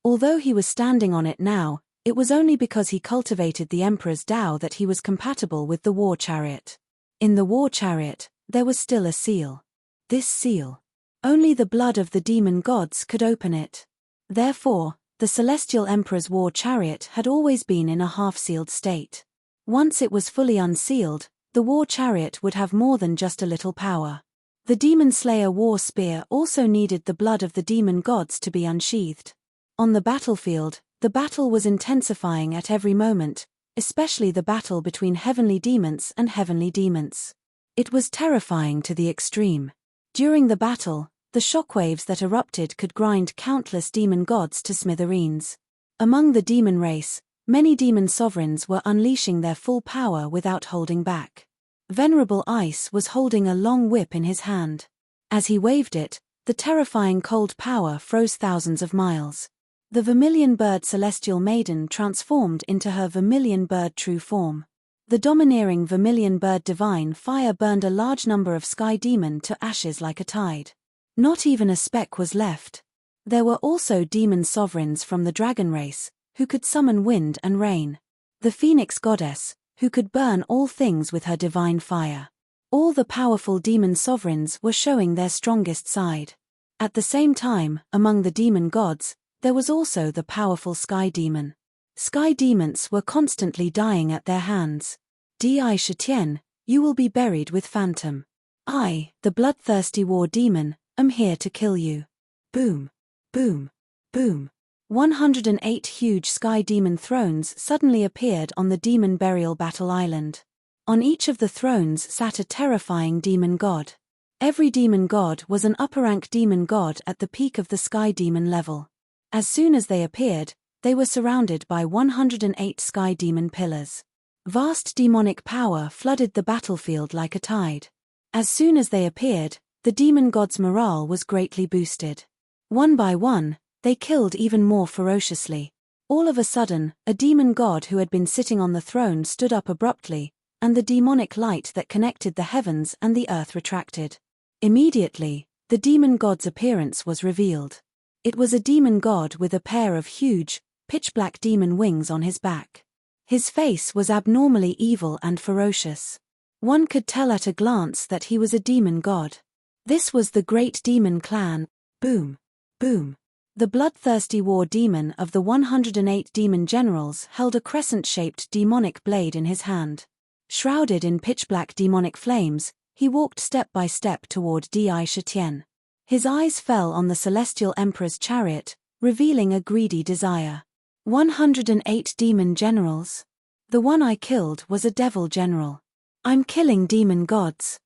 Although he was standing on it now, it was only because he cultivated the Emperor's Tao that he was compatible with the war chariot. In the war chariot, there was still a seal. This seal. Only the blood of the demon gods could open it. Therefore, the Celestial Emperor's war chariot had always been in a half-sealed state. Once it was fully unsealed, the war chariot would have more than just a little power. The demon slayer war spear also needed the blood of the demon gods to be unsheathed. On the battlefield, the battle was intensifying at every moment, especially the battle between heavenly demons and heavenly demons. It was terrifying to the extreme. During the battle, the shockwaves that erupted could grind countless demon gods to smithereens. Among the demon race, many demon sovereigns were unleashing their full power without holding back. Venerable Ice was holding a long whip in his hand. As he waved it, the terrifying cold power froze thousands of miles. The vermilion bird Celestial Maiden transformed into her vermilion bird true form. The domineering vermilion bird divine fire burned a large number of sky demon to ashes like a tide. Not even a speck was left. There were also demon sovereigns from the dragon race, who could summon wind and rain. The phoenix goddess, who could burn all things with her divine fire. All the powerful demon sovereigns were showing their strongest side. At the same time, among the demon gods, there was also the powerful sky demon. Sky demons were constantly dying at their hands. Di Shitian, you will be buried with Phantom. I, the bloodthirsty war demon, am here to kill you. Boom. Boom. Boom. 108 huge sky demon thrones suddenly appeared on the demon burial battle island. On each of the thrones sat a terrifying demon god. Every demon god was an upper-rank demon god at the peak of the sky demon level. As soon as they appeared, they were surrounded by 108 sky demon pillars. Vast demonic power flooded the battlefield like a tide. As soon as they appeared, the demon gods' morale was greatly boosted. One by one, they killed even more ferociously. All of a sudden, a demon god who had been sitting on the throne stood up abruptly, and the demonic light that connected the heavens and the earth retracted. Immediately, the demon god's appearance was revealed. It was a demon god with a pair of huge, pitch-black demon wings on his back. His face was abnormally evil and ferocious. One could tell at a glance that he was a demon god. This was the great demon clan. Boom. Boom. The bloodthirsty war demon of the 108 demon generals held a crescent-shaped demonic blade in his hand. Shrouded in pitch-black demonic flames, he walked step by step toward Di Shitian. His eyes fell on the Celestial Emperor's chariot, revealing a greedy desire. 108 demon generals. The one I killed was a devil general. I'm killing demon gods.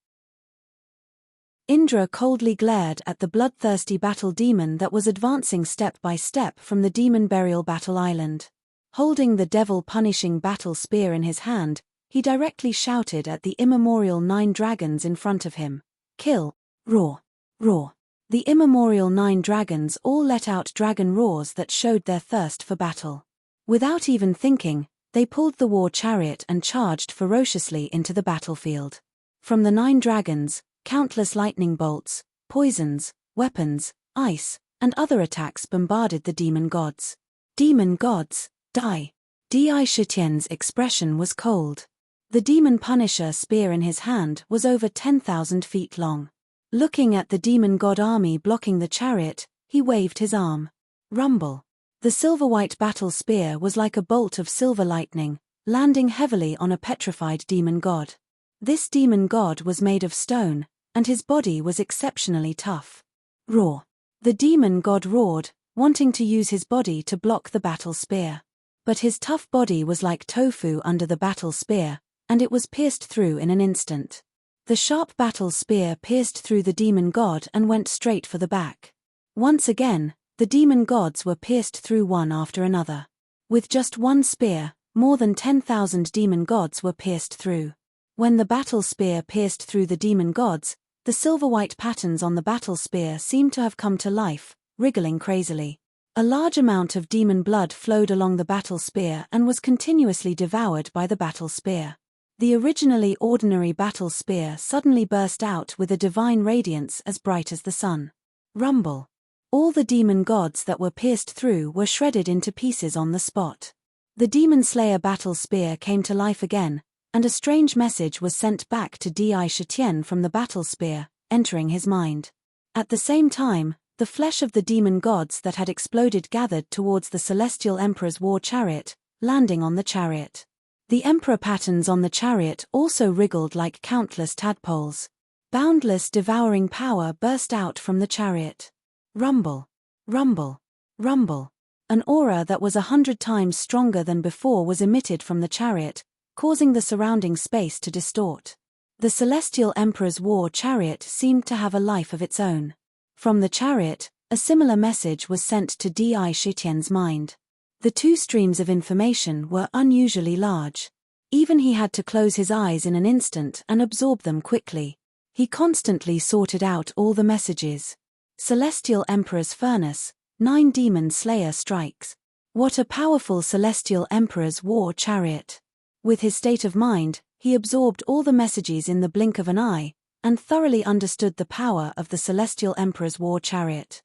Indra coldly glared at the bloodthirsty battle demon that was advancing step by step from the demon burial battle island. Holding the devil-punishing battle spear in his hand, he directly shouted at the immemorial 9 dragons in front of him. Kill. Roar. Roar. The immemorial 9 dragons all let out dragon roars that showed their thirst for battle. Without even thinking, they pulled the war chariot and charged ferociously into the battlefield. From the 9 dragons, countless lightning bolts, poisons, weapons, ice, and other attacks bombarded the demon gods. Demon gods, die. Di Shitian's expression was cold. The demon punisher spear in his hand was over 10,000 feet long. Looking at the demon god army blocking the chariot, he waved his arm. Rumble. The silver-white battle spear was like a bolt of silver lightning, landing heavily on a petrified demon god. This demon god was made of stone, and his body was exceptionally tough. Roar. The demon god roared, wanting to use his body to block the battle spear. But his tough body was like tofu under the battle spear, and it was pierced through in an instant. The sharp battle spear pierced through the demon god and went straight for the back. Once again, the demon gods were pierced through one after another. With just one spear, more than 10,000 demon gods were pierced through. When the battle spear pierced through the demon gods, the silver-white patterns on the battle spear seemed to have come to life, wriggling crazily. A large amount of demon blood flowed along the battle spear and was continuously devoured by the battle spear. The originally ordinary battle spear suddenly burst out with a divine radiance as bright as the sun. Rumble. All the demon gods that were pierced through were shredded into pieces on the spot. The demon slayer battle spear came to life again, and a strange message was sent back to Di Shitian from the battle spear, entering his mind. At the same time, the flesh of the demon gods that had exploded gathered towards the celestial emperor's war chariot, landing on the chariot. The emperor patterns on the chariot also wriggled like countless tadpoles. Boundless devouring power burst out from the chariot. Rumble. Rumble. Rumble. An aura that was 100 times stronger than before was emitted from the chariot, causing the surrounding space to distort. The celestial emperor's war chariot seemed to have a life of its own. From the chariot, a similar message was sent to Di Shitian's mind. The two streams of information were unusually large. Even he had to close his eyes in an instant and absorb them quickly. He constantly sorted out all the messages. Celestial Emperor's Furnace, 9 Demon Slayer strikes. What a powerful Celestial Emperor's war chariot. With his state of mind, he absorbed all the messages in the blink of an eye, and thoroughly understood the power of the Celestial Emperor's war chariot.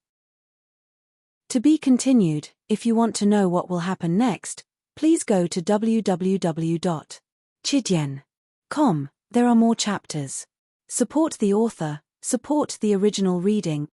To be continued. If you want to know what will happen next, please go to www.chidian.com. There are more chapters. Support the author, support the original reading.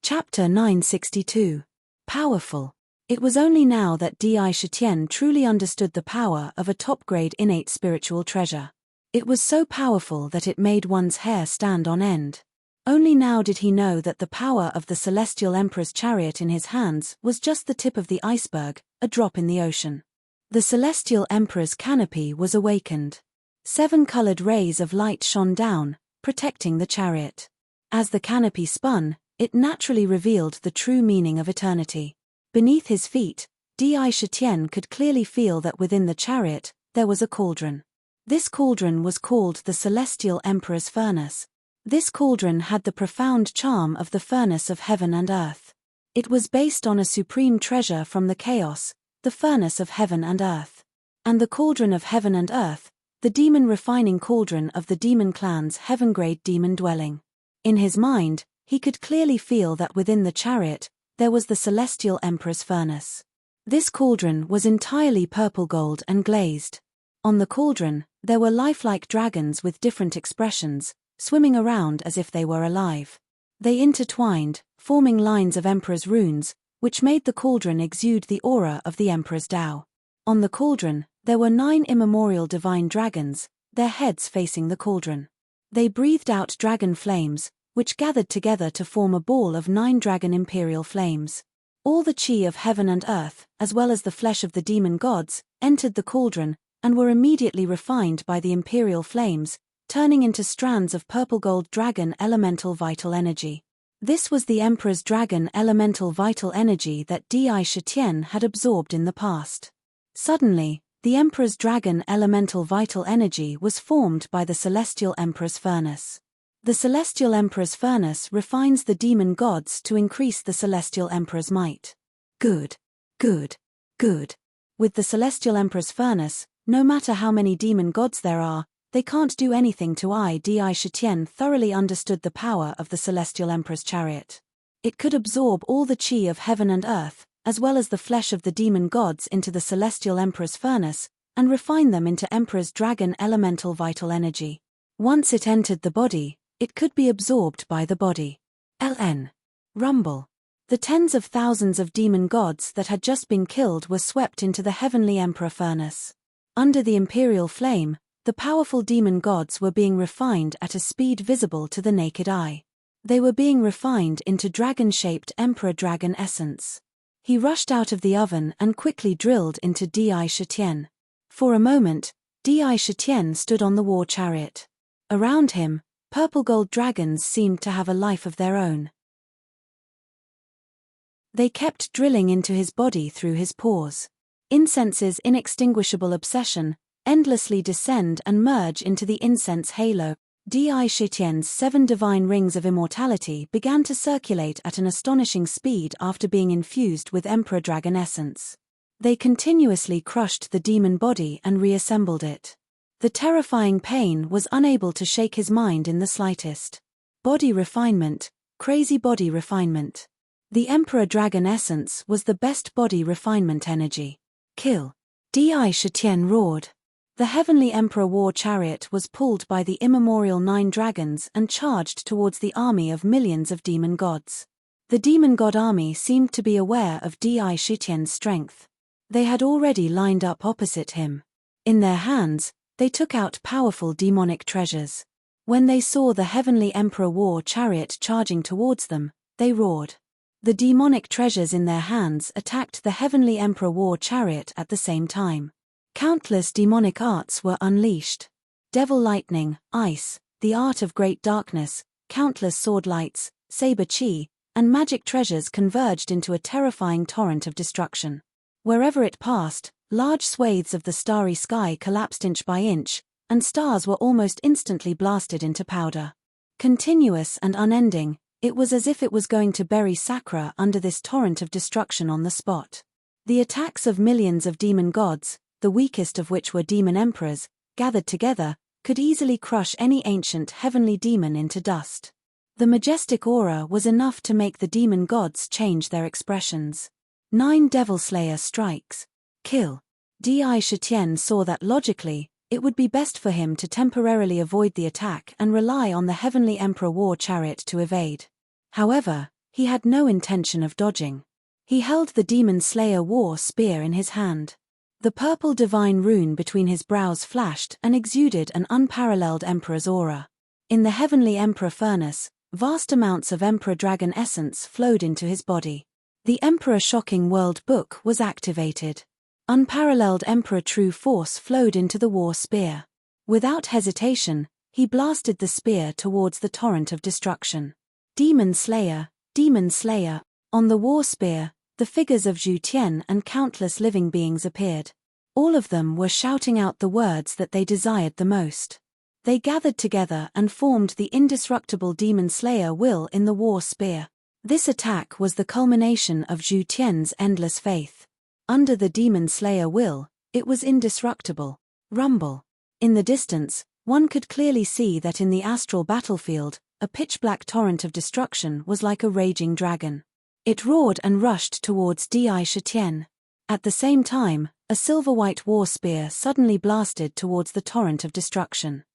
Chapter 962. Powerful. It was only now that Di Shitian truly understood the power of a top-grade innate spiritual treasure. It was so powerful that it made one's hair stand on end. Only now did he know that the power of the Celestial Emperor's chariot in his hands was just the tip of the iceberg, a drop in the ocean. The Celestial Emperor's canopy was awakened. 7 colored rays of light shone down, protecting the chariot. As the canopy spun, it naturally revealed the true meaning of eternity. Beneath his feet, Di Shitian could clearly feel that within the chariot, there was a cauldron. This cauldron was called the Celestial Emperor's Furnace. This cauldron had the profound charm of the furnace of heaven and earth. It was based on a supreme treasure from the chaos, the furnace of heaven and earth. And the cauldron of heaven and earth, the demon refining cauldron of the demon clan's heaven-grade demon dwelling. In his mind, he could clearly feel that within the chariot, there was the Celestial Emperor's Furnace. This cauldron was entirely purple gold and glazed. On the cauldron, there were lifelike dragons with different expressions, swimming around as if they were alive. They intertwined, forming lines of Emperor's runes, which made the cauldron exude the aura of the Emperor's Tao. On the cauldron, there were 9 immemorial divine dragons, their heads facing the cauldron. They breathed out dragon flames, which gathered together to form a ball of 9 dragon imperial flames. All the chi of heaven and earth, as well as the flesh of the demon gods, entered the cauldron, and were immediately refined by the imperial flames, turning into strands of purple gold dragon elemental vital energy. This was the Emperor's dragon elemental vital energy that Di Shitian had absorbed in the past. Suddenly, the Emperor's dragon elemental vital energy was formed by the Celestial Emperor's Furnace. The Celestial Emperor's Furnace refines the demon gods to increase the Celestial Emperor's might. Good. Good. Good. With the Celestial Emperor's Furnace, no matter how many demon gods there are, they can't do anything to Di Shitian thoroughly understood the power of the Celestial Emperor's chariot. It could absorb all the chi of heaven and earth, as well as the flesh of the demon gods into the Celestial Emperor's Furnace, and refine them into Emperor's dragon elemental vital energy. Once it entered the body, it could be absorbed by the body. LN. Rumble. The tens of thousands of demon gods that had just been killed were swept into the heavenly Emperor Furnace. Under the imperial flame, The powerful demon gods were being refined at a speed visible to the naked eye. They were being refined into dragon-shaped emperor dragon essence. He rushed out of the oven and quickly drilled into Di Shitian. For a moment, Di Shitian stood on the war chariot. Around him, purple gold dragons seemed to have a life of their own. They kept drilling into his body through his pores. Incense's inextinguishable obsession, endlessly descend and merge into the incense halo. Di Shitian's 7 divine rings of immortality began to circulate at an astonishing speed after being infused with Emperor Dragon essence. They continuously crushed the demon body and reassembled it. The terrifying pain was unable to shake his mind in the slightest. Body refinement, crazy body refinement. The Emperor Dragon essence was the best body refinement energy. Kill. Di Shitian roared. The heavenly Emperor war chariot was pulled by the immemorial 9 dragons and charged towards the army of millions of demon gods. The demon god army seemed to be aware of Di Shitian's strength. They had already lined up opposite him. In their hands, they took out powerful demonic treasures. When they saw the heavenly Emperor war chariot charging towards them, they roared. The demonic treasures in their hands attacked the heavenly Emperor war chariot at the same time. Countless demonic arts were unleashed. Devil lightning, ice, the art of great darkness, countless sword lights, saber chi, and magic treasures converged into a terrifying torrent of destruction. Wherever it passed, large swathes of the starry sky collapsed inch by inch, and stars were almost instantly blasted into powder. Continuous and unending, it was as if it was going to bury Sakura under this torrent of destruction on the spot. The attacks of millions of demon gods, the weakest of which were demon emperors, gathered together, could easily crush any ancient heavenly demon into dust. The majestic aura was enough to make the demon gods change their expressions. 9 Devil Slayer strikes. Kill. Di Shitian saw that logically, it would be best for him to temporarily avoid the attack and rely on the heavenly Emperor war chariot to evade. However, he had no intention of dodging. He held the Demon Slayer war spear in his hand. The purple divine rune between his brows flashed and exuded an unparalleled Emperor's aura. In the heavenly Emperor furnace, vast amounts of Emperor Dragon essence flowed into his body. The Emperor Shocking World Book was activated. Unparalleled Emperor True Force flowed into the war spear. Without hesitation, he blasted the spear towards the torrent of destruction. Demon Slayer, Demon Slayer. On the war spear, the figures of Zhu Tian and countless living beings appeared. All of them were shouting out the words that they desired the most. They gathered together and formed the indestructible Demon Slayer will in the war spear. This attack was the culmination of Zhu Tian's endless faith. Under the Demon Slayer will, it was indestructible. Rumble. In the distance, one could clearly see that in the astral battlefield, a pitch-black torrent of destruction was like a raging dragon. It roared and rushed towards Di Shitian. At the same time, a silver-white war spear suddenly blasted towards the torrent of destruction.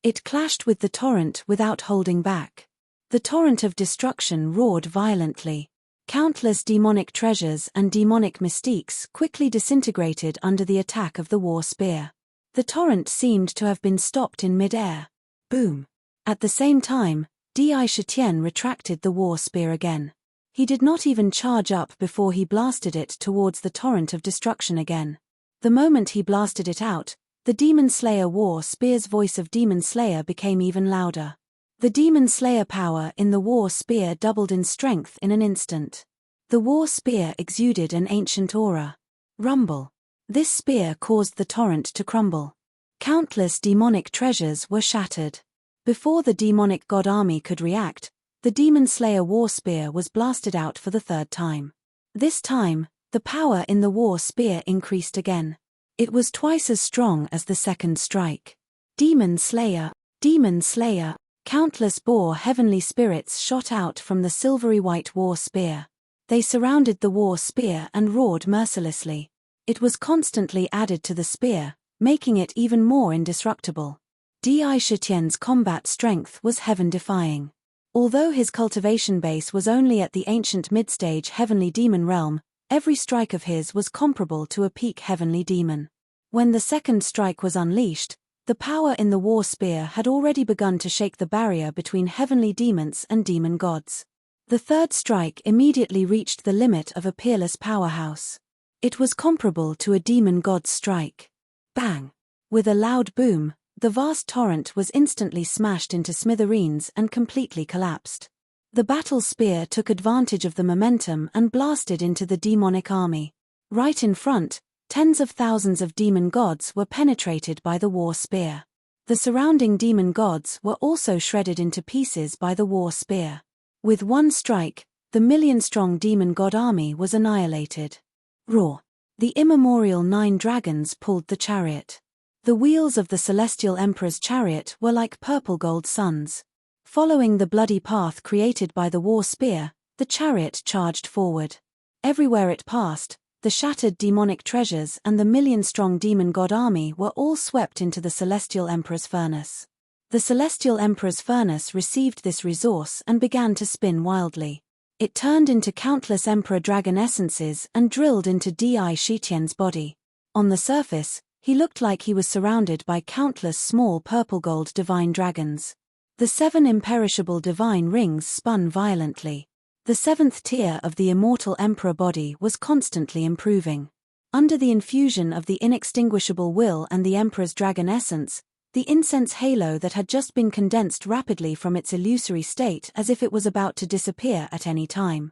It clashed with the torrent without holding back. The torrent of destruction roared violently. Countless demonic treasures and demonic mystiques quickly disintegrated under the attack of the war spear. The torrent seemed to have been stopped in mid-air. Boom. At the same time, Di Shitian retracted the war spear again. He did not even charge up before he blasted it towards the torrent of destruction again. The moment he blasted it out, the Demon Slayer war spear's voice of Demon Slayer became even louder. The Demon Slayer power in the war spear doubled in strength in an instant. The war spear exuded an ancient aura. Rumble. This spear caused the torrent to crumble. Countless demonic treasures were shattered. Before the demonic god army could react, the Demon Slayer war spear was blasted out for the 3rd time. This time, the power in the war spear increased again. It was twice as strong as the 2nd strike. Demon Slayer, Demon Slayer. Countless boar heavenly spirits shot out from the silvery white war spear. They surrounded the war spear and roared mercilessly. It was constantly added to the spear, making it even more indestructible. Di Shitian's combat strength was heaven-defying. Although his cultivation base was only at the ancient mid-stage heavenly demon realm, every strike of his was comparable to a peak heavenly demon. When the second strike was unleashed, the power in the war spear had already begun to shake the barrier between heavenly demons and demon gods. The third strike immediately reached the limit of a peerless powerhouse. It was comparable to a demon god's strike. Bang! With a loud boom, the vast torrent was instantly smashed into smithereens and completely collapsed. The battle spear took advantage of the momentum and blasted into the demonic army. Right in front, tens of thousands of demon gods were penetrated by the war spear. The surrounding demon gods were also shredded into pieces by the war spear. With one strike, the million-strong demon god army was annihilated. Roar! The immemorial 9 dragons pulled the chariot. The wheels of the celestial emperor's chariot were like purple gold suns. Following the bloody path created by the war spear, the chariot charged forward. Everywhere it passed, the shattered demonic treasures and the million-strong demon god army were all swept into the celestial emperor's furnace. The celestial emperor's furnace received this resource and began to spin wildly. It turned into countless emperor dragon essences and drilled into Di Shitian's body. On the surface, he looked like he was surrounded by countless small purple-gold divine dragons. The 7 imperishable divine rings spun violently. The 7th tier of the immortal emperor body was constantly improving. Under the infusion of the inextinguishable will and the emperor's dragon essence, the incense halo that had just been condensed rapidly from its illusory state as if it was about to disappear at any time.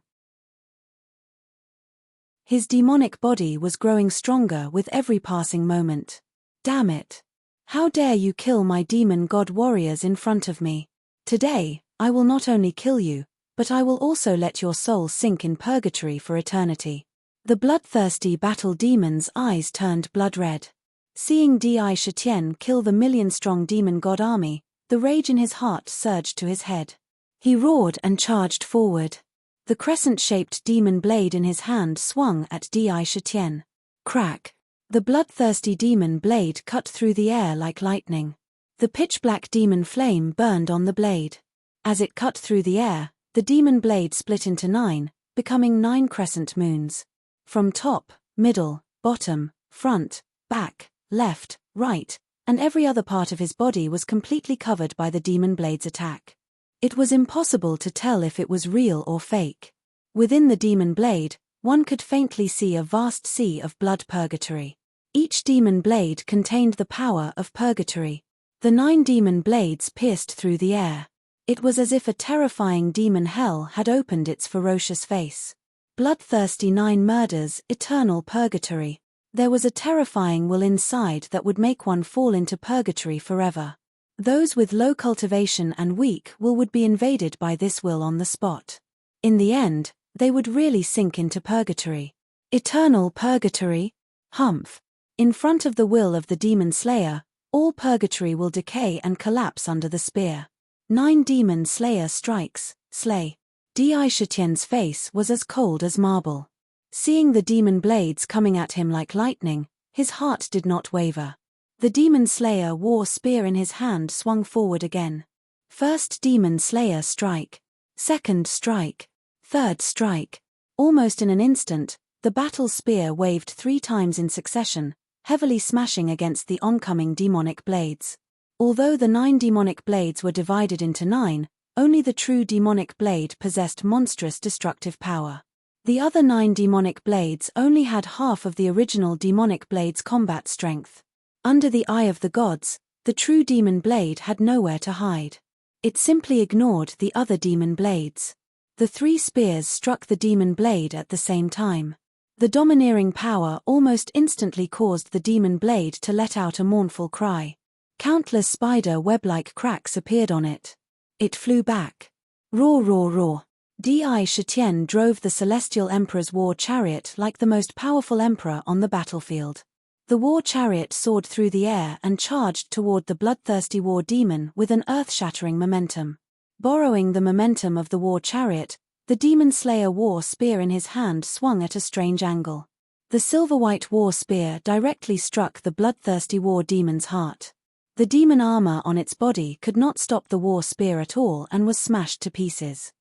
His demonic body was growing stronger with every passing moment. Damn it! How dare you kill my demon god warriors in front of me? Today, I will not only kill you, but I will also let your soul sink in purgatory for eternity. The bloodthirsty battle demon's eyes turned blood red. Seeing Di Shitian kill the million-strong demon god army, the rage in his heart surged to his head. He roared and charged forward. The crescent-shaped demon blade in his hand swung at Di Shitian. Crack! The bloodthirsty demon blade cut through the air like lightning. The pitch-black demon flame burned on the blade. As it cut through the air, the demon blade split into 9, becoming 9 crescent moons. From top, middle, bottom, front, back, left, right, and every other part of his body was completely covered by the demon blade's attack. It was impossible to tell if it was real or fake. Within the demon blade, one could faintly see a vast sea of blood purgatory. Each demon blade contained the power of purgatory. The 9 demon blades pierced through the air. It was as if a terrifying demon hell had opened its ferocious face. Bloodthirsty 9 murders, eternal purgatory. There was a terrifying will inside that would make one fall into purgatory forever. Those with low cultivation and weak will would be invaded by this will on the spot. In the end, they would really sink into purgatory. Eternal purgatory? Humph. In front of the will of the demon slayer, all purgatory will decay and collapse under the spear. 9 demon slayer strikes, slay. Di Shitian's face was as cold as marble. Seeing the demon blades coming at him like lightning, his heart did not waver. The demon slayer war spear in his hand swung forward again. First demon slayer strike. Second strike. Third strike. Almost in an instant, the battle spear waved 3 times in succession, heavily smashing against the oncoming demonic blades. Although the 9 demonic blades were divided into 9, only the true demonic blade possessed monstrous destructive power. The other 9 demonic blades only had half of the original demonic blade's combat strength. Under the eye of the gods, the true demon blade had nowhere to hide. It simply ignored the other demon blades. The 3 spears struck the demon blade at the same time. The domineering power almost instantly caused the demon blade to let out a mournful cry. Countless spider web-like cracks appeared on it. It flew back. Roar, roar, roar. Di Shitian drove the celestial emperor's war chariot like the most powerful emperor on the battlefield. The war chariot soared through the air and charged toward the bloodthirsty war demon with an earth-shattering momentum. Borrowing the momentum of the war chariot, the demon slayer war spear in his hand swung at a strange angle. The silver-white war spear directly struck the bloodthirsty war demon's heart. The demon armor on its body could not stop the war spear at all and was smashed to pieces.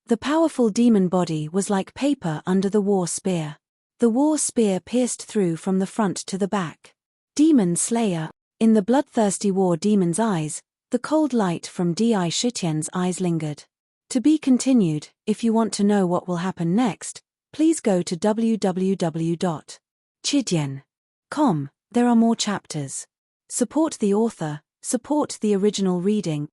The powerful demon body was like paper under the war spear. The war spear pierced through from the front to the back. Demon Slayer. In the bloodthirsty war demon's eyes, the cold light from Di Shitian's eyes lingered. To be continued. If you want to know what will happen next, please go to www.chidian.com. There are more chapters. Support the author, support the original reading.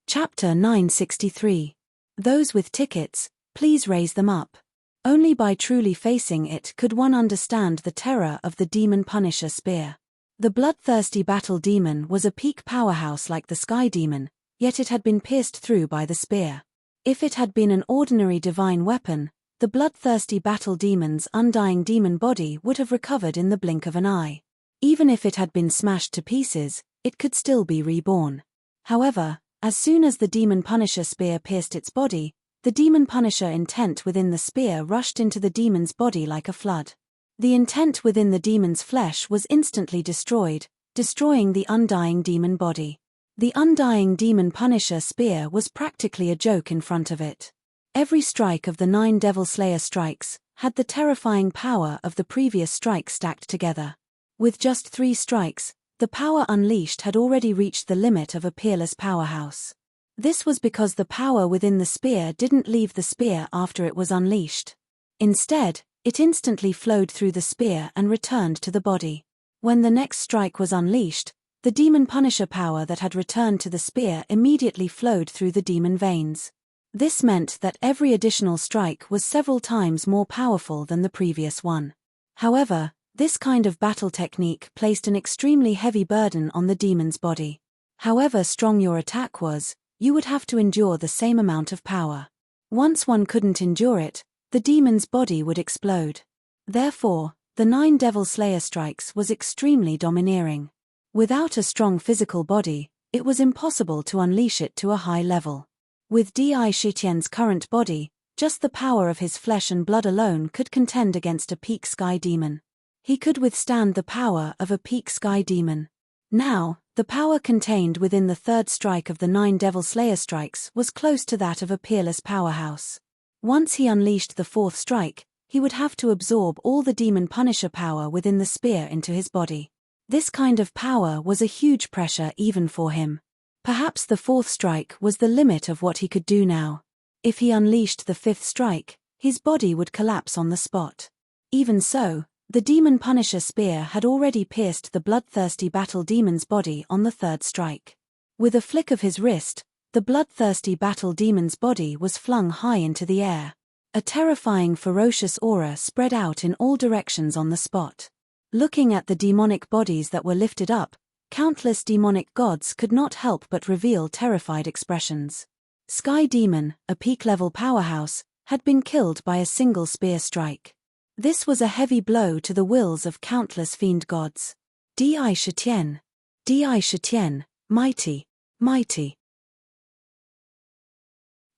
Chapter 963. Those with tickets, please raise them up. Only by truly facing it could one understand the terror of the Demon Punisher spear. The bloodthirsty battle demon was a peak powerhouse like the Sky Demon, yet it had been pierced through by the spear. If it had been an ordinary divine weapon, the bloodthirsty battle demon's undying demon body would have recovered in the blink of an eye. Even if it had been smashed to pieces, it could still be reborn. However, as soon as the Demon Punisher spear pierced its body, the Demon Punisher intent within the spear rushed into the demon's body like a flood. The intent within the demon's flesh was instantly destroyed, destroying the undying demon body. The undying Demon Punisher spear was practically a joke in front of it. Every strike of the 9 Devil Slayer strikes had the terrifying power of the previous strike stacked together. With just 3 strikes, the power unleashed had already reached the limit of a peerless powerhouse. This was because the power within the spear didn't leave the spear after it was unleashed. Instead, it instantly flowed through the spear and returned to the body. When the next strike was unleashed, the Demon Punisher power that had returned to the spear immediately flowed through the demon veins. This meant that every additional strike was several times more powerful than the previous one. However, this kind of battle technique placed an extremely heavy burden on the demon's body. However strong your attack was, you would have to endure the same amount of power. Once one couldn't endure it, the demon's body would explode. Therefore, the 9 Devil Slayer strikes was extremely domineering. Without a strong physical body, it was impossible to unleash it to a high level. With Di Shitian's current body, just the power of his flesh and blood alone could contend against a peak sky demon. He could withstand the power of a peak sky demon. Now, the power contained within the 3rd strike of the 9 Devil Slayer strikes was close to that of a peerless powerhouse. Once he unleashed the 4th strike, he would have to absorb all the Demon Punisher power within the spear into his body. This kind of power was a huge pressure even for him. Perhaps the 4th strike was the limit of what he could do now. If he unleashed the 5th strike, his body would collapse on the spot. Even so, the Demon Punisher spear had already pierced the bloodthirsty battle demon's body on the 3rd strike. With a flick of his wrist, the bloodthirsty battle demon's body was flung high into the air. A terrifying ferocious aura spread out in all directions on the spot. Looking at the demonic bodies that were lifted up, countless demonic gods could not help but reveal terrified expressions. Sky Demon, a peak-level powerhouse, had been killed by a single spear strike. This was a heavy blow to the wills of countless fiend gods. Di Shitian. Di Shitian, mighty, mighty.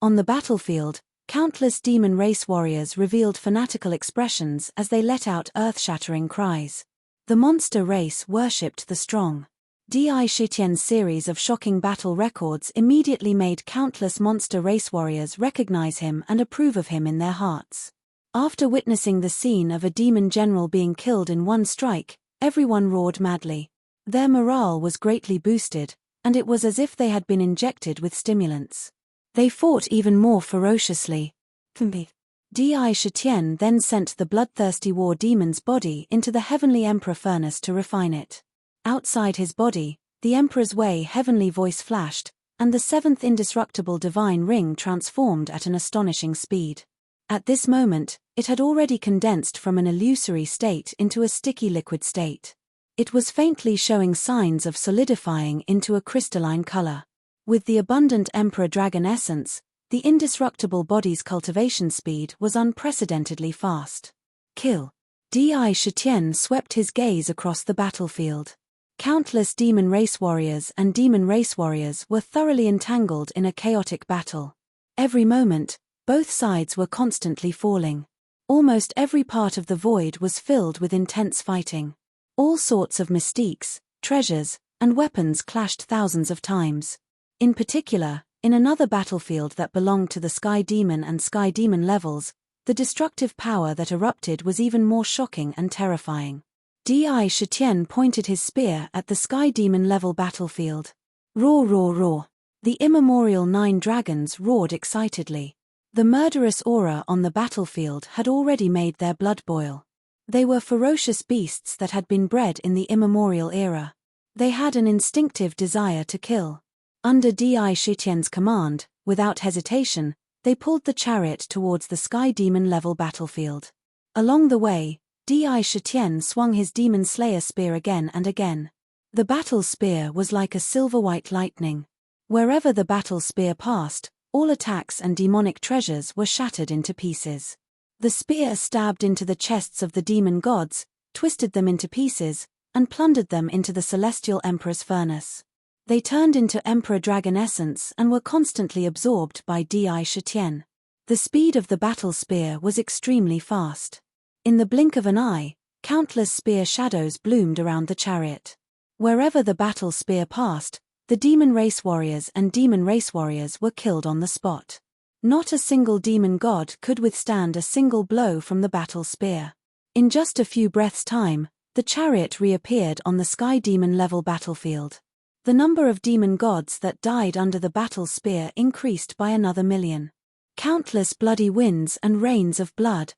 On the battlefield, countless demon race warriors revealed fanatical expressions as they let out earth-shattering cries. The monster race worshipped the strong. Di Shitian's series of shocking battle records immediately made countless monster race warriors recognize him and approve of him in their hearts. After witnessing the scene of a demon general being killed in one strike, everyone roared madly. Their morale was greatly boosted, and it was as if they had been injected with stimulants. They fought even more ferociously. Di Shitian then sent the bloodthirsty war demon's body into the heavenly emperor furnace to refine it. Outside his body, the emperor's way heavenly voice flashed, and the 7th indestructible divine ring transformed at an astonishing speed. At this moment, it had already condensed from an illusory state into a sticky liquid state. It was faintly showing signs of solidifying into a crystalline color. With the abundant Emperor Dragon essence, the indestructible body's cultivation speed was unprecedentedly fast. Kill. Di Shitian swept his gaze across the battlefield. Countless demon race warriors and demon race warriors were thoroughly entangled in a chaotic battle. Every moment, both sides were constantly falling. Almost every part of the void was filled with intense fighting. All sorts of mystiques, treasures, and weapons clashed thousands of times. In particular, In another battlefield that belonged to the Sky Demon and Sky Demon levels, the destructive power that erupted was even more shocking and terrifying. Di Shitian pointed his spear at the Sky Demon level battlefield. Roar, roar, roar. The immemorial 9 dragons roared excitedly. The murderous aura on the battlefield had already made their blood boil. They were ferocious beasts that had been bred in the immemorial era. They had an instinctive desire to kill. Under Di Shitian's command, without hesitation, they pulled the chariot towards the Sky Demon level battlefield. Along the way, Di Shitian swung his Demon Slayer spear again and again. The battle spear was like a silver-white lightning. Wherever the battle spear passed, all attacks and demonic treasures were shattered into pieces. The spear stabbed into the chests of the demon gods, twisted them into pieces, and plundered them into the celestial emperor's furnace. They turned into emperor dragon essence and were constantly absorbed by Di Shitian. The speed of the battle spear was extremely fast. In the blink of an eye, countless spear shadows bloomed around the chariot. Wherever the battle spear passed, the demon race warriors and demon race warriors were killed on the spot. Not a single demon god could withstand a single blow from the battle spear. In just a few breaths' time, the chariot reappeared on the Sky Demon level battlefield. The number of demon gods that died under the battle spear increased by another 1,000,000. Countless bloody winds and rains of blood.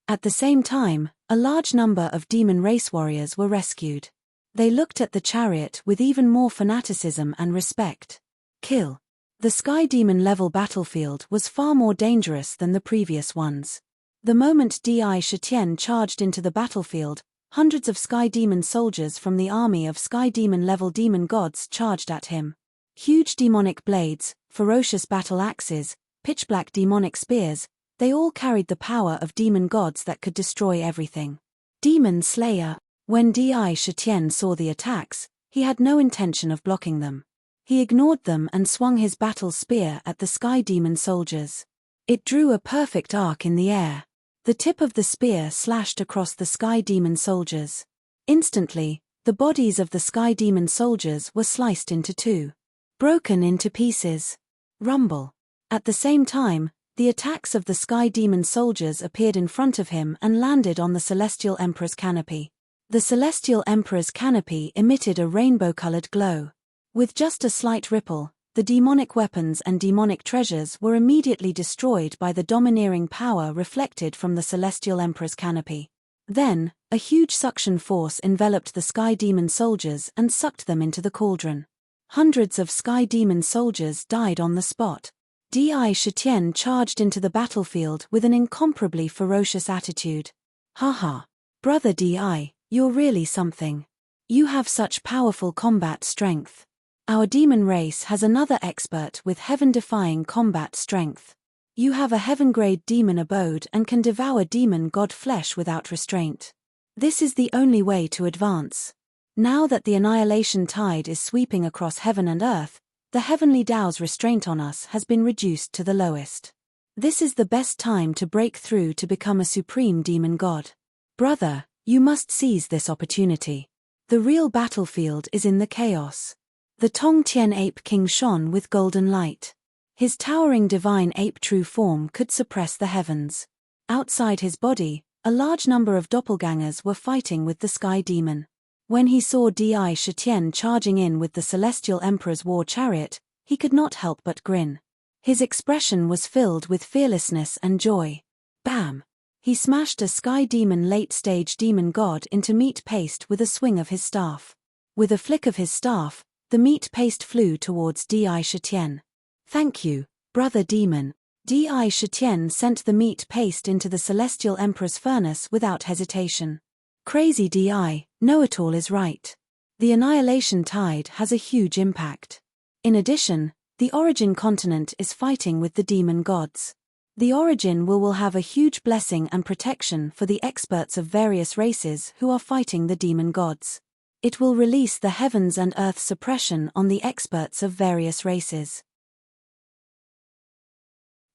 At the same time, a large number of demon race warriors were rescued. They looked at the chariot with even more fanaticism and respect. Kill. The Sky Demon level battlefield was far more dangerous than the previous ones. The moment Di Shitian charged into the battlefield, hundreds of Sky Demon soldiers from the army of Sky Demon level demon gods charged at him. Huge demonic blades, ferocious battle axes, pitch-black demonic spears, they all carried the power of demon gods that could destroy everything. Demon Slayer. When Di Shitian saw the attacks, he had no intention of blocking them. He ignored them and swung his battle spear at the Sky Demon soldiers. It drew a perfect arc in the air. The tip of the spear slashed across the Sky Demon soldiers. Instantly, the bodies of the Sky Demon soldiers were sliced into 2. Broken into pieces. Rumble. At the same time, the attacks of the Sky Demon soldiers appeared in front of him and landed on the Celestial Emperor's canopy. The Celestial Emperor's canopy emitted a rainbow-colored glow. With just a slight ripple, the demonic weapons and demonic treasures were immediately destroyed by the domineering power reflected from the Celestial Emperor's canopy. Then, a huge suction force enveloped the Sky Demon soldiers and sucked them into the cauldron. Hundreds of Sky Demon soldiers died on the spot. Di Shitian charged into the battlefield with an incomparably ferocious attitude. Haha. Brother Di, you're really something. You have such powerful combat strength. Our demon race has another expert with heaven-defying combat strength. You have a heaven-grade demon abode and can devour demon god flesh without restraint. This is the only way to advance. Now that the annihilation tide is sweeping across heaven and earth, the heavenly Tao's restraint on us has been reduced to the lowest. This is the best time to break through to become a supreme demon god. Brother, you must seize this opportunity. The real battlefield is in the chaos. The Tongtian ape king shone with golden light. His towering divine ape true form could suppress the heavens. Outside his body, a large number of doppelgangers were fighting with the Sky Demon. When he saw Di Shitian charging in with the Celestial Emperor's war chariot, he could not help but grin. His expression was filled with fearlessness and joy. Bam! He smashed a Sky Demon late-stage demon god into meat paste with a swing of his staff. With a flick of his staff, the meat paste flew towards Di Shitian. Thank you, brother demon. Di Shitian sent the meat paste into the Celestial Emperor's furnace without hesitation. Crazy Di, know-it-all is right. The annihilation tide has a huge impact. In addition, the Origin continent is fighting with the demon gods. The Origin will have a huge blessing and protection for the experts of various races who are fighting the demon gods. It will release the heavens and earth suppression on the experts of various races.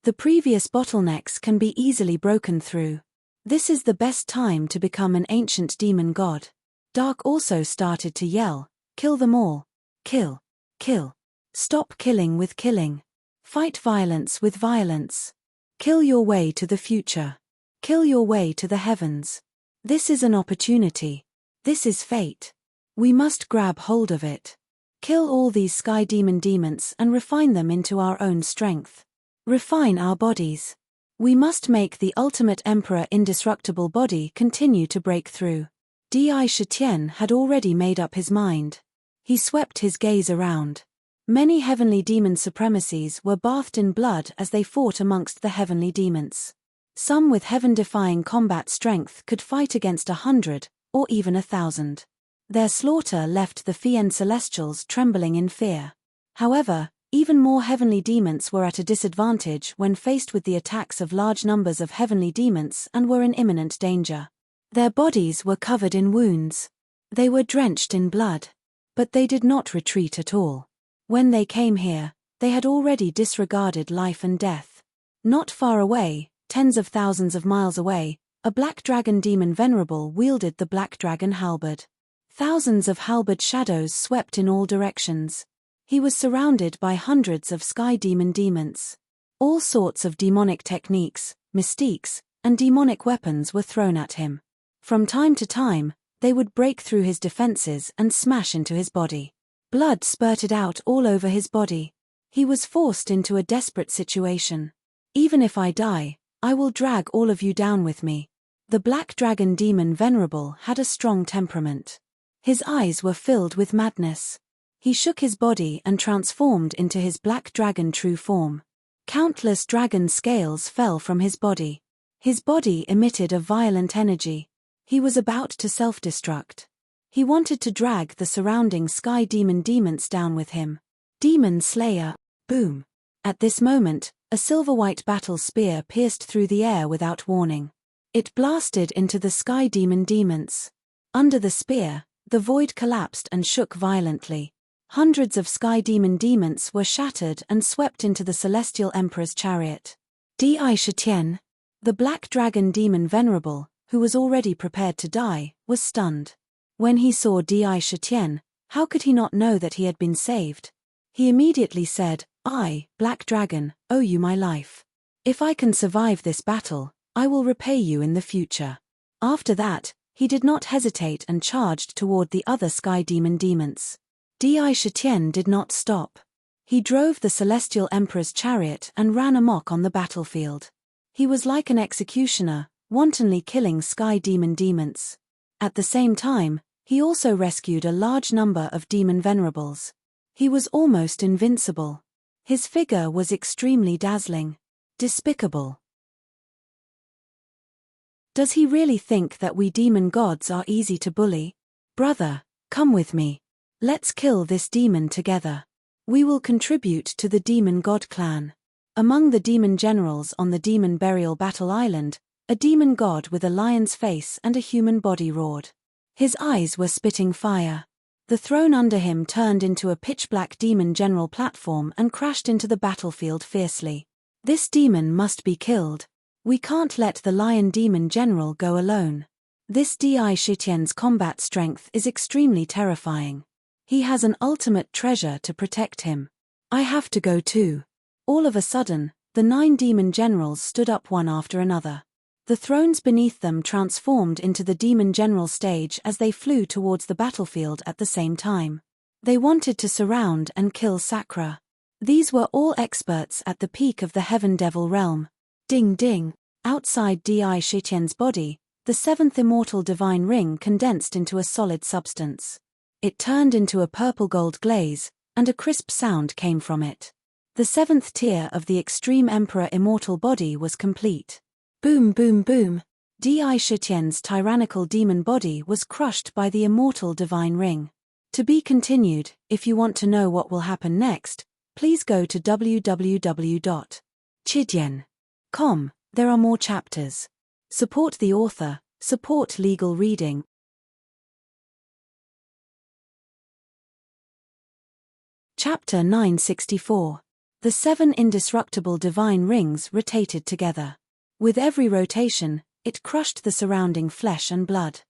The previous bottlenecks can be easily broken through. This is the best time to become an ancient demon god. Dark also started to yell, kill them all. Kill. Kill. Stop killing with killing. Fight violence with violence. Kill your way to the future. Kill your way to the heavens. This is an opportunity. This is fate. We must grab hold of it. Kill all these sky demons and refine them into our own strength. Refine our bodies. We must make the ultimate emperor indestructible body continue to break through. Di Shitian had already made up his mind. He swept his gaze around. Many heavenly demon supremacies were bathed in blood as they fought amongst the heavenly demons. Some with heaven-defying combat strength could fight against 100, or even 1,000. Their slaughter left the Fiend Celestials trembling in fear. However, even more heavenly demons were at a disadvantage when faced with the attacks of large numbers of heavenly demons and were in imminent danger. Their bodies were covered in wounds. They were drenched in blood. But they did not retreat at all. When they came here, they had already disregarded life and death. Not far away, tens of thousands of miles away, a black dragon demon venerable wielded the black dragon halberd. Thousands of halberd shadows swept in all directions. He was surrounded by hundreds of sky demons. All sorts of demonic techniques, mystiques, and demonic weapons were thrown at him. From time to time, they would break through his defenses and smash into his body. Blood spurted out all over his body. He was forced into a desperate situation. Even if I die, I will drag all of you down with me. The black dragon demon venerable had a strong temperament. His eyes were filled with madness. He shook his body and transformed into his black dragon true form. Countless dragon scales fell from his body. His body emitted a violent energy. He was about to self-destruct. He wanted to drag the surrounding sky demons down with him. Demon Slayer, boom. At this moment, a silver-white battle spear pierced through the air without warning. It blasted into the sky demons. Under the spear, the void collapsed and shook violently. Hundreds of sky demons were shattered and swept into the celestial emperor's chariot. Di Shitian, the black dragon demon venerable, who was already prepared to die, was stunned. When he saw Di Shitian, how could he not know that he had been saved? He immediately said, I, Black Dragon, owe you my life. If I can survive this battle, I will repay you in the future. After that, he did not hesitate and charged toward the other sky demons. Di Shitian did not stop. He drove the celestial emperor's chariot and ran amok on the battlefield. He was like an executioner, wantonly killing sky demons. At the same time, he also rescued a large number of demon venerables. He was almost invincible. His figure was extremely dazzling. Despicable. Does he really think that we demon gods are easy to bully? Brother, come with me. Let's kill this demon together. We will contribute to the demon god clan. Among the demon generals on the demon burial battle island, a demon god with a lion's face and a human body roared. His eyes were spitting fire. The throne under him turned into a pitch-black demon general platform and crashed into the battlefield fiercely. This demon must be killed. We can't let the lion demon general go alone. This Di Shitian's combat strength is extremely terrifying. He has an ultimate treasure to protect him. I have to go too. All of a sudden, the 9 demon generals stood up one after another. The thrones beneath them transformed into the demon general stage as they flew towards the battlefield at the same time. They wanted to surround and kill Sakura. These were all experts at the peak of the Heaven Devil realm. Ding ding. Outside Di Shitian's body, the 7th immortal divine ring condensed into a solid substance. It turned into a purple-gold glaze, and a crisp sound came from it. The 7th tier of the Extreme Emperor immortal body was complete. Boom boom boom. Di Shitian's tyrannical demon body was crushed by the immortal divine ring. To be continued. If you want to know what will happen next, please go to www.chidian.com. There are more chapters. Support the author, support legal reading. Chapter 964. The 7 indestructible divine rings rotated together. With every rotation, it crushed the surrounding flesh and blood.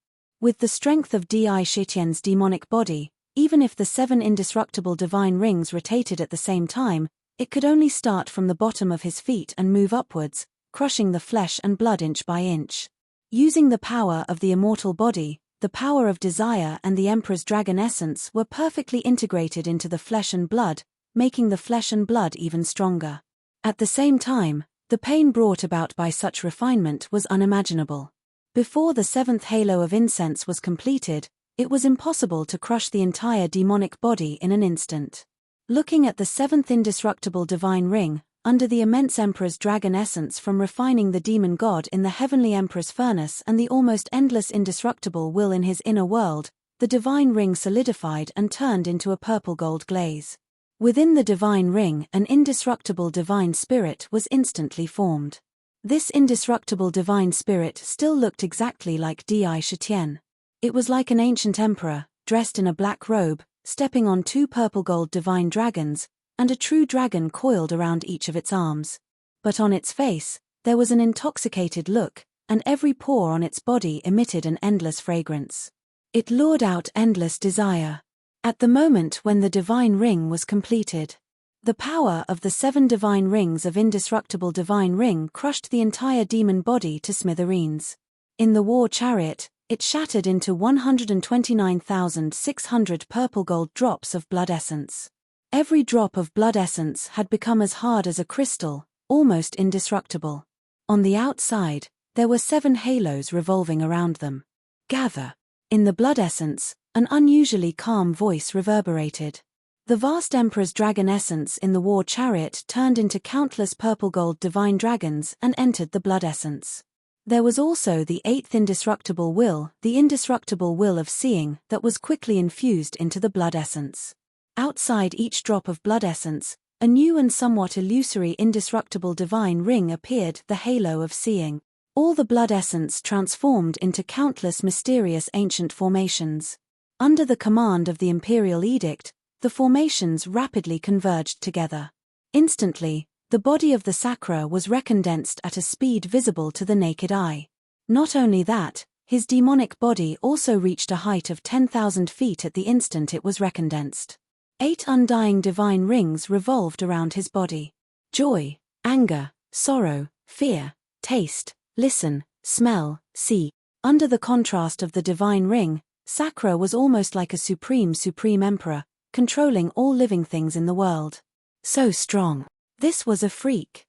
With the strength of Di Shitian's demonic body, Even if the 7 indestructible divine rings rotated at the same time, it could only start from the bottom of his feet and move upwards, crushing the flesh and blood inch by inch. Using the power of the immortal body, the power of desire and the Emperor's dragon essence were perfectly integrated into the flesh and blood, making the flesh and blood even stronger. At the same time, the pain brought about by such refinement was unimaginable. Before the 7th halo of incense was completed, it was impossible to crush the entire demonic body in an instant. Looking at the 7th indestructible divine ring, under the immense Emperor's dragon essence from refining the demon god in the heavenly Emperor's furnace and the almost endless indestructible will in his inner world, the divine ring solidified and turned into a purple-gold glaze. Within the divine ring, an indestructible divine spirit was instantly formed. This indestructible divine spirit still looked exactly like Di Shitian. It was like an ancient emperor, dressed in a black robe, stepping on 2 purple-gold divine dragons, and a true dragon coiled around each of its arms. But on its face, there was an intoxicated look, and every pore on its body emitted an endless fragrance. It lured out endless desire. At the moment when the divine ring was completed, the power of the 7 divine rings of indestructible divine ring crushed the entire demon body to smithereens. In the war chariot, it shattered into 129,600 purple gold drops of blood essence. Every drop of blood essence had become as hard as a crystal, almost indestructible. On the outside, there were 7 halos revolving around them. Gather. In the blood essence, an unusually calm voice reverberated. The vast Emperor's dragon essence in the war chariot turned into countless purple-gold divine dragons and entered the blood essence. There was also the 8th indestructible will, the indestructible will of seeing, that was quickly infused into the blood essence. Outside each drop of blood essence, a new and somewhat illusory indestructible divine ring appeared, the halo of seeing. All the blood essence transformed into countless mysterious ancient formations. Under the command of the imperial edict, the formations rapidly converged together. Instantly, the body of the Sakra was recondensed at a speed visible to the naked eye. Not only that, his demonic body also reached a height of 10,000 feet at the instant it was recondensed. 8 undying divine rings revolved around his body. Joy, anger, sorrow, fear, taste, listen, smell, see. Under the contrast of the divine ring, Sakra was almost like a supreme emperor, controlling all living things in the world. So strong. This was a freak.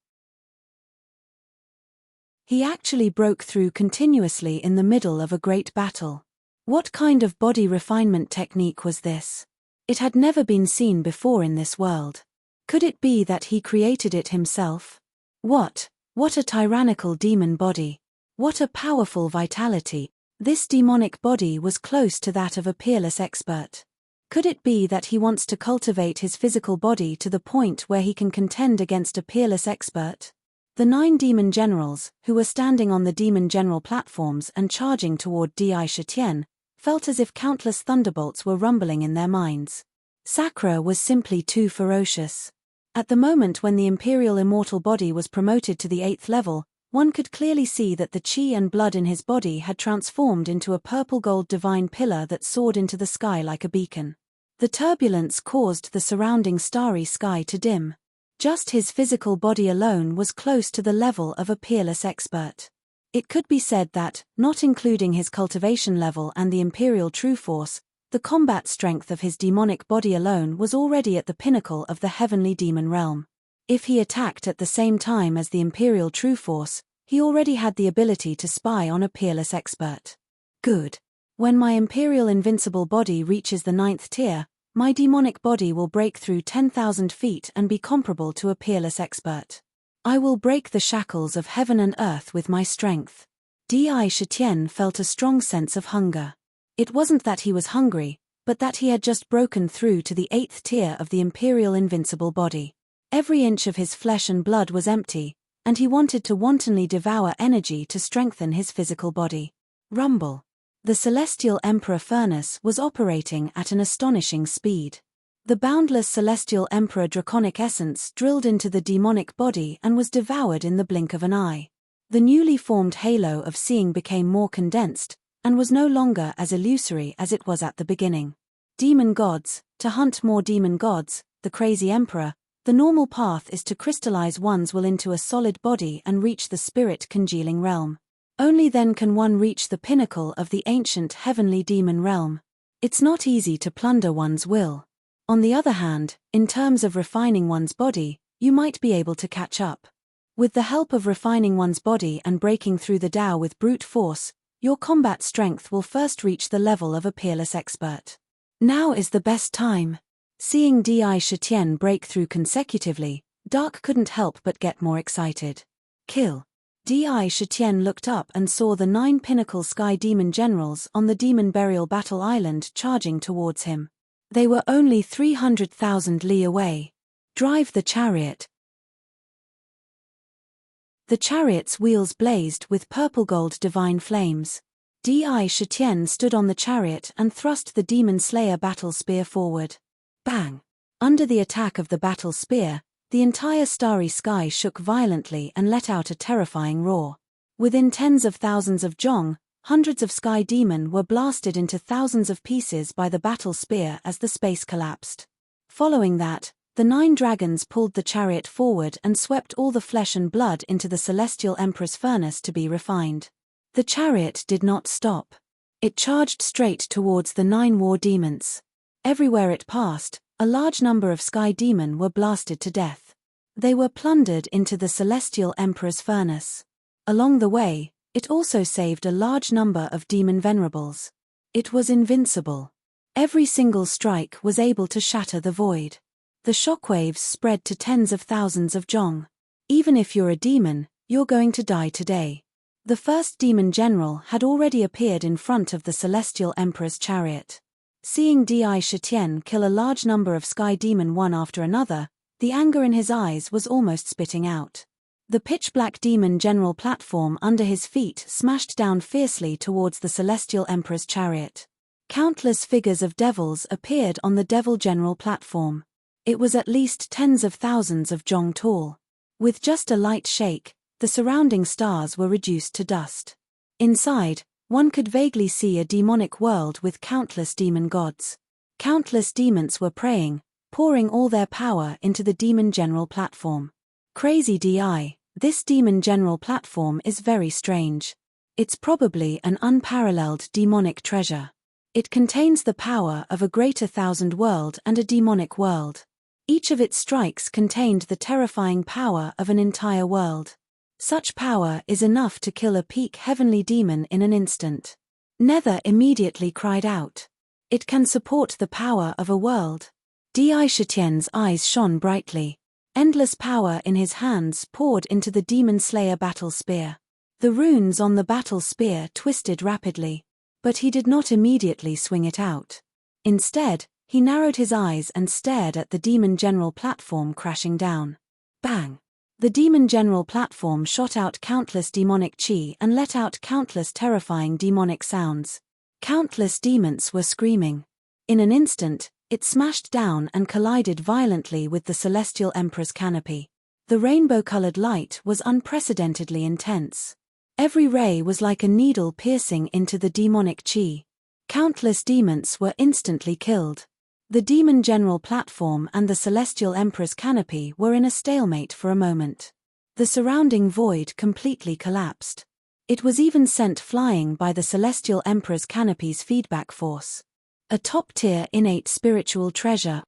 He actually broke through continuously in the middle of a great battle. What kind of body refinement technique was this? It had never been seen before in this world. Could it be that he created it himself? What a tyrannical demon body. What a powerful vitality. This demonic body was close to that of a peerless expert. Could it be that he wants to cultivate his physical body to the point where he can contend against a peerless expert? The 9 demon generals, who were standing on the demon general platforms and charging toward Di Shitian, felt as if countless thunderbolts were rumbling in their minds. Sakra was simply too ferocious. At the moment when the imperial immortal body was promoted to the 8th level, one could clearly see that the chi and blood in his body had transformed into a purple-gold divine pillar that soared into the sky like a beacon. The turbulence caused the surrounding starry sky to dim. Just his physical body alone was close to the level of a peerless expert. It could be said that, not including his cultivation level and the imperial true force, the combat strength of his demonic body alone was already at the pinnacle of the heavenly demon realm. If he attacked at the same time as the imperial true force, he already had the ability to spy on a peerless expert. Good. When my imperial invincible body reaches the 9th tier, my demonic body will break through 10,000 feet and be comparable to a peerless expert. I will break the shackles of heaven and earth with my strength. Di Shitian felt a strong sense of hunger. It wasn't that he was hungry, but that he had just broken through to the 8th tier of the imperial invincible body. Every inch of his flesh and blood was empty, and he wanted to wantonly devour energy to strengthen his physical body. Rumble. The celestial emperor furnace was operating at an astonishing speed. The boundless celestial emperor draconic essence drilled into the demonic body and was devoured in the blink of an eye. The newly formed halo of seeing became more condensed, and was no longer as illusory as it was at the beginning. Demon gods, to hunt more demon gods, the crazy emperor. The normal path is to crystallize one's will into a solid body and reach the spirit congealing realm. Only then can one reach the pinnacle of the ancient heavenly demon realm. It's not easy to plunder one's will. On the other hand, in terms of refining one's body, you might be able to catch up. With the help of refining one's body and breaking through the Tao with brute force, your combat strength will first reach the level of a peerless expert. Now is the best time. Seeing Di Shitian break through consecutively, Dark couldn't help but get more excited. Kill. Di Shitian looked up and saw the 9 pinnacle sky demon generals on the demon burial battle island charging towards him. They were only 300,000 li away. Drive the chariot. The chariot's wheels blazed with purple-gold divine flames. Di Shitian stood on the chariot and thrust the demon slayer battle spear forward. Bang! Under the attack of the battle spear, the entire starry sky shook violently and let out a terrifying roar. Within tens of thousands of Zhong, hundreds of sky demon were blasted into thousands of pieces by the battle spear as the space collapsed. Following that, the 9 dragons pulled the chariot forward and swept all the flesh and blood into the celestial emperor's furnace to be refined. The chariot did not stop. It charged straight towards the 9 war demons. Everywhere it passed, a large number of sky demon were blasted to death. They were plundered into the celestial emperor's furnace. Along the way, it also saved a large number of demon venerables. It was invincible. Every single strike was able to shatter the void. The shockwaves spread to tens of thousands of Zhong. Even if you're a demon, you're going to die today. The first demon general had already appeared in front of the celestial emperor's chariot. Seeing Di Shitian kill a large number of sky demon one after another, the anger in his eyes was almost spitting out. The pitch-black demon general platform under his feet smashed down fiercely towards the celestial emperor's chariot. Countless figures of devils appeared on the devil general platform. It was at least tens of thousands of Zhong tall. With just a light shake, the surrounding stars were reduced to dust. Inside, one could vaguely see a demonic world with countless demon gods. Countless demons were praying, pouring all their power into the demon general platform. Crazy Di, this demon general platform is very strange. It's probably an unparalleled demonic treasure. It contains the power of a greater thousand world and a demonic world. Each of its strikes contained the terrifying power of an entire world. Such power is enough to kill a peak heavenly demon in an instant. Nether immediately cried out. It can support the power of a world. Di Shitian's eyes shone brightly. Endless power in his hands poured into the demon slayer battle spear. The runes on the battle spear twisted rapidly. But he did not immediately swing it out. Instead, he narrowed his eyes and stared at the demon general platform crashing down. Bang! The demon general platform shot out countless demonic chi and let out countless terrifying demonic sounds. Countless demons were screaming. In an instant, it smashed down and collided violently with the celestial emperor's canopy. The rainbow-colored light was unprecedentedly intense. Every ray was like a needle piercing into the demonic chi. Countless demons were instantly killed. The demon general platform and the celestial emperor's canopy were in a stalemate for a moment. The surrounding void completely collapsed. It was even sent flying by the celestial emperor's canopy's feedback force. A top-tier innate spiritual treasure.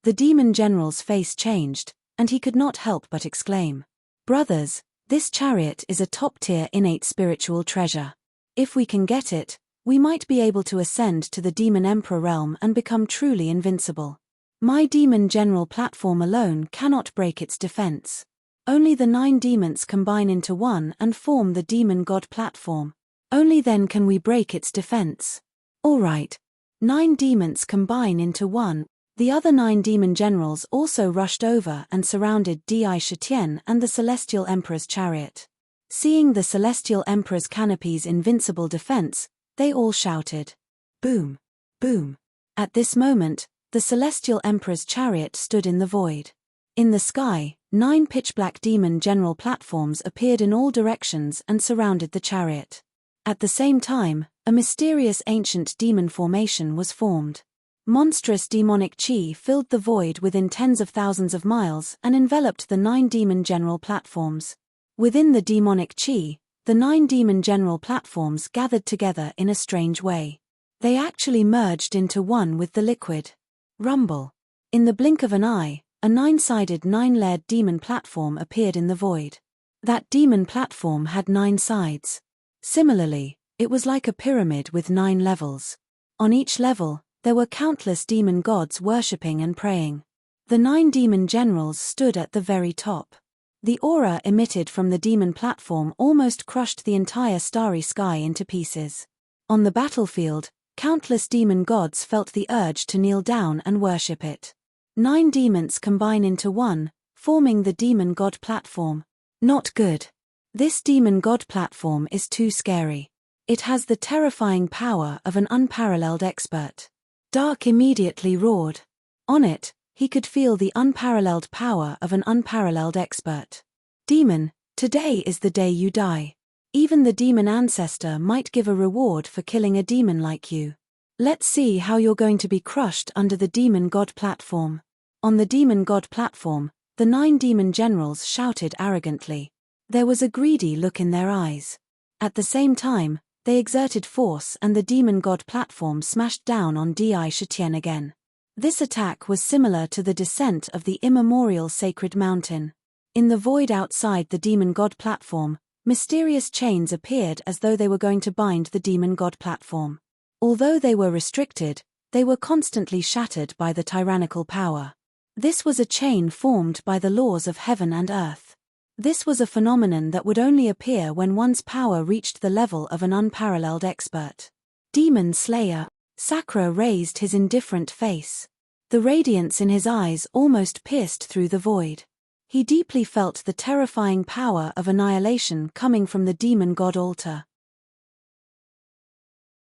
The demon general's face changed, and he could not help but exclaim, "Brothers, this chariot is a top-tier innate spiritual treasure. If we can get it, we might be able to ascend to the demon emperor realm and become truly invincible. My demon general platform alone cannot break its defense. Only the 9 demons combine into one and form the demon god platform. Only then can we break its defense." All right. 9 demons combine into one. The other 9 demon generals also rushed over and surrounded Di Shitian and the celestial emperor's chariot. Seeing the celestial emperor's canopy's invincible defense, they all shouted, "Boom! Boom!" At this moment, the celestial emperor's chariot stood in the void. In the sky, 9 pitch-black demon general platforms appeared in all directions and surrounded the chariot. At the same time, a mysterious ancient demon formation was formed. Monstrous demonic chi filled the void within tens of thousands of miles and enveloped the 9 demon general platforms. Within the demonic chi, the 9 demon general platforms gathered together in a strange way. They actually merged into one with the liquid. Rumble. In the blink of an eye, a 9-sided 9-layered demon platform appeared in the void. That demon platform had 9 sides. Similarly, it was like a pyramid with 9 levels. On each level, there were countless demon gods worshipping and praying. The 9 demon generals stood at the very top. The aura emitted from the demon platform almost crushed the entire starry sky into pieces. On the battlefield, countless demon gods felt the urge to kneel down and worship it. 9 demons combine into one, forming the demon god platform. Not good. This demon god platform is too scary. It has the terrifying power of an unparalleled expert. Dark immediately roared. On it, he could feel the unparalleled power of an unparalleled expert. Demon, today is the day you die. Even the demon ancestor might give a reward for killing a demon like you. Let's see how you're going to be crushed under the demon god platform. On the demon god platform, the 9 demon generals shouted arrogantly. There was a greedy look in their eyes. At the same time, they exerted force and the demon god platform smashed down on Di Shitian again. This attack was similar to the descent of the immemorial sacred mountain. In the void outside the demon god platform, mysterious chains appeared as though they were going to bind the demon god platform. Although they were restricted, they were constantly shattered by the tyrannical power. This was a chain formed by the laws of heaven and earth. This was a phenomenon that would only appear when one's power reached the level of an unparalleled expert. Demon Slayer. Sakura raised his indifferent face. The radiance in his eyes almost pierced through the void. He deeply felt the terrifying power of annihilation coming from the demon god altar.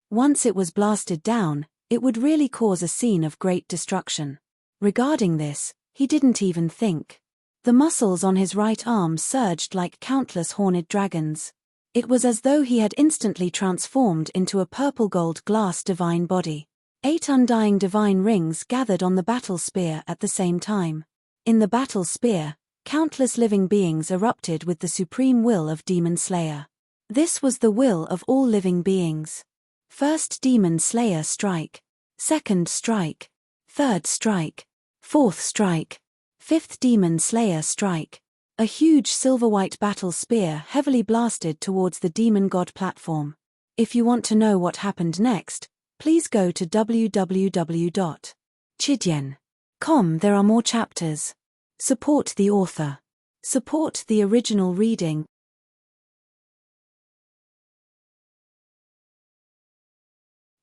Once it was blasted down, it would really cause a scene of great destruction. Regarding this, he didn't even think. The muscles on his right arm surged like countless horned dragons. It was as though he had instantly transformed into a purple-gold glass divine body. 8 undying divine rings gathered on the battle spear at the same time. In the battle spear, countless living beings erupted with the supreme will of Demon Slayer. This was the will of all living beings. First Demon Slayer strike. Second strike. Third strike. Fourth strike. Fifth Demon Slayer strike. A huge silver-white battle spear heavily blasted towards the demon god platform. If you want to know what happened next, please go to www.chidien.com. There are more chapters. Support the author. Support the original reading.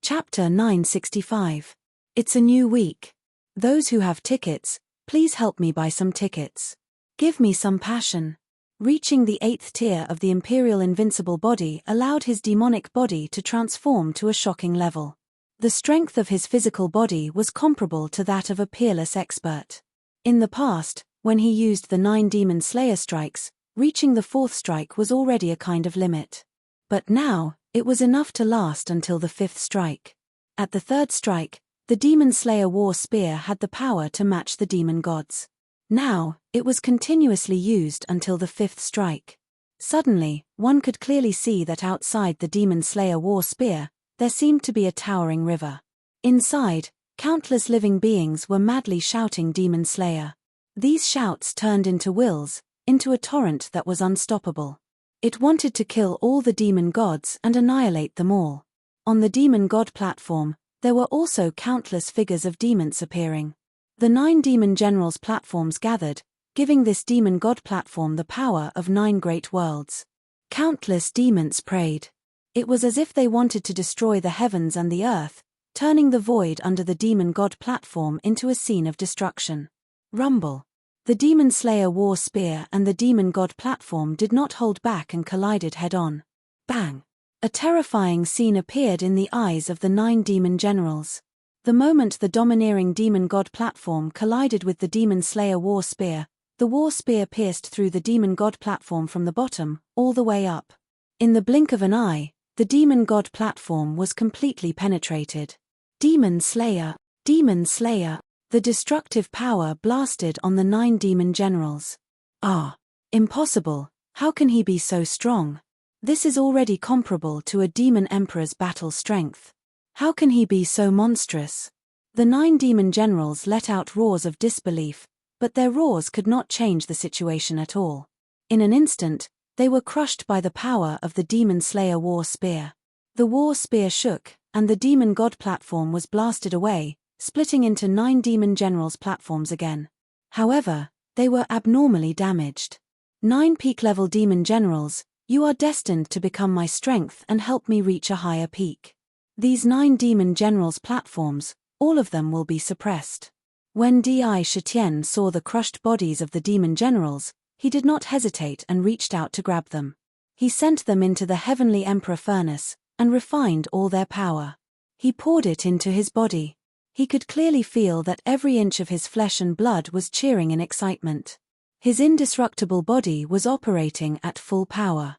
Chapter 965. It's a new week. Those who have tickets, please help me buy some tickets. Give me some passion. Reaching the 8th tier of the Imperial Invincible Body allowed his demonic body to transform to a shocking level. The strength of his physical body was comparable to that of a peerless expert. In the past, when he used the 9 Demon Slayer strikes, reaching the 4th strike was already a kind of limit. But now, it was enough to last until the 5th strike. At the 3rd strike, the Demon Slayer War Spear had the power to match the demon gods. Now, it was continuously used until the 5th strike. Suddenly, one could clearly see that outside the Demon Slayer War Spear, there seemed to be a towering river. Inside, countless living beings were madly shouting Demon Slayer. These shouts turned into wills, into a torrent that was unstoppable. It wanted to kill all the demon gods and annihilate them all. On the demon god platform, there were also countless figures of demons appearing. The 9 demon generals' platforms gathered, giving this demon god platform the power of 9 great worlds. Countless demons prayed. It was as if they wanted to destroy the heavens and the earth, turning the void under the demon god platform into a scene of destruction. Rumble. The Demon Slayer War Spear and the demon god platform did not hold back and collided head-on. Bang! A terrifying scene appeared in the eyes of the 9 demon generals. The moment the domineering demon god platform collided with the Demon Slayer War Spear, the war spear pierced through the demon god platform from the bottom, all the way up. In the blink of an eye, The demon god platform was completely penetrated. Demon Slayer, Demon Slayer, the destructive power blasted on the 9 demon generals. Ah! Impossible, how can he be so strong? This is already comparable to a demon emperor's battle strength. How can he be so monstrous? The 9 demon generals let out roars of disbelief, but their roars could not change the situation at all. In an instant, they were crushed by the power of the Demon Slayer war spear. The war spear shook, and the demon god platform was blasted away, splitting into 9 demon generals' platforms again. However, they were abnormally damaged. 9 peak-level demon generals, you are destined to become my strength and help me reach a higher peak. These 9 demon generals' platforms, all of them will be suppressed. When Di Shitian saw the crushed bodies of the demon generals, he did not hesitate and reached out to grab them. He sent them into the heavenly emperor furnace, and refined all their power. He poured it into his body. He could clearly feel that every inch of his flesh and blood was cheering in excitement. His indestructible body was operating at full power.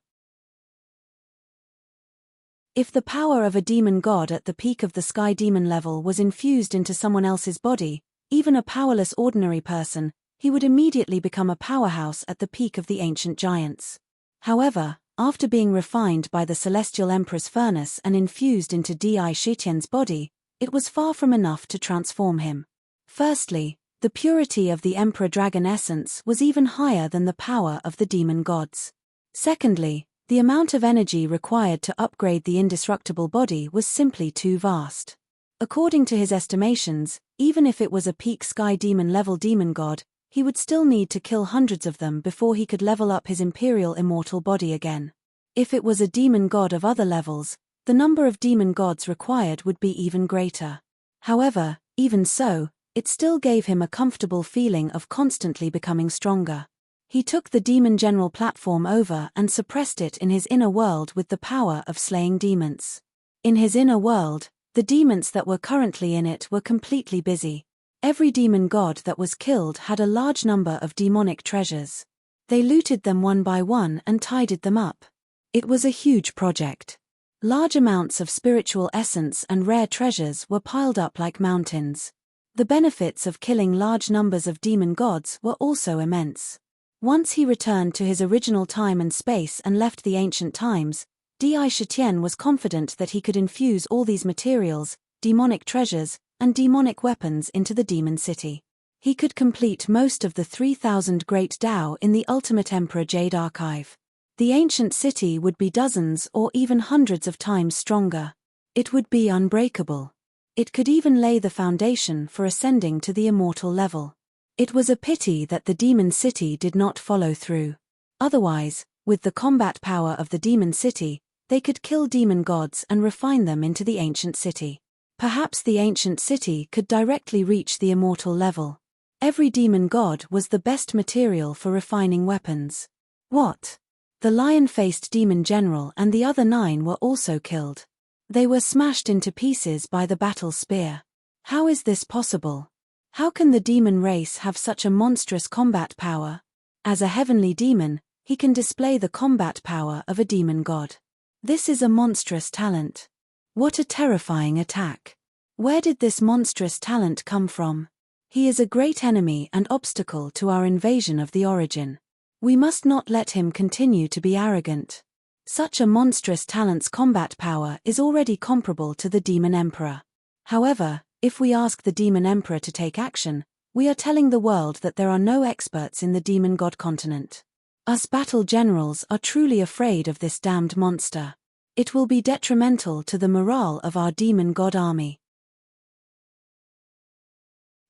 If the power of a demon god at the peak of the sky demon level was infused into someone else's body, even a powerless ordinary person, he would immediately become a powerhouse at the peak of the ancient giants. However, after being refined by the celestial emperor's furnace and infused into Di Shitian's body, it was far from enough to transform him. Firstly, the purity of the emperor dragon essence was even higher than the power of the demon gods. Secondly, the amount of energy required to upgrade the indestructible body was simply too vast. According to his estimations, even if it was a peak sky demon level demon god, he would still need to kill hundreds of them before he could level up his imperial immortal body again. If it was a demon god of other levels, the number of demon gods required would be even greater. However, even so, it still gave him a comfortable feeling of constantly becoming stronger. He took the demon general platform over and suppressed it in his inner world with the power of slaying demons. In his inner world, the demons that were currently in it were completely busy. Every demon god that was killed had a large number of demonic treasures. They looted them one by one and tidied them up. It was a huge project. Large amounts of spiritual essence and rare treasures were piled up like mountains. The benefits of killing large numbers of demon gods were also immense. Once he returned to his original time and space and left the ancient times, Di Shitian was confident that he could infuse all these materials, demonic treasures, and demonic weapons into the demon city. He could complete most of the 3,000 Great Dao in the Ultimate Emperor Jade Archive. The ancient city would be dozens or even hundreds of times stronger. It would be unbreakable. It could even lay the foundation for ascending to the immortal level. It was a pity that the demon city did not follow through. Otherwise, with the combat power of the demon city, they could kill demon gods and refine them into the ancient city. Perhaps the ancient city could directly reach the immortal level. Every demon god was the best material for refining weapons. What? The lion-faced demon general and the other 9 were also killed. They were smashed into pieces by the battle spear. How is this possible? How can the demon race have such a monstrous combat power? As a heavenly demon, he can display the combat power of a demon god. This is a monstrous talent. What a terrifying attack. Where did this monstrous talent come from? He is a great enemy and obstacle to our invasion of the origin. We must not let him continue to be arrogant. Such a monstrous talent's combat power is already comparable to the Demon Emperor. However, if we ask the Demon Emperor to take action, we are telling the world that there are no experts in the Demon God continent. Us battle generals are truly afraid of this damned monster. It will be detrimental to the morale of our Demon God army.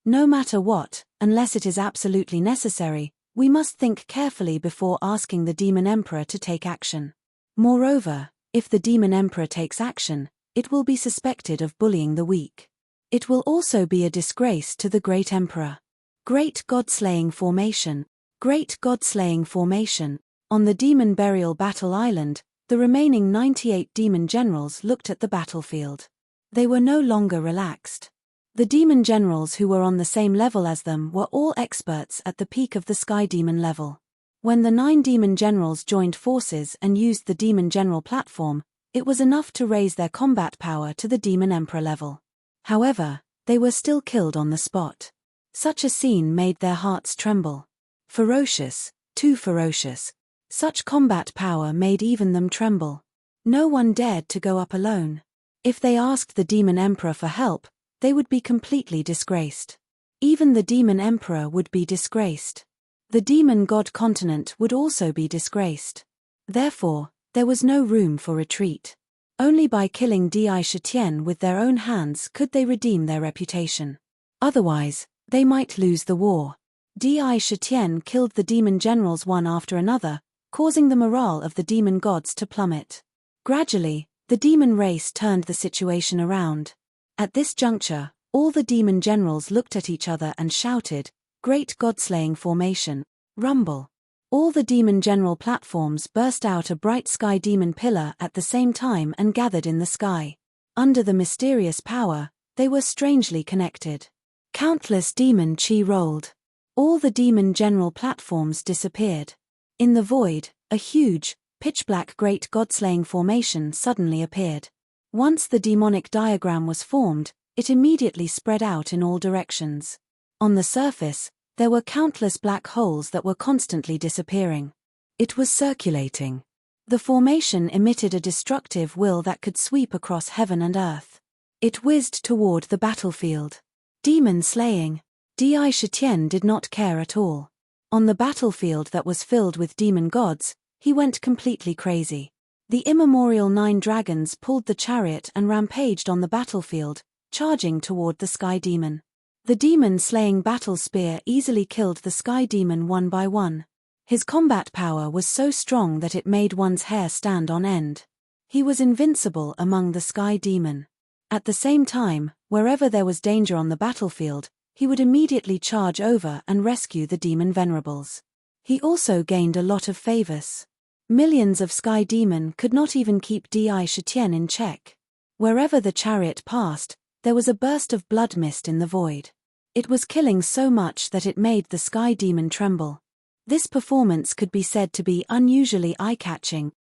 No matter what, unless it is absolutely necessary, we must think carefully before asking the Demon Emperor to take action. Moreover, if the Demon Emperor takes action, it will be suspected of bullying the weak. It will also be a disgrace to the Great Emperor. Great God-slaying formation. Great God-slaying formation. On the Demon Burial Battle Island, the remaining 98 demon generals looked at the battlefield. They were no longer relaxed. The demon generals who were on the same level as them were all experts at the peak of the sky demon level. When the 9 demon generals joined forces and used the demon general platform, It was enough to raise their combat power to the Demon Emperor level. However, they were still killed on the spot. Such a scene made their hearts tremble. Ferocious, too ferocious. Such combat power made even them tremble. No one dared to go up alone. If they asked the Demon Emperor for help, they would be completely disgraced. Even the Demon Emperor would be disgraced. The Demon God continent would also be disgraced. Therefore, there was no room for retreat. Only by killing Dai Shitian with their own hands could they redeem their reputation. Otherwise, they might lose the war. Dai Shitian killed the demon generals one after another, causing the morale of the demon gods to plummet. Gradually, the demon race turned the situation around. At this juncture, all the demon generals looked at each other and shouted, "Great God-slaying formation, rumble." All the demon general platforms burst out a bright sky demon pillar at the same time and gathered in the sky. Under the mysterious power, they were strangely connected. Countless demon chi rolled. All the demon general platforms disappeared. In the void, a huge, pitch-black great god-slaying formation suddenly appeared. Once the demonic diagram was formed, it immediately spread out in all directions. On the surface, there were countless black holes that were constantly disappearing. It was circulating. The formation emitted a destructive will that could sweep across heaven and earth. It whizzed toward the battlefield. Demon slaying. Dai Shitian did not care at all. On the battlefield that was filled with demon gods, he went completely crazy. The immemorial 9 dragons pulled the chariot and rampaged on the battlefield, charging toward the sky demon. The demon-slaying battle spear easily killed the sky demon one by one. His combat power was so strong that it made one's hair stand on end. He was invincible among the sky demon. At the same time, wherever there was danger on the battlefield, he would immediately charge over and rescue the demon venerables. He also gained a lot of favors. Millions of sky demon could not even keep Dai Shitian in check. Wherever the chariot passed, there was a burst of blood mist in the void. It was killing so much that it made the sky demon tremble. This performance could be said to be unusually eye-catching.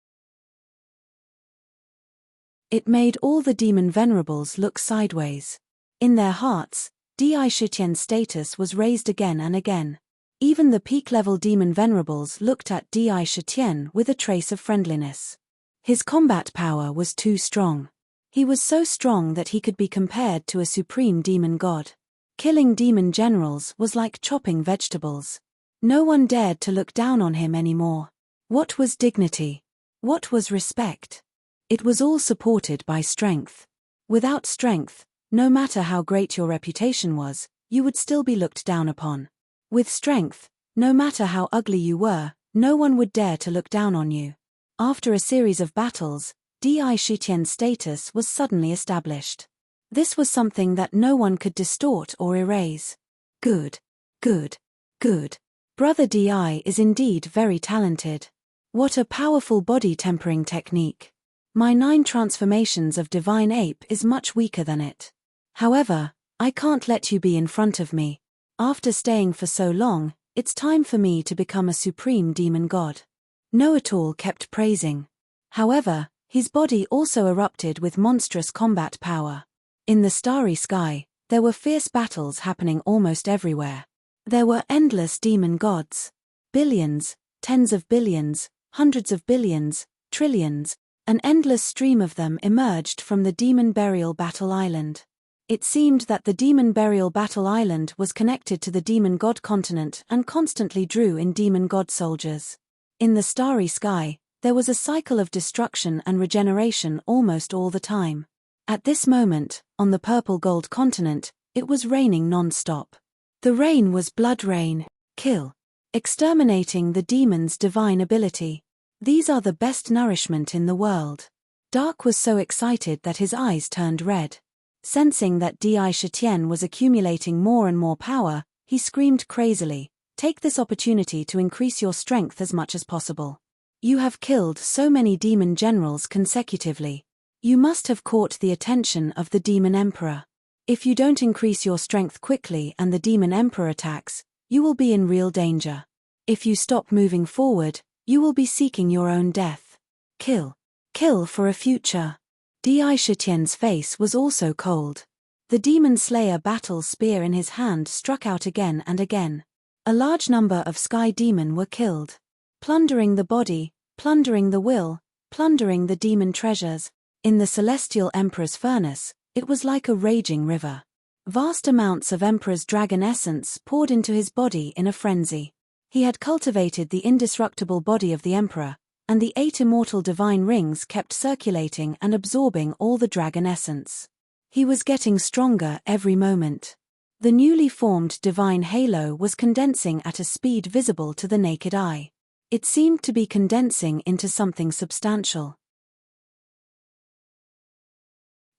It made all the demon venerables look sideways. In their hearts, Dai Shitian's status was raised again and again. Even the peak-level demon venerables looked at Dai Shitian with a trace of friendliness. His combat power was too strong. He was so strong that he could be compared to a supreme demon god. Killing demon generals was like chopping vegetables. No one dared to look down on him anymore. What was dignity? What was respect? It was all supported by strength. Without strength, no matter how great your reputation was, you would still be looked down upon. With strength, no matter how ugly you were, no one would dare to look down on you. After a series of battles, Dai Shitian's status was suddenly established. This was something that no one could distort or erase. Good. Good. Good. Brother Di is indeed very talented. What a powerful body tempering technique. My 9 transformations of divine ape is much weaker than it. However, I can't let you be in front of me. After staying for so long, it's time for me to become a supreme demon god. Know-it-all kept praising. However, his body also erupted with monstrous combat power. In the starry sky, there were fierce battles happening almost everywhere. There were endless demon gods. Billions, tens of billions, hundreds of billions, trillions, an endless stream of them emerged from the Demon Burial Battle Island. It seemed that the Demon Burial Battle Island was connected to the Demon God continent and constantly drew in demon god soldiers. In the starry sky, there was a cycle of destruction and regeneration almost all the time. At this moment, on the purple gold continent, it was raining non-stop. The rain was blood rain, kill, exterminating the demon's divine ability. These are the best nourishment in the world. Dark was so excited that his eyes turned red. Sensing that Dai Shitian was accumulating more and more power, he screamed crazily, "Take this opportunity to increase your strength as much as possible. You have killed so many demon generals consecutively. You must have caught the attention of the Demon Emperor. If you don't increase your strength quickly and the Demon Emperor attacks, you will be in real danger. If you stop moving forward, you will be seeking your own death. Kill. Kill for a future. Di Shitian's face was also cold. The demon slayer battle spear in his hand struck out again and again. A large number of sky demon were killed. Plundering the body, plundering the will, plundering the demon treasures. In the celestial emperor's furnace, it was like a raging river. Vast amounts of emperor's dragon essence poured into his body in a frenzy. He had cultivated the indestructible body of the emperor, and the 8 immortal divine rings kept circulating and absorbing all the dragon essence. He was getting stronger every moment. The newly formed divine halo was condensing at a speed visible to the naked eye. It seemed to be condensing into something substantial.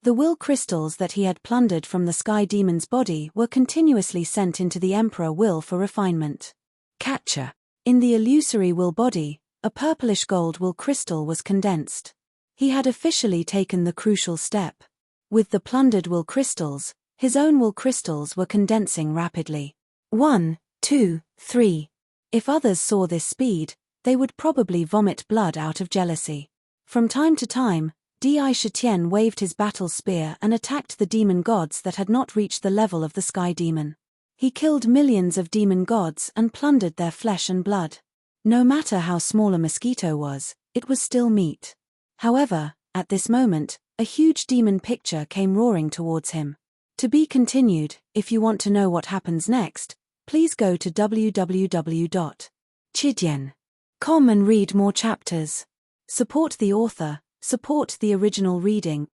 The will crystals that he had plundered from the sky demon's body were continuously sent into the emperor will for refinement. Catcher. In the illusory will body, a purplish gold will crystal was condensed. He had officially taken the crucial step. With the plundered will crystals, his own will crystals were condensing rapidly. 1, 2, 3. If others saw this speed, they would probably vomit blood out of jealousy. From time to time, Di Shitian waved his battle spear and attacked the demon gods that had not reached the level of the sky demon. He killed millions of demon gods and plundered their flesh and blood. No matter how small a mosquito was, it was still meat. However, at this moment, a huge demon picture came roaring towards him. To be continued. If you want to know what happens next, please go to www.chidian.com and read more chapters. Support the author, support the original reading.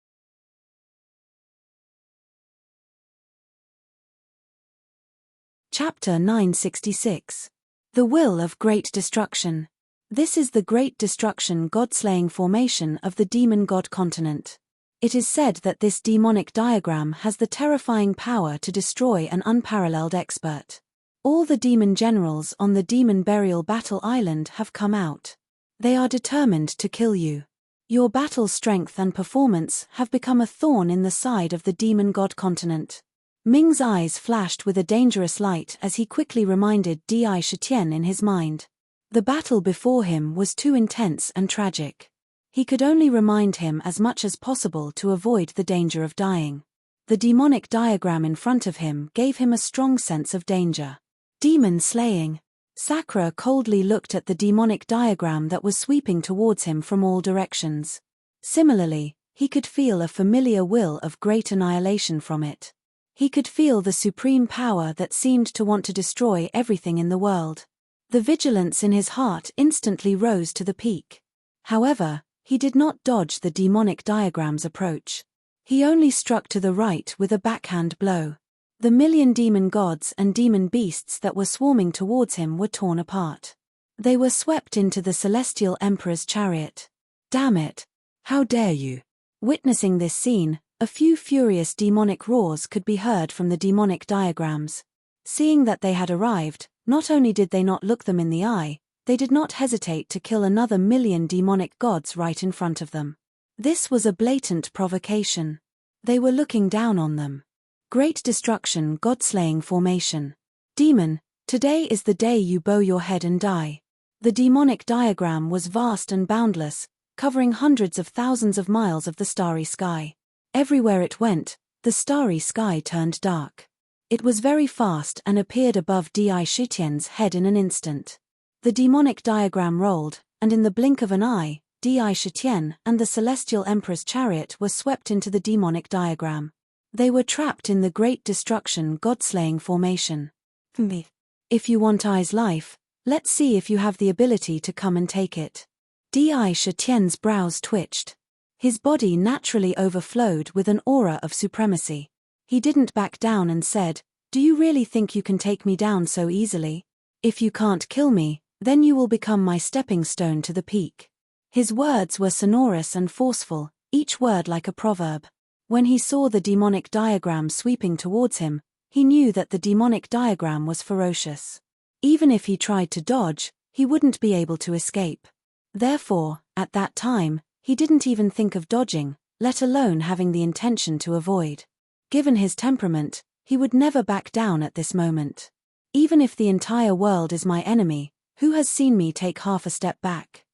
Chapter 966. The Will of Great Destruction. This is the great destruction god-slaying formation of the demon god continent. It is said that this demonic diagram has the terrifying power to destroy an unparalleled expert. All the demon generals on the demon burial battle island have come out. They are determined to kill you. Your battle strength and performance have become a thorn in the side of the demon god continent. Ming's eyes flashed with a dangerous light as he quickly reminded Di Shitian in his mind. The battle before him was too intense and tragic. He could only remind him as much as possible to avoid the danger of dying. The demonic diagram in front of him gave him a strong sense of danger. Demon slaying. Sakura coldly looked at the demonic diagram that was sweeping towards him from all directions. Similarly, he could feel a familiar will of great annihilation from it. He could feel the supreme power that seemed to want to destroy everything in the world. The vigilance in his heart instantly rose to the peak. However, he did not dodge the demonic diagram's approach. He only struck to the right with a backhand blow. The million demon gods and demon beasts that were swarming towards him were torn apart. They were swept into the celestial emperor's chariot. Damn it! How dare you! Witnessing this scene, a few furious demonic roars could be heard from the demonic diagrams. Seeing that they had arrived, not only did they not look them in the eye, they did not hesitate to kill another million demonic gods right in front of them. This was a blatant provocation. They were looking down on them. Great destruction god-slaying formation. Demon, today is the day you bow your head and die. The demonic diagram was vast and boundless, covering hundreds of thousands of miles of the starry sky. Everywhere it went, the starry sky turned dark. It was very fast and appeared above Di Shitian's head in an instant. The demonic diagram rolled, and in the blink of an eye, Di Shitian and the celestial emperor's chariot were swept into the demonic diagram. They were trapped in the great destruction god-slaying formation. If you want I's life, let's see if you have the ability to come and take it. Di Shitian's brows twitched. His body naturally overflowed with an aura of supremacy. He didn't back down and said, "Do you really think you can take me down so easily? If you can't kill me, then you will become my stepping stone to the peak." His words were sonorous and forceful, each word like a proverb. When he saw the demonic diagram sweeping towards him, he knew that the demonic diagram was ferocious. Even if he tried to dodge, he wouldn't be able to escape. Therefore, at that time, he didn't even think of dodging, let alone having the intention to avoid. Given his temperament, he would never back down at this moment. Even if the entire world is my enemy, who has seen me take half a step back?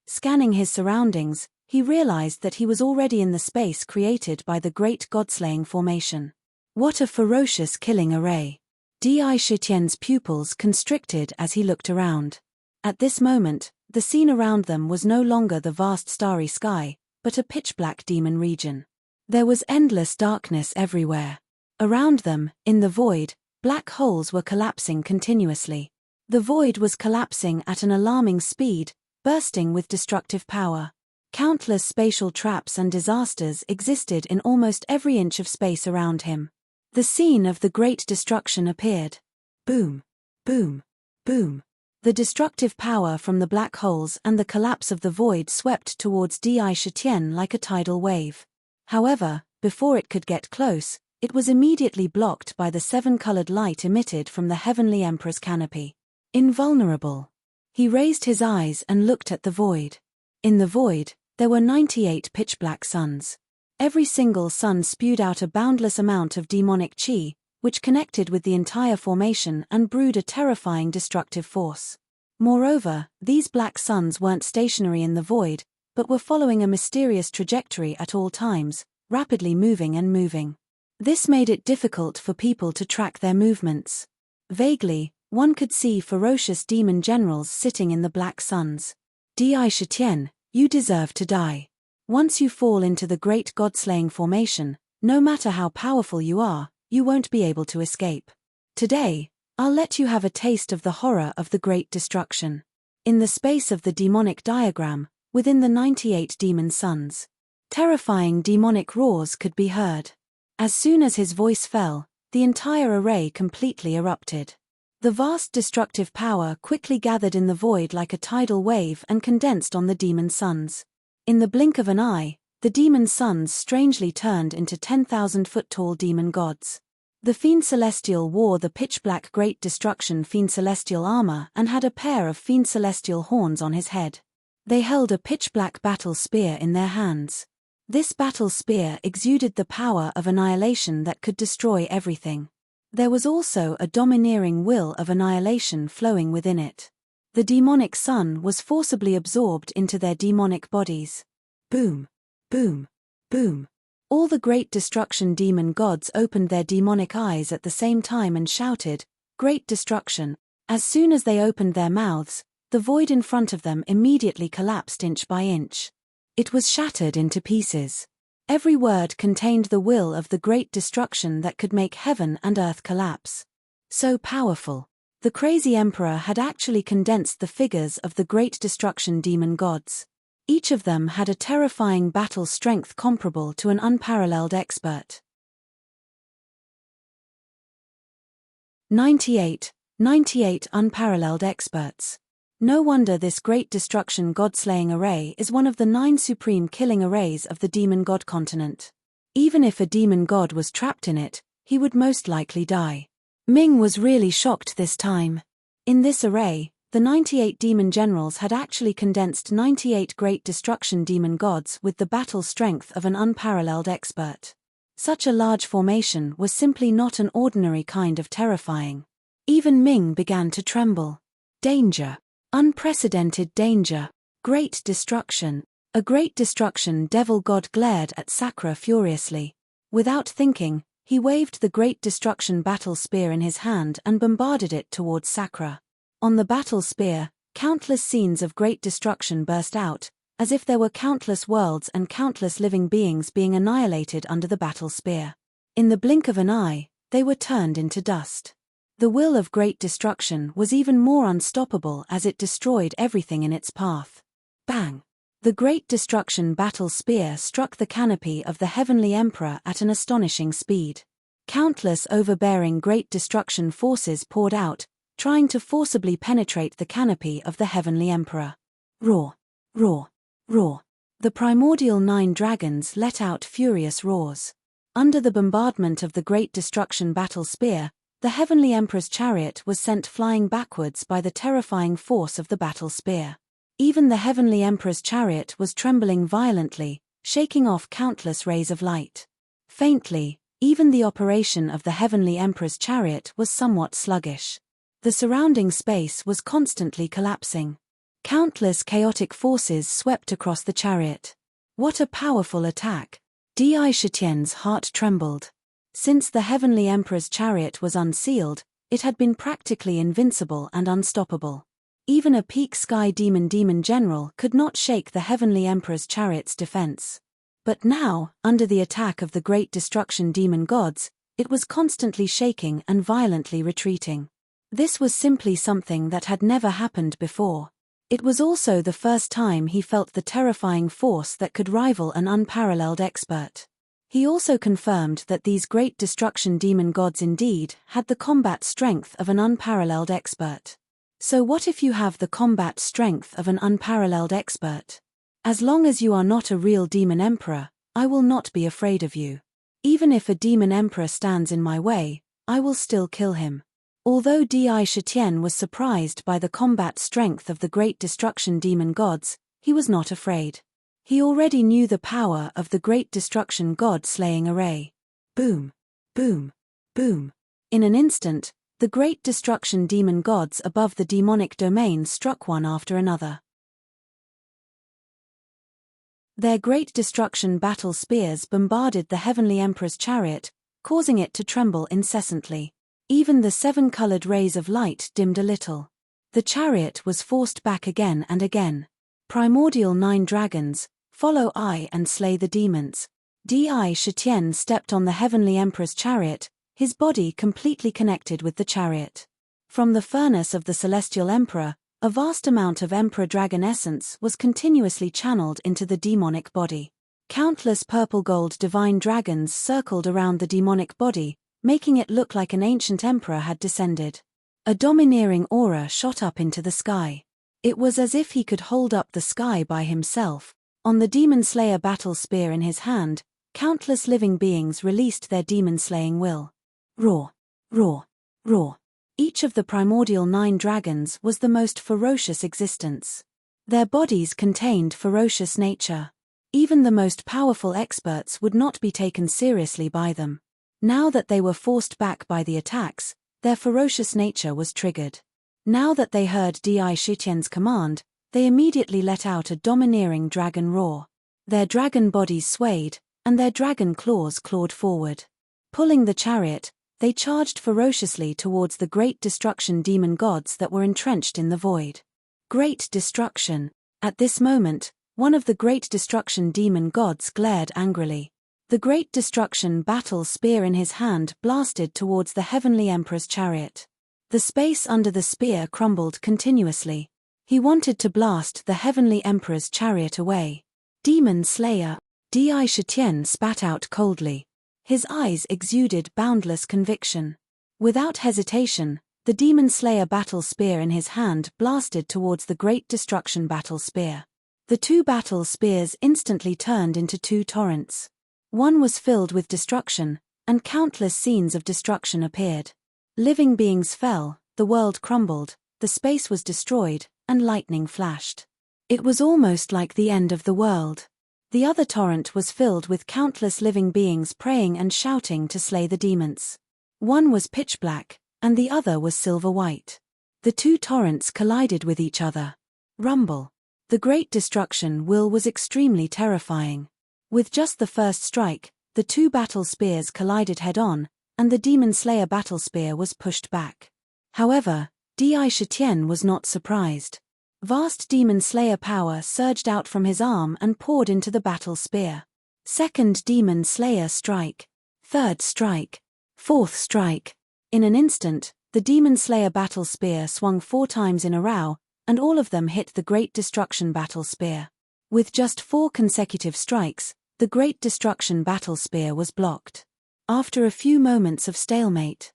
Scanning his surroundings, he realized that he was already in the space created by the great god-slaying formation. What a ferocious killing array! Di Shitian's pupils constricted as he looked around. At this moment, the scene around them was no longer the vast starry sky, but a pitch-black demon region. There was endless darkness everywhere. Around them, in the void, black holes were collapsing continuously. The void was collapsing at an alarming speed, bursting with destructive power. Countless spatial traps and disasters existed in almost every inch of space around him. The scene of the great destruction appeared. Boom, boom, boom. The destructive power from the black holes and the collapse of the void swept towards Di Shitian like a tidal wave. However, before it could get close, it was immediately blocked by the seven-colored light emitted from the Heavenly Emperor's canopy. Invulnerable. He raised his eyes and looked at the void. In the void, there were 98 pitch-black suns. Every single sun spewed out a boundless amount of demonic chi, which connected with the entire formation and brewed a terrifying destructive force. Moreover, these black suns weren't stationary in the void, but were following a mysterious trajectory at all times, rapidly moving and moving. This made it difficult for people to track their movements. Vaguely, one could see ferocious demon generals sitting in the black suns. Di Shitian, you deserve to die. Once you fall into the great god-slaying formation, no matter how powerful you are, you won't be able to escape. Today, I'll let you have a taste of the horror of the great destruction. In the space of the demonic diagram, within the 98 demon suns, terrifying demonic roars could be heard. As soon as his voice fell, the entire array completely erupted. The vast destructive power quickly gathered in the void like a tidal wave and condensed on the demon suns. In the blink of an eye, the demon suns strangely turned into 10,000-foot-tall demon gods. The Fiend Celestial wore the pitch-black Great Destruction Fiend Celestial armor and had a pair of Fiend Celestial horns on his head. They held a pitch-black battle spear in their hands. This battle spear exuded the power of annihilation that could destroy everything. There was also a domineering will of annihilation flowing within it. The demonic sun was forcibly absorbed into their demonic bodies. Boom, boom, boom. All the great destruction demon gods opened their demonic eyes at the same time and shouted, "Great destruction!" As soon as they opened their mouths, the void in front of them immediately collapsed inch by inch. It was shattered into pieces. Every word contained the will of the great destruction that could make heaven and earth collapse. So powerful. The crazy emperor had actually condensed the figures of the great destruction demon gods. Each of them had a terrifying battle strength comparable to an unparalleled expert. 98 unparalleled experts. No wonder this great destruction god-slaying array is one of the 9 supreme killing arrays of the demon god continent. Even if a demon god was trapped in it, he would most likely die. Ming was really shocked this time. In this array, the 98 demon generals had actually condensed 98 great destruction demon gods with the battle strength of an unparalleled expert. Such a large formation was simply not an ordinary kind of terrifying. Even Ming began to tremble. Danger. Unprecedented danger. Great destruction. A great destruction devil god glared at Sakura furiously. Without thinking, he waved the great destruction battle spear in his hand and bombarded it towards Sakura. On the battle spear, countless scenes of great destruction burst out, as if there were countless worlds and countless living beings being annihilated under the battle spear. In the blink of an eye, they were turned into dust. The will of great destruction was even more unstoppable as it destroyed everything in its path. Bang! The great destruction battle spear struck the canopy of the Heavenly Emperor at an astonishing speed. Countless overbearing great destruction forces poured out, trying to forcibly penetrate the canopy of the Heavenly Emperor. Roar! Roar! Roar! The primordial 9 dragons let out furious roars. Under the bombardment of the great destruction battle spear, the Heavenly Emperor's chariot was sent flying backwards by the terrifying force of the battle spear. Even the Heavenly Emperor's chariot was trembling violently, shaking off countless rays of light. Faintly, even the operation of the Heavenly Emperor's chariot was somewhat sluggish. The surrounding space was constantly collapsing. Countless chaotic forces swept across the chariot. What a powerful attack! Di Shitian's heart trembled. Since the Heavenly Emperor's chariot was unsealed, it had been practically invincible and unstoppable. Even a peak sky demon general could not shake the Heavenly Emperor's chariot's defense. But now, under the attack of the great destruction demon gods, it was constantly shaking and violently retreating. This was simply something that had never happened before. It was also the first time he felt the terrifying force that could rival an unparalleled expert. He also confirmed that these great destruction demon gods indeed had the combat strength of an unparalleled expert. So what if you have the combat strength of an unparalleled expert? As long as you are not a real demon emperor, I will not be afraid of you. Even if a demon emperor stands in my way, I will still kill him. Although Di Shitian was surprised by the combat strength of the great destruction demon gods, he was not afraid. He already knew the power of the great destruction god slaying array. Boom, boom, boom. In an instant, the great destruction demon gods above the demonic domain struck one after another. Their great destruction battle spears bombarded the Heavenly Emperor's chariot, causing it to tremble incessantly. Even the 7-colored rays of light dimmed a little. The chariot was forced back again and again. Primordial 9 dragons, follow I and slay the demons. Di Shitian stepped on the Heavenly Emperor's chariot, his body completely connected with the chariot. From the furnace of the Celestial Emperor, a vast amount of Emperor Dragon essence was continuously channeled into the demonic body. Countless purple-gold divine dragons circled around the demonic body, making it look like an ancient emperor had descended. A domineering aura shot up into the sky. It was as if he could hold up the sky by himself. On the Demon Slayer battle spear in his hand, countless living beings released their demon-slaying will. Roar, roar, roar. Each of the primordial 9 dragons was the most ferocious existence. Their bodies contained ferocious nature. Even the most powerful experts would not be taken seriously by them. Now that they were forced back by the attacks, their ferocious nature was triggered. Now that they heard Di Shitian's command, they immediately let out a domineering dragon roar. Their dragon bodies swayed, and their dragon claws clawed forward. Pulling the chariot, they charged ferociously towards the great destruction demon gods that were entrenched in the void. Great destruction! At this moment, one of the great destruction demon gods glared angrily. The great destruction battle spear in his hand blasted towards the Heavenly Emperor's chariot. The space under the spear crumbled continuously. He wanted to blast the Heavenly Emperor's chariot away. Demon Slayer! Di Shitian spat out coldly. His eyes exuded boundless conviction. Without hesitation, the Demon Slayer battle spear in his hand blasted towards the great destruction battle spear. The 2 battle spears instantly turned into 2 torrents. One was filled with destruction, and countless scenes of destruction appeared. Living beings fell, the world crumbled, the space was destroyed, and lightning flashed. It was almost like the end of the world. The other torrent was filled with countless living beings praying and shouting to slay the demons. One was pitch black, and the other was silver white. The 2 torrents collided with each other. Rumble. The great destruction will was extremely terrifying. With just the first strike, the 2 battle spears collided head-on, and the Demon Slayer battle spear was pushed back. However, Di Shitian was not surprised. Vast Demon Slayer power surged out from his arm and poured into the battle spear. Second Demon Slayer strike. Third strike. Fourth strike. In an instant, the Demon Slayer battle spear swung 4 times in a row, and all of them hit the Great Destruction battle spear. With just 4 consecutive strikes, the Great Destruction battle spear was blocked. After a few moments of stalemate,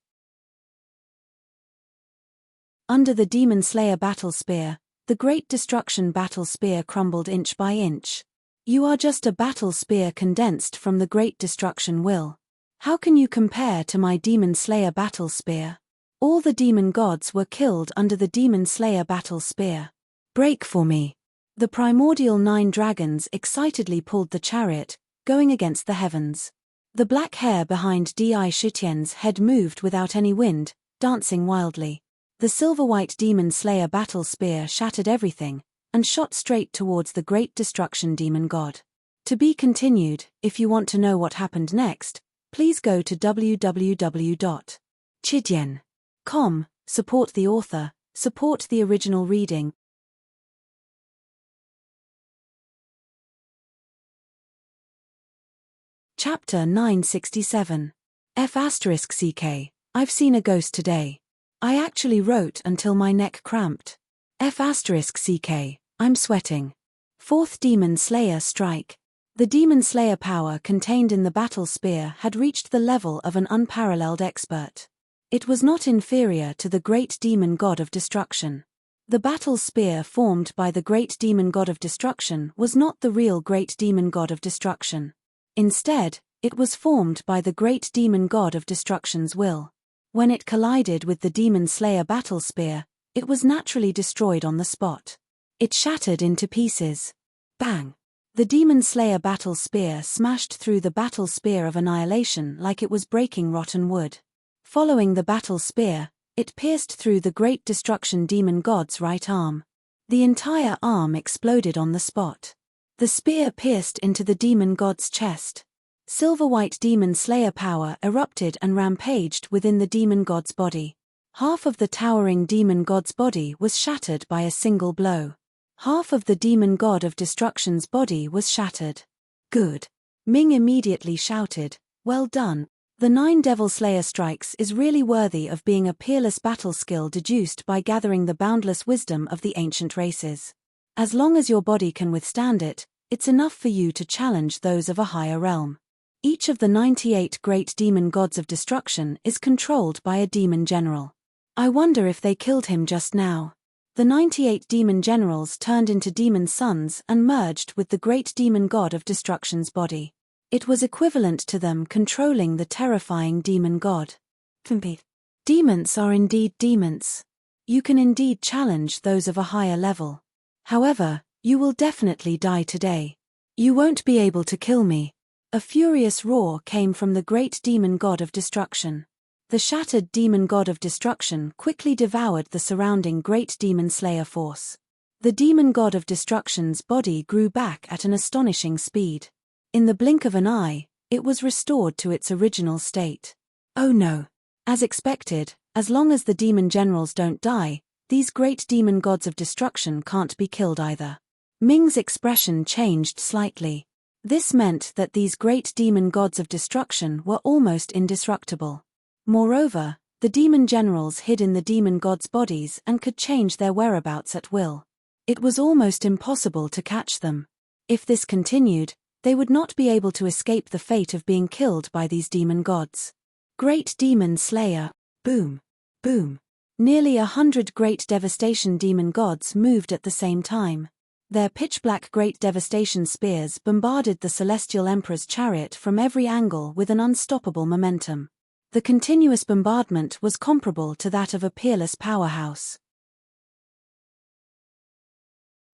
under the Demon Slayer battle spear, the Great Destruction battle spear crumbled inch by inch. You are just a battle spear condensed from the Great Destruction will. How can you compare to my Demon Slayer battle spear? All the demon gods were killed under the Demon Slayer battle spear. Break for me. The primordial 9 dragons excitedly pulled the chariot, going against the heavens. The black hair behind Di Shitian's head moved without any wind, dancing wildly. The silver-white Demon Slayer battle spear shattered everything, and shot straight towards the great destruction demon god. To be continued. If you want to know what happened next, please go to www.chidien.com, support the author, support the original reading. Chapter 967. F***ck. I've seen a ghost today. I actually wrote until my neck cramped. F***ck. I'm sweating. 4th Demon Slayer Strike. The Demon Slayer power contained in the battle spear had reached the level of an unparalleled expert. It was not inferior to the great demon god of destruction. The battle spear formed by the great demon god of destruction was not the real great demon god of destruction. Instead, it was formed by the great demon god of destruction's will. When it collided with the Demon Slayer battle spear, it was naturally destroyed on the spot. It shattered into pieces. Bang! The Demon Slayer battle spear smashed through the battle spear of annihilation like it was breaking rotten wood. Following the battle spear, it pierced through the great destruction demon god's right arm. The entire arm exploded on the spot. The spear pierced into the demon god's chest. Silver-white demon slayer power erupted and rampaged within the demon god's body. Half of the towering demon god's body was shattered by a single blow. Half of the demon god of destruction's body was shattered. Good. Ming immediately shouted, "Well done. The 9 Devil Slayer strikes is really worthy of being a peerless battle skill deduced by gathering the boundless wisdom of the ancient races. As long as your body can withstand it, it's enough for you to challenge those of a higher realm. Each of the 98 great demon gods of destruction is controlled by a demon general. I wonder if they killed him just now." The 98 demon generals turned into demon sons and merged with the great demon god of destruction's body. It was equivalent to them controlling the terrifying demon god. Demons are indeed demons. You can indeed challenge those of a higher level. However, you will definitely die today. You won't be able to kill me. A furious roar came from the great demon god of destruction. The shattered demon god of destruction quickly devoured the surrounding great demon slayer force. The demon god of destruction's body grew back at an astonishing speed. In the blink of an eye, it was restored to its original state. Oh no! As expected, as long as the demon generals don't die, these great demon gods of destruction can't be killed either. Ming's expression changed slightly. This meant that these great demon gods of destruction were almost indestructible. Moreover, the demon generals hid in the demon gods' bodies and could change their whereabouts at will. It was almost impossible to catch them. If this continued, they would not be able to escape the fate of being killed by these demon gods. Great Demon Slayer. Boom. Boom. Nearly 100 great devastation demon gods moved at the same time. Their pitch-black great devastation spears bombarded the Celestial Emperor's chariot from every angle with an unstoppable momentum. The continuous bombardment was comparable to that of a peerless powerhouse.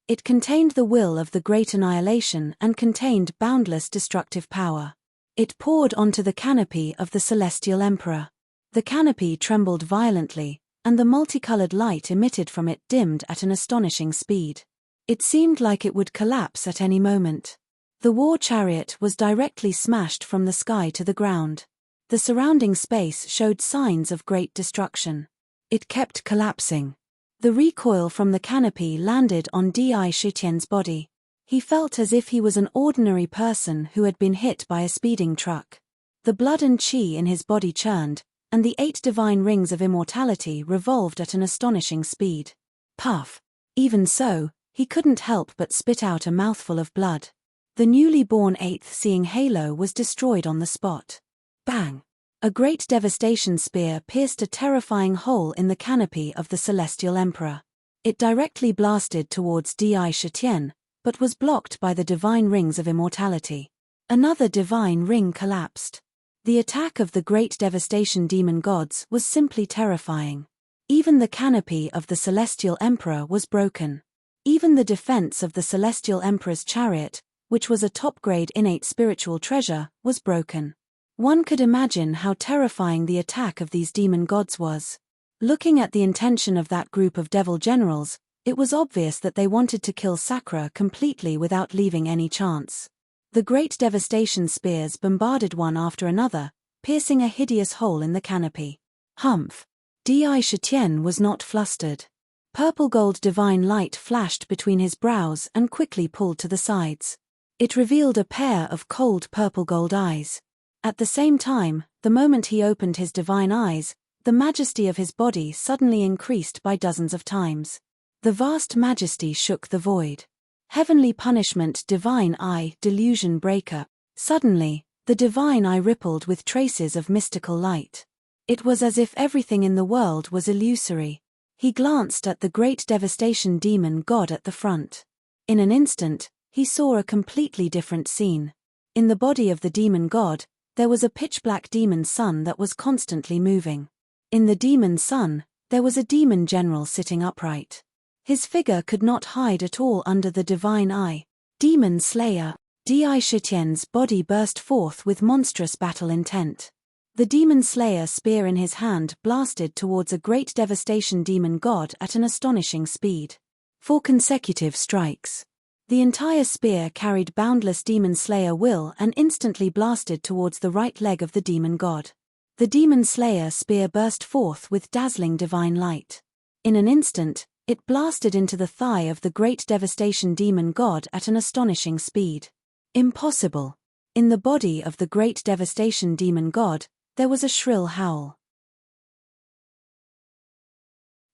It contained the will of the great annihilation and contained boundless destructive power. It poured onto the canopy of the Celestial Emperor. The canopy trembled violently, and the multicolored light emitted from it dimmed at an astonishing speed. It seemed like it would collapse at any moment. The war chariot was directly smashed from the sky to the ground. The surrounding space showed signs of great destruction. It kept collapsing. The recoil from the canopy landed on Di Shitian's body. He felt as if he was an ordinary person who had been hit by a speeding truck. The blood and qi in his body churned, and the 8 divine rings of immortality revolved at an astonishing speed. Puff! Even so, he couldn't help but spit out a mouthful of blood. The newly born 8th seeing halo was destroyed on the spot. Bang! A great devastation spear pierced a terrifying hole in the canopy of the Celestial Emperor. It directly blasted towards Di Shitian, but was blocked by the divine rings of immortality. Another divine ring collapsed. The attack of the great devastation demon gods was simply terrifying. Even the canopy of the Celestial Emperor was broken. Even the defense of the Celestial Emperor's chariot, which was a top-grade innate spiritual treasure, was broken. One could imagine how terrifying the attack of these demon gods was. Looking at the intention of that group of devil generals, It was obvious that they wanted to kill Sakura completely without leaving any chance. The great devastation spears bombarded one after another, piercing a hideous hole in the canopy. Humph! Di Shitian was not flustered. Purple-gold divine light flashed between his brows and quickly pulled to the sides. It revealed a pair of cold purple-gold eyes. At the same time, the moment he opened his divine eyes, the majesty of his body suddenly increased by dozens of times. The vast majesty shook the void. Heavenly punishment, divine eye, delusion breaker. Suddenly, the divine eye rippled with traces of mystical light. It was as if everything in the world was illusory. He glanced at the great devastation demon god at the front. In an instant, he saw a completely different scene. In the body of the demon god, there was a pitch-black demon sun that was constantly moving. In the demon sun, there was a demon general sitting upright. His figure could not hide at all under the divine eye. Demon Slayer. Di Shitian's body burst forth with monstrous battle intent. The Demon Slayer spear in his hand blasted towards a great devastation demon god at an astonishing speed. 4 consecutive strikes. The entire spear carried boundless Demon Slayer will and instantly blasted towards the right leg of the demon god. The Demon Slayer spear burst forth with dazzling divine light. In an instant, it blasted into the thigh of the great devastation demon god at an astonishing speed. Impossible! In the body of the great devastation demon god, there was a shrill howl.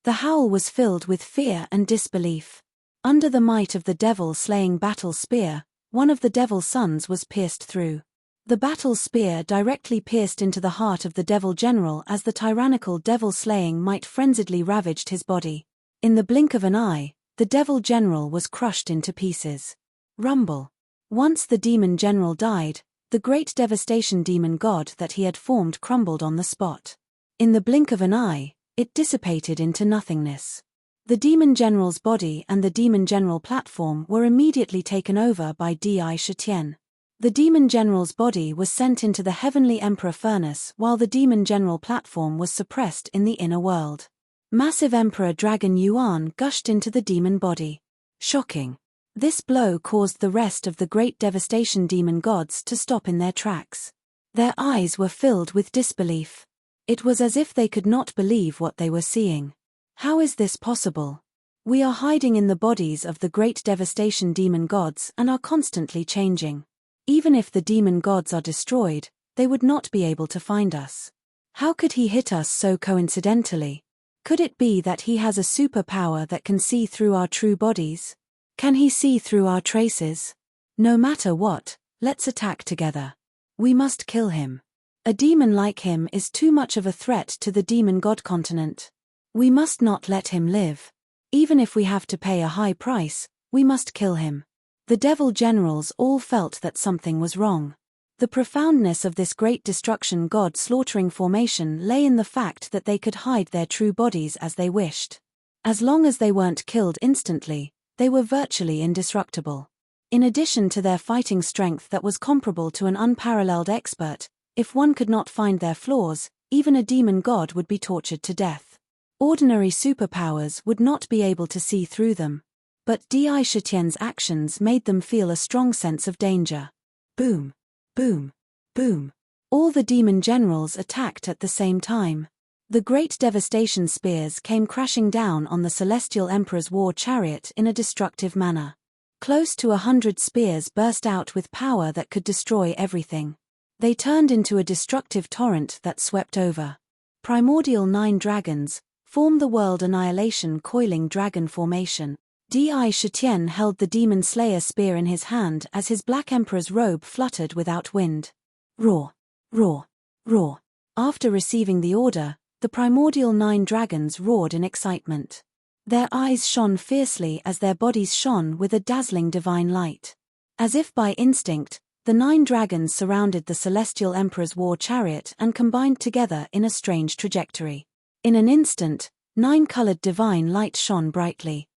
The howl was filled with fear and disbelief. Under the might of the devil-slaying battle spear, one of the devil sons was pierced through. The battle spear directly pierced into the heart of the devil general as the tyrannical devil-slaying might frenziedly ravaged his body. In the blink of an eye, the devil general was crushed into pieces. Rumble. Once the demon general died, the great devastation demon god that he had formed crumbled on the spot. In the blink of an eye, it dissipated into nothingness. The demon general's body and the demon general platform were immediately taken over by Di Shitian. The demon general's body was sent into the heavenly emperor furnace while the demon general platform was suppressed in the inner world. Massive emperor dragon Yuan gushed into the demon body. Shocking. This blow caused the rest of the great devastation demon gods to stop in their tracks. Their eyes were filled with disbelief. It was as if they could not believe what they were seeing. How is this possible? We are hiding in the bodies of the great devastation demon gods and are constantly changing. Even if the demon gods are destroyed, they would not be able to find us. How could he hit us so coincidentally? Could it be that he has a superpower that can see through our true bodies? Can he see through our traces? No matter what, let's attack together. We must kill him. A demon like him is too much of a threat to the demon god continent. We must not let him live. Even if we have to pay a high price, we must kill him. The devil generals all felt that something was wrong. The profoundness of this great destruction god slaughtering formation lay in the fact that they could hide their true bodies as they wished. As long as they weren't killed instantly, they were virtually indestructible. In addition to their fighting strength that was comparable to an unparalleled expert, if one could not find their flaws, even a demon god would be tortured to death. Ordinary superpowers would not be able to see through them. But Di Shitian's actions made them feel a strong sense of danger. Boom! Boom! Boom! All the demon generals attacked at the same time. The great devastation spears came crashing down on the celestial emperor's war chariot in a destructive manner. Close to 100 spears burst out with power that could destroy everything. They turned into a destructive torrent that swept over. Primordial 9 dragons form the world annihilation coiling dragon formation. Di Shitian held the demon slayer spear in his hand as his black emperor's robe fluttered without wind. Roar! Roar! Roar! After receiving the order, the primordial 9 dragons roared in excitement. Their eyes shone fiercely as their bodies shone with a dazzling divine light. As if by instinct, the 9 dragons surrounded the celestial emperor's war chariot and combined together in a strange trajectory. In an instant, 9 colored divine light shone brightly.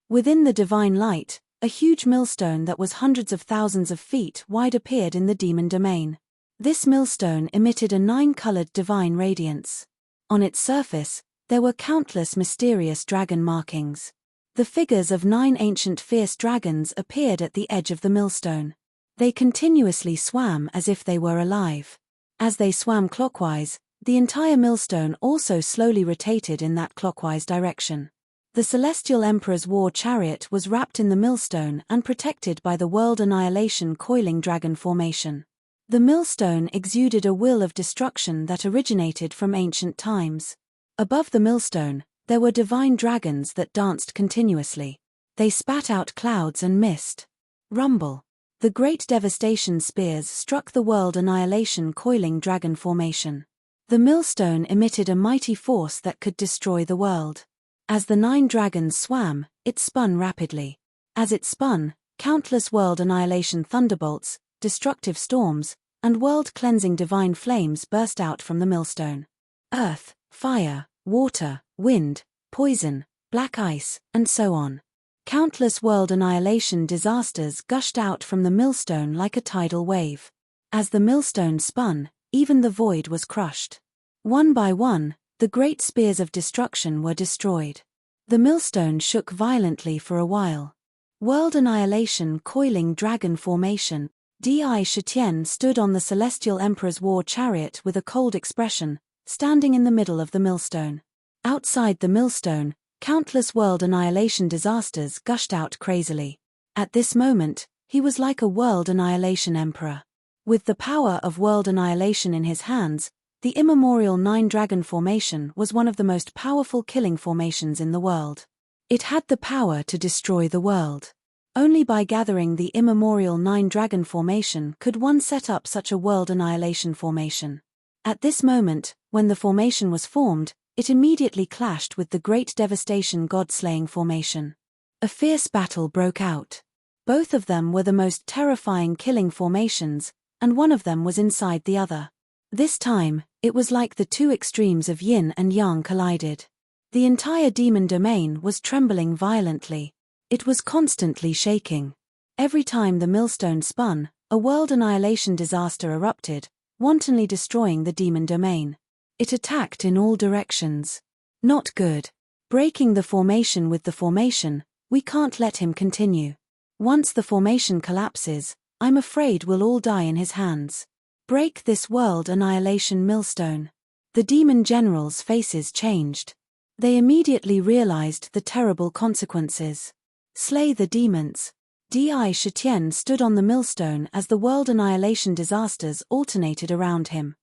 Within the divine light, a huge millstone that was hundreds of thousands of feet wide appeared in the demon domain. This millstone emitted a 9-colored divine radiance. On its surface, There were countless mysterious dragon markings. The figures of 9 ancient fierce dragons appeared at the edge of the millstone. They continuously swam as if they were alive. As they swam clockwise, the entire millstone also slowly rotated in that clockwise direction. The Celestial Emperor's war chariot was wrapped in the millstone and protected by the world annihilation coiling dragon formation. The millstone exuded a will of destruction that originated from ancient times. Above the millstone, there were divine dragons that danced continuously. They spat out clouds and mist. Rumble. The great devastation spears struck the world annihilation coiling dragon formation. The millstone emitted a mighty force that could destroy the world. As the 9 dragons swam, it spun rapidly. As it spun, countless world annihilation thunderbolts, destructive storms, and world-cleansing divine flames burst out from the millstone. Earth, fire, water, wind, poison, black ice, and so on. Countless world annihilation disasters gushed out from the millstone like a tidal wave. As the millstone spun, even the void was crushed. One by one, the great spears of destruction were destroyed. The millstone shook violently for a while. World annihilation coiling dragon formation, Di Shitian stood on the Celestial Emperor's war chariot with a cold expression, standing in the middle of the millstone. Outside the millstone, countless world annihilation disasters gushed out crazily. At this moment, he was like a world annihilation emperor. With the power of world annihilation in his hands, the immemorial 9 dragon formation was one of the most powerful killing formations in the world. It had the power to destroy the world. Only by gathering the immemorial 9 dragon formation could one set up such a world annihilation formation. At this moment, when the formation was formed, it immediately clashed with the great devastation god-slaying formation. A fierce battle broke out. Both of them were the most terrifying killing formations, and one of them was inside the other. This time, it was like the 2 extremes of yin and yang collided. The entire demon domain was trembling violently. It was constantly shaking. Every time the millstone spun, a world annihilation disaster erupted, wantonly destroying the demon domain. It attacked in all directions. Not good. Breaking the formation with the formation, we can't let him continue. Once the formation collapses, I'm afraid we'll all die in his hands. Break this world annihilation millstone. The demon generals' faces changed. They immediately realized the terrible consequences. Slay the demons. Di Shitian stood on the millstone as the world annihilation disasters alternated around him.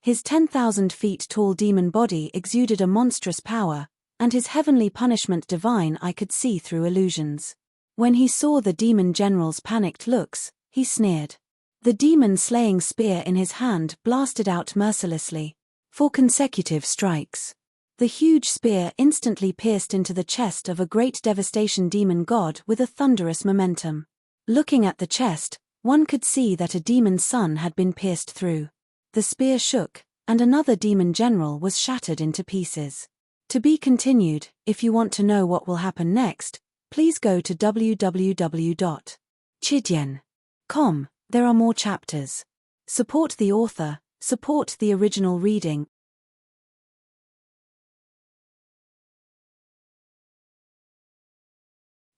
His 10,000 feet tall demon body exuded a monstrous power, and his heavenly punishment divine I could see through illusions. When he saw the demon general's panicked looks, he sneered. The demon-slaying spear in his hand blasted out mercilessly. 4 consecutive strikes. The huge spear instantly pierced into the chest of a great devastation demon god with a thunderous momentum. Looking at the chest, one could see that a demon sun had been pierced through. The spear shook, and another demon general was shattered into pieces. To be continued. If you want to know what will happen next, please go to www.chidian.com. There are more chapters. Support the author, support the original reading.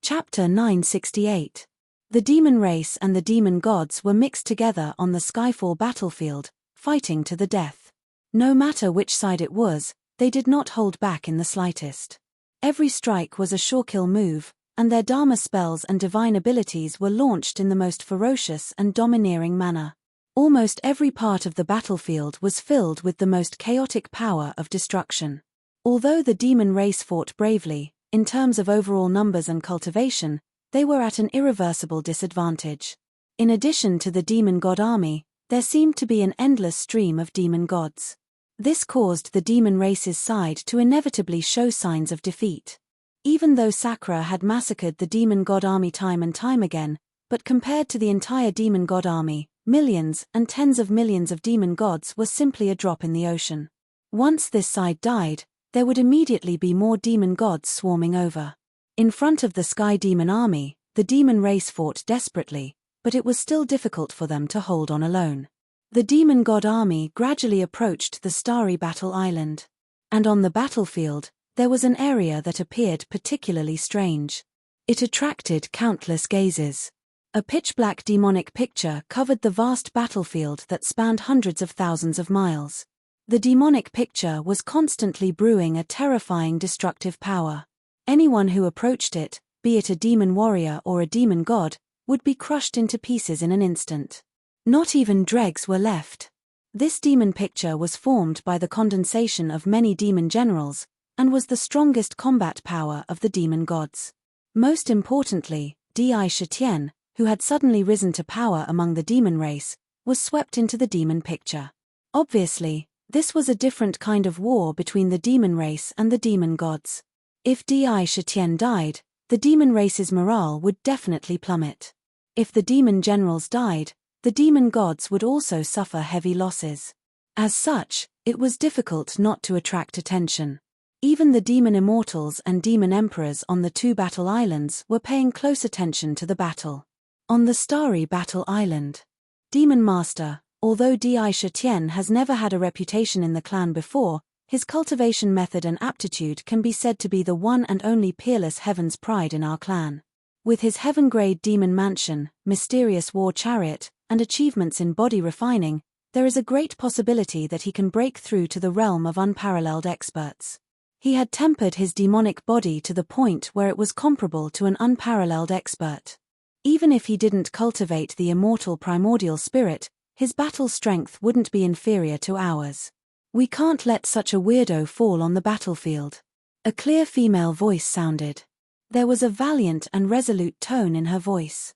Chapter 968. The demon race and the demon gods were mixed together on the Skyfall battlefield, fighting to the death. No matter which side it was, they did not hold back in the slightest. Every strike was a sure kill move, and their Dharma spells and divine abilities were launched in the most ferocious and domineering manner. Almost every part of the battlefield was filled with the most chaotic power of destruction. Although the demon race fought bravely, in terms of overall numbers and cultivation, they were at an irreversible disadvantage. In addition to the demon god army, there seemed to be an endless stream of demon gods. This caused the demon race's side to inevitably show signs of defeat. Even though Sakura had massacred the demon god army time and time again, but compared to the entire demon god army, millions and tens of millions of demon gods were simply a drop in the ocean. Once this side died, there would immediately be more demon gods swarming over. In front of the sky demon army, the demon race fought desperately, but it was still difficult for them to hold on alone. The demon god army gradually approached the starry battle island. And on the battlefield, there was an area that appeared particularly strange. It attracted countless gazes. A pitch-black demonic picture covered the vast battlefield that spanned hundreds of thousands of miles. The demonic picture was constantly brewing a terrifying destructive power. Anyone who approached it, be it a demon warrior or a demon god, would be crushed into pieces in an instant. Not even dregs were left. This demon picture was formed by the condensation of many demon generals, and was the strongest combat power of the demon gods. Most importantly, Di-Shitian, who had suddenly risen to power among the demon race, was swept into the demon picture. Obviously, this was a different kind of war between the demon race and the demon gods. If Di-Shitian died, the demon race's morale would definitely plummet. If the demon generals died, the demon gods would also suffer heavy losses. As such, it was difficult not to attract attention. Even the demon immortals and demon emperors on the two battle islands were paying close attention to the battle. On the starry battle island, Demon Master, although Di-Shitian has never had a reputation in the clan before, his cultivation method and aptitude can be said to be the one and only peerless heaven's pride in our clan. With his heaven-grade demon mansion, mysterious war chariot, and achievements in body refining, there is a great possibility that he can break through to the realm of unparalleled experts. He had tempered his demonic body to the point where it was comparable to an unparalleled expert. Even if he didn't cultivate the immortal primordial spirit, his battle strength wouldn't be inferior to ours. We can't let such a weirdo fall on the battlefield. A clear female voice sounded. There was a valiant and resolute tone in her voice.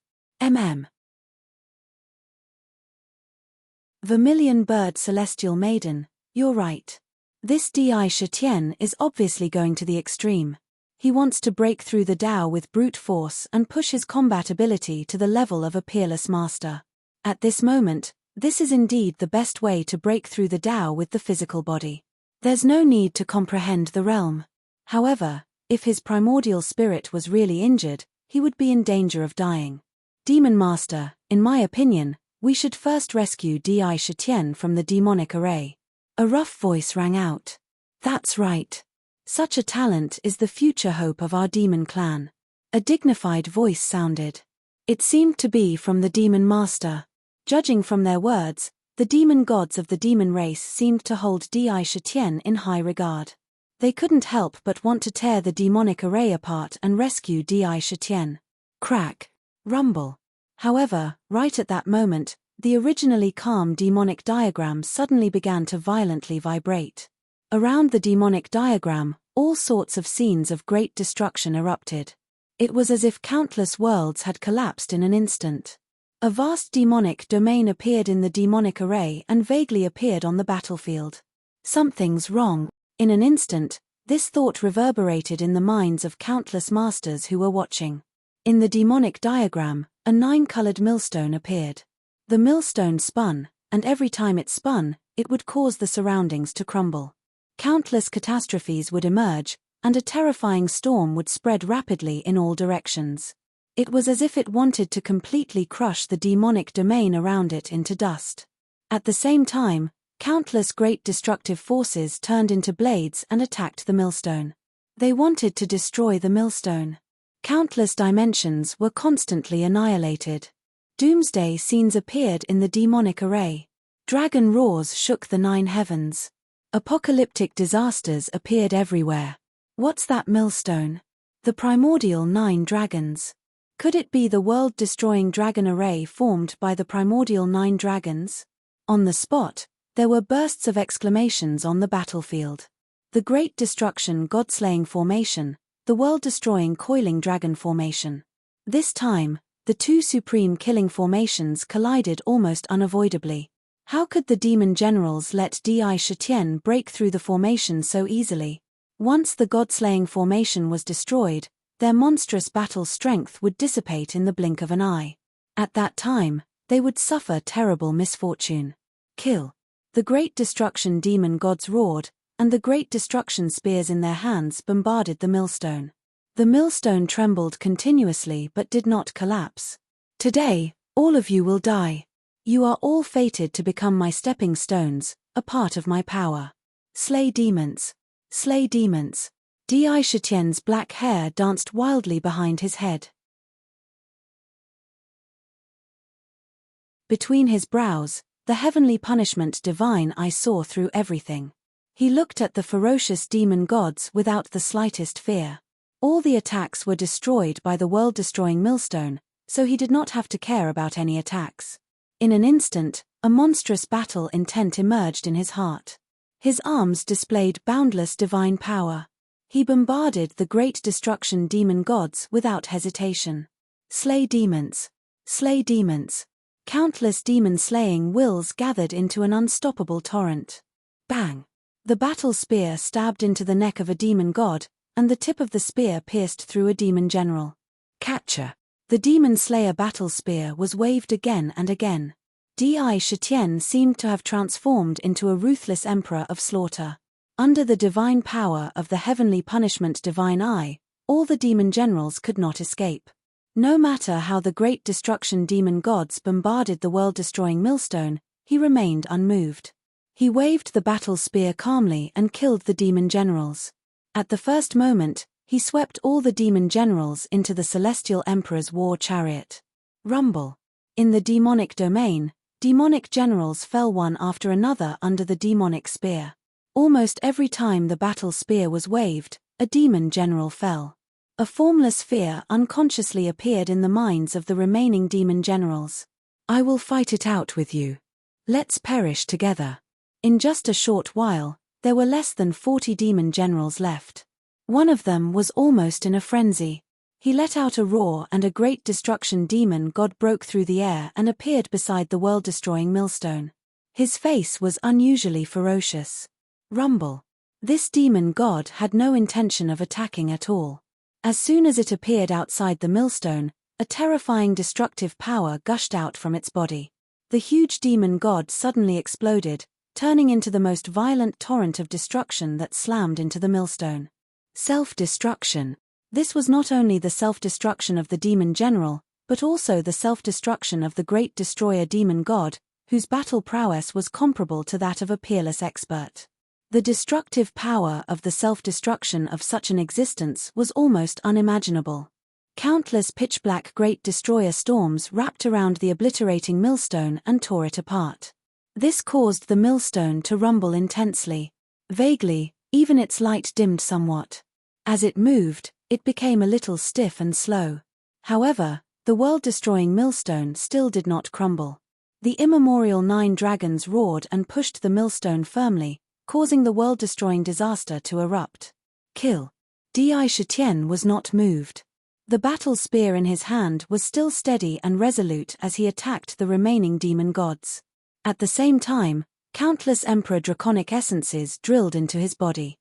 Vermilion-bird celestial maiden, you're right. This Di-Shitian is obviously going to the extreme. He wants to break through the Tao with brute force and push his combat ability to the level of a peerless master. At this moment, this is indeed the best way to break through the Tao with the physical body. There's no need to comprehend the realm. However, if his primordial spirit was really injured, he would be in danger of dying. Demon Master, in my opinion, we should first rescue Di-Shitian from the demonic array. A rough voice rang out. That's right. Such a talent is the future hope of our demon clan. A dignified voice sounded. It seemed to be from the Demon Master. Judging from their words, the demon gods of the demon race seemed to hold Di-Shitian in high regard. They couldn't help but want to tear the demonic array apart and rescue Di-Shitian. Crack. Rumble. However, right at that moment, the originally calm demonic diagram suddenly began to violently vibrate. Around the demonic diagram, all sorts of scenes of great destruction erupted. It was as if countless worlds had collapsed in an instant. A vast demonic domain appeared in the demonic array and vaguely appeared on the battlefield. Something's wrong. In an instant, this thought reverberated in the minds of countless masters who were watching. In the demonic diagram, a 9-colored millstone appeared. The millstone spun, and every time it spun, it would cause the surroundings to crumble. Countless catastrophes would emerge, and a terrifying storm would spread rapidly in all directions. It was as if it wanted to completely crush the demonic domain around it into dust. At the same time, countless great destructive forces turned into blades and attacked the millstone. They wanted to destroy the millstone. Countless dimensions were constantly annihilated. Doomsday scenes appeared in the demonic array. Dragon roars shook the 9 heavens. Apocalyptic disasters appeared everywhere. What's that millstone? The primordial 9 dragons. Could it be the world-destroying dragon array formed by the primordial 9 dragons? On the spot, there were bursts of exclamations on the battlefield. The Great Destruction God-slaying formation, the world-destroying coiling dragon formation. This time, the 2 supreme killing formations collided almost unavoidably. How could the demon generals let Di-Shitian break through the formation so easily? Once the god-slaying formation was destroyed, their monstrous battle strength would dissipate in the blink of an eye. At that time, they would suffer terrible misfortune. Kill. The Great Destruction demon gods roared, and the Great Destruction spears in their hands bombarded the millstone. The millstone trembled continuously but did not collapse. Today, all of you will die. You are all fated to become my stepping stones, a part of my power. Slay demons. Slay demons. Di Shitian's black hair danced wildly behind his head. Between his brows, the heavenly punishment divine eye saw through everything. He looked at the ferocious demon gods without the slightest fear. All the attacks were destroyed by the world-destroying millstone, so he did not have to care about any attacks. In an instant, a monstrous battle intent emerged in his heart. His arms displayed boundless divine power. He bombarded the great destruction demon gods without hesitation. Slay demons. Slay demons. Countless demon-slaying wills gathered into an unstoppable torrent. Bang! The battle spear stabbed into the neck of a demon god, and the tip of the spear pierced through a demon general. Catcher! The demon slayer battle spear was waved again and again. Di Shitian seemed to have transformed into a ruthless emperor of slaughter. Under the divine power of the heavenly punishment divine eye, all the demon generals could not escape. No matter how the great destruction demon gods bombarded the world-destroying millstone, he remained unmoved. He waved the battle spear calmly and killed the demon generals. At the first moment, he swept all the demon generals into the celestial emperor's war chariot. Rumble. In the demonic domain, demonic generals fell one after another under the demonic spear. Almost every time the battle spear was waved, a demon general fell. A formless fear unconsciously appeared in the minds of the remaining demon generals. I will fight it out with you. Let's perish together. In just a short while, there were less than 40 demon generals left. One of them was almost in a frenzy. He let out a roar and a great destruction demon god broke through the air and appeared beside the world-destroying millstone. His face was unusually ferocious. Rumble. This demon god had no intention of attacking at all. As soon as it appeared outside the millstone, a terrifying destructive power gushed out from its body. The huge demon god suddenly exploded, turning into the most violent torrent of destruction that slammed into the millstone. Self-destruction. This was not only the self-destruction of the demon general, but also the self-destruction of the great destroyer demon god, whose battle prowess was comparable to that of a peerless expert. The destructive power of the self-destruction of such an existence was almost unimaginable. Countless pitch-black great destroyer storms wrapped around the obliterating millstone and tore it apart. This caused the millstone to rumble intensely. Vaguely, even its light dimmed somewhat. As it moved, it became a little stiff and slow. However, the world-destroying millstone still did not crumble. The immemorial 9 dragons roared and pushed the millstone firmly, causing the world-destroying disaster to erupt. Kill. Di Shitian was not moved. The battle spear in his hand was still steady and resolute as he attacked the remaining demon gods. At the same time, countless Emperor draconic essences drilled into his body.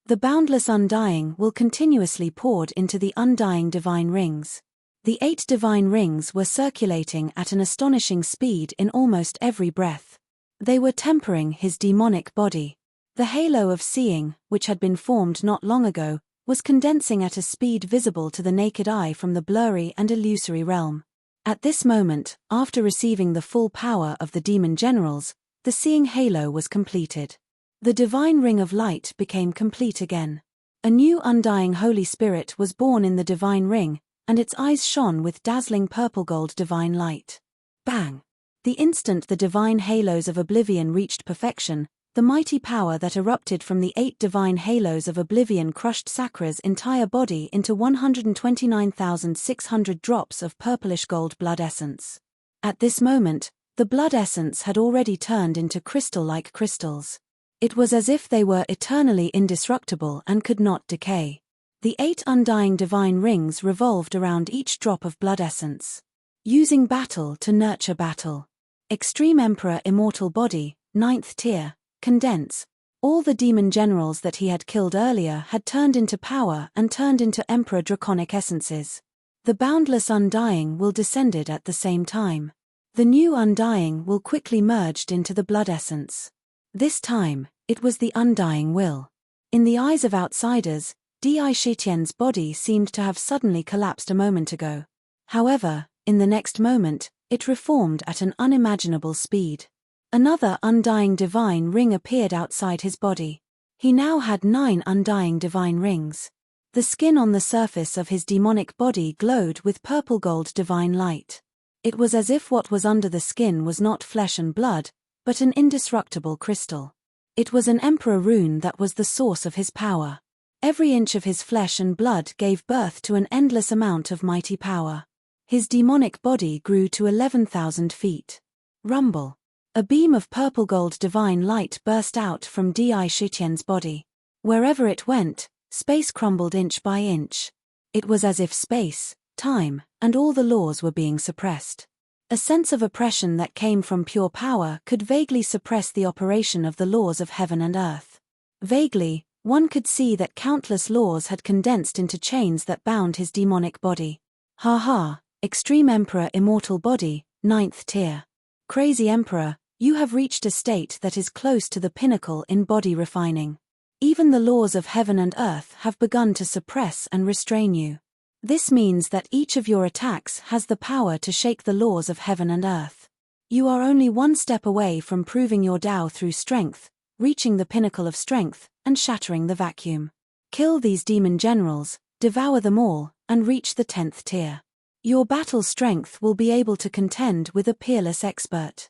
The boundless undying will continuously poured into the undying divine rings. The 8 divine rings were circulating at an astonishing speed in almost every breath. They were tempering his demonic body. The halo of seeing, which had been formed not long ago, was condensing at a speed visible to the naked eye from the blurry and illusory realm. At this moment, after receiving the full power of the demon generals, the seeing halo was completed. The divine ring of light became complete again. A new undying Holy Spirit was born in the divine ring, and its eyes shone with dazzling purple-gold divine light. Bang! The instant the divine halos of oblivion reached perfection, the mighty power that erupted from the 8 divine halos of oblivion crushed Sakra's entire body into 129,600 drops of purplish gold blood essence. At this moment, the blood essence had already turned into crystal-like crystals. It was as if they were eternally indestructible and could not decay. The 8 undying divine rings revolved around each drop of blood essence. Using battle to nurture battle. Extreme Emperor Immortal Body, 9th tier, condense. All the demon generals that he had killed earlier had turned into power and turned into Emperor Draconic essences. The boundless undying will descended at the same time. The new undying will quickly merged into the blood essence. This time, it was the undying will. In the eyes of outsiders, Di Shitian's body seemed to have suddenly collapsed a moment ago. However, In the next moment, it reformed at an unimaginable speed. Another undying divine ring appeared outside his body. He now had 9 undying divine rings. The skin on the surface of his demonic body glowed with purple-gold divine light. It was as if what was under the skin was not flesh and blood, but an indestructible crystal. It was an emperor rune that was the source of his power. Every inch of his flesh and blood gave birth to an endless amount of mighty power. His demonic body grew to 11,000 feet. Rumble. A beam of purple-gold divine light burst out from Di Shitian's body. Wherever it went, space crumbled inch by inch. It was as if space, time, and all the laws were being suppressed. A sense of oppression that came from pure power could vaguely suppress the operation of the laws of heaven and earth. Vaguely, one could see that countless laws had condensed into chains that bound his demonic body. Ha ha, Extreme Emperor Immortal Body, 9th tier. Crazy Emperor, you have reached a state that is close to the pinnacle in body refining. Even the laws of heaven and earth have begun to suppress and restrain you. This means that each of your attacks has the power to shake the laws of heaven and earth. You are only one step away from proving your Tao through strength, reaching the pinnacle of strength, and shattering the vacuum. Kill these demon generals, devour them all, and reach the 10th tier. Your battle strength will be able to contend with a peerless expert.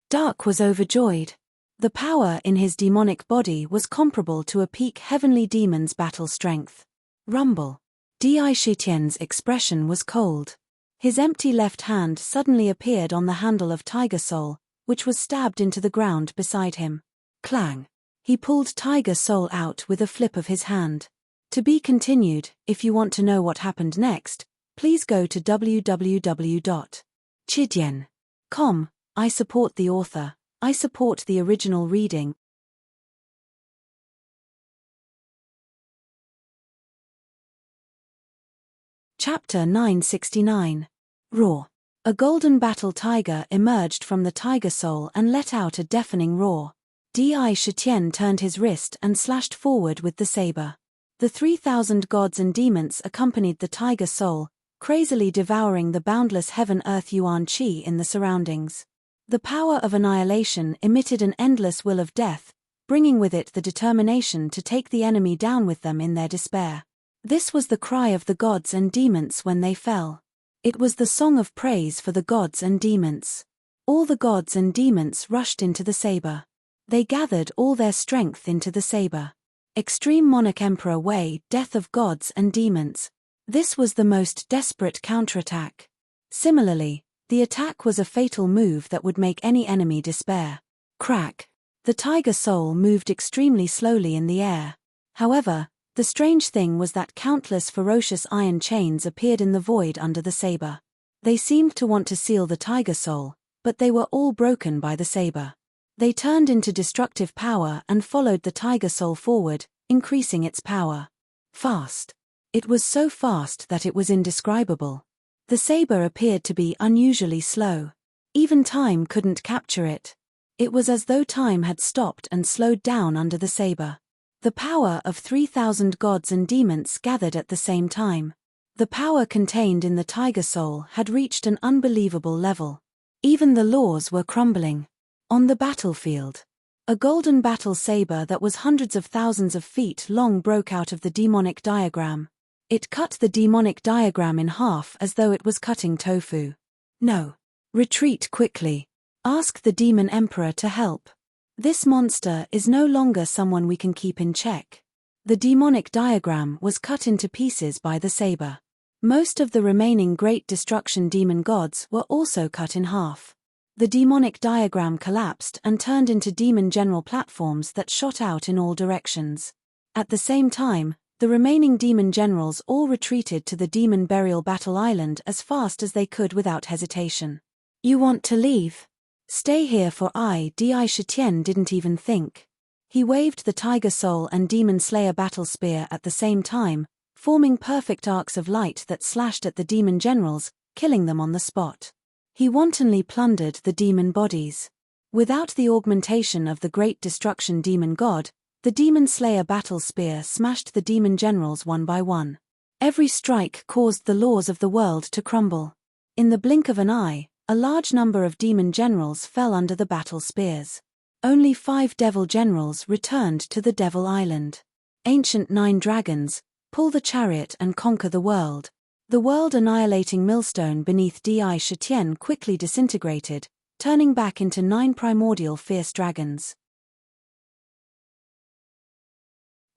Dark was overjoyed. The power in his demonic body was comparable to a peak heavenly demon's battle strength. Rumble. Di Shitian's expression was cold. His empty left hand suddenly appeared on the handle of Tiger Soul, which was stabbed into the ground beside him. Clang. He pulled Tiger Soul out with a flip of his hand. To be continued. If you want to know what happened next, please go to www.chidian.com. I support the author. I support the original reading. Chapter 969. Roar. A golden battle tiger emerged from the Tiger Soul and let out a deafening roar. Di Shitian turned his wrist and slashed forward with the saber. The 3,000 gods and demons accompanied the Tiger Soul, crazily devouring the boundless heaven-earth yuan qi in the surroundings. The power of annihilation emitted an endless will of death, bringing with it the determination to take the enemy down with them in their despair. This was the cry of the gods and demons when they fell. It was the song of praise for the gods and demons. All the gods and demons rushed into the saber. They gathered all their strength into the saber. Extreme Monarch Emperor Wei, death of gods and demons. This was the most desperate counterattack. Similarly, the attack was a fatal move that would make any enemy despair. Crack. The Tiger Soul moved extremely slowly in the air. However, the strange thing was that countless ferocious iron chains appeared in the void under the saber. They seemed to want to seal the Tiger Soul, but they were all broken by the saber. They turned into destructive power and followed the Tiger Soul forward, increasing its power. Fast. It was so fast that it was indescribable. The saber appeared to be unusually slow. Even time couldn't capture it. It was as though time had stopped and slowed down under the saber. The power of 3,000 gods and demons gathered at the same time. The power contained in the Tiger Soul had reached an unbelievable level. Even the laws were crumbling. On the battlefield, a golden battle saber that was hundreds of thousands of feet long broke out of the demonic diagram. It cut the demonic diagram in half as though it was cutting tofu. No. Retreat quickly. Ask the demon emperor to help. This monster is no longer someone we can keep in check. The demonic diagram was cut into pieces by the saber. Most of the remaining great destruction demon gods were also cut in half. The demonic diagram collapsed and turned into demon general platforms that shot out in all directions. At the same time, the remaining demon generals all retreated to the demon burial battle island as fast as they could without hesitation. You want to leave? Stay here for Di Shitian didn't even think. He waved the Tiger Soul and Demon Slayer battle spear at the same time, forming perfect arcs of light that slashed at the demon generals, killing them on the spot. He wantonly plundered the demon bodies. Without the augmentation of the great destruction demon god, the Demon Slayer battle spear smashed the demon generals one by one. Every strike caused the laws of the world to crumble. In the blink of an eye, a large number of demon generals fell under the battle spears. Only 5 devil generals returned to the Devil Island. Ancient 9 dragons, pull the chariot and conquer the world. The world-annihilating millstone beneath Di Shetien quickly disintegrated, turning back into 9 primordial fierce dragons.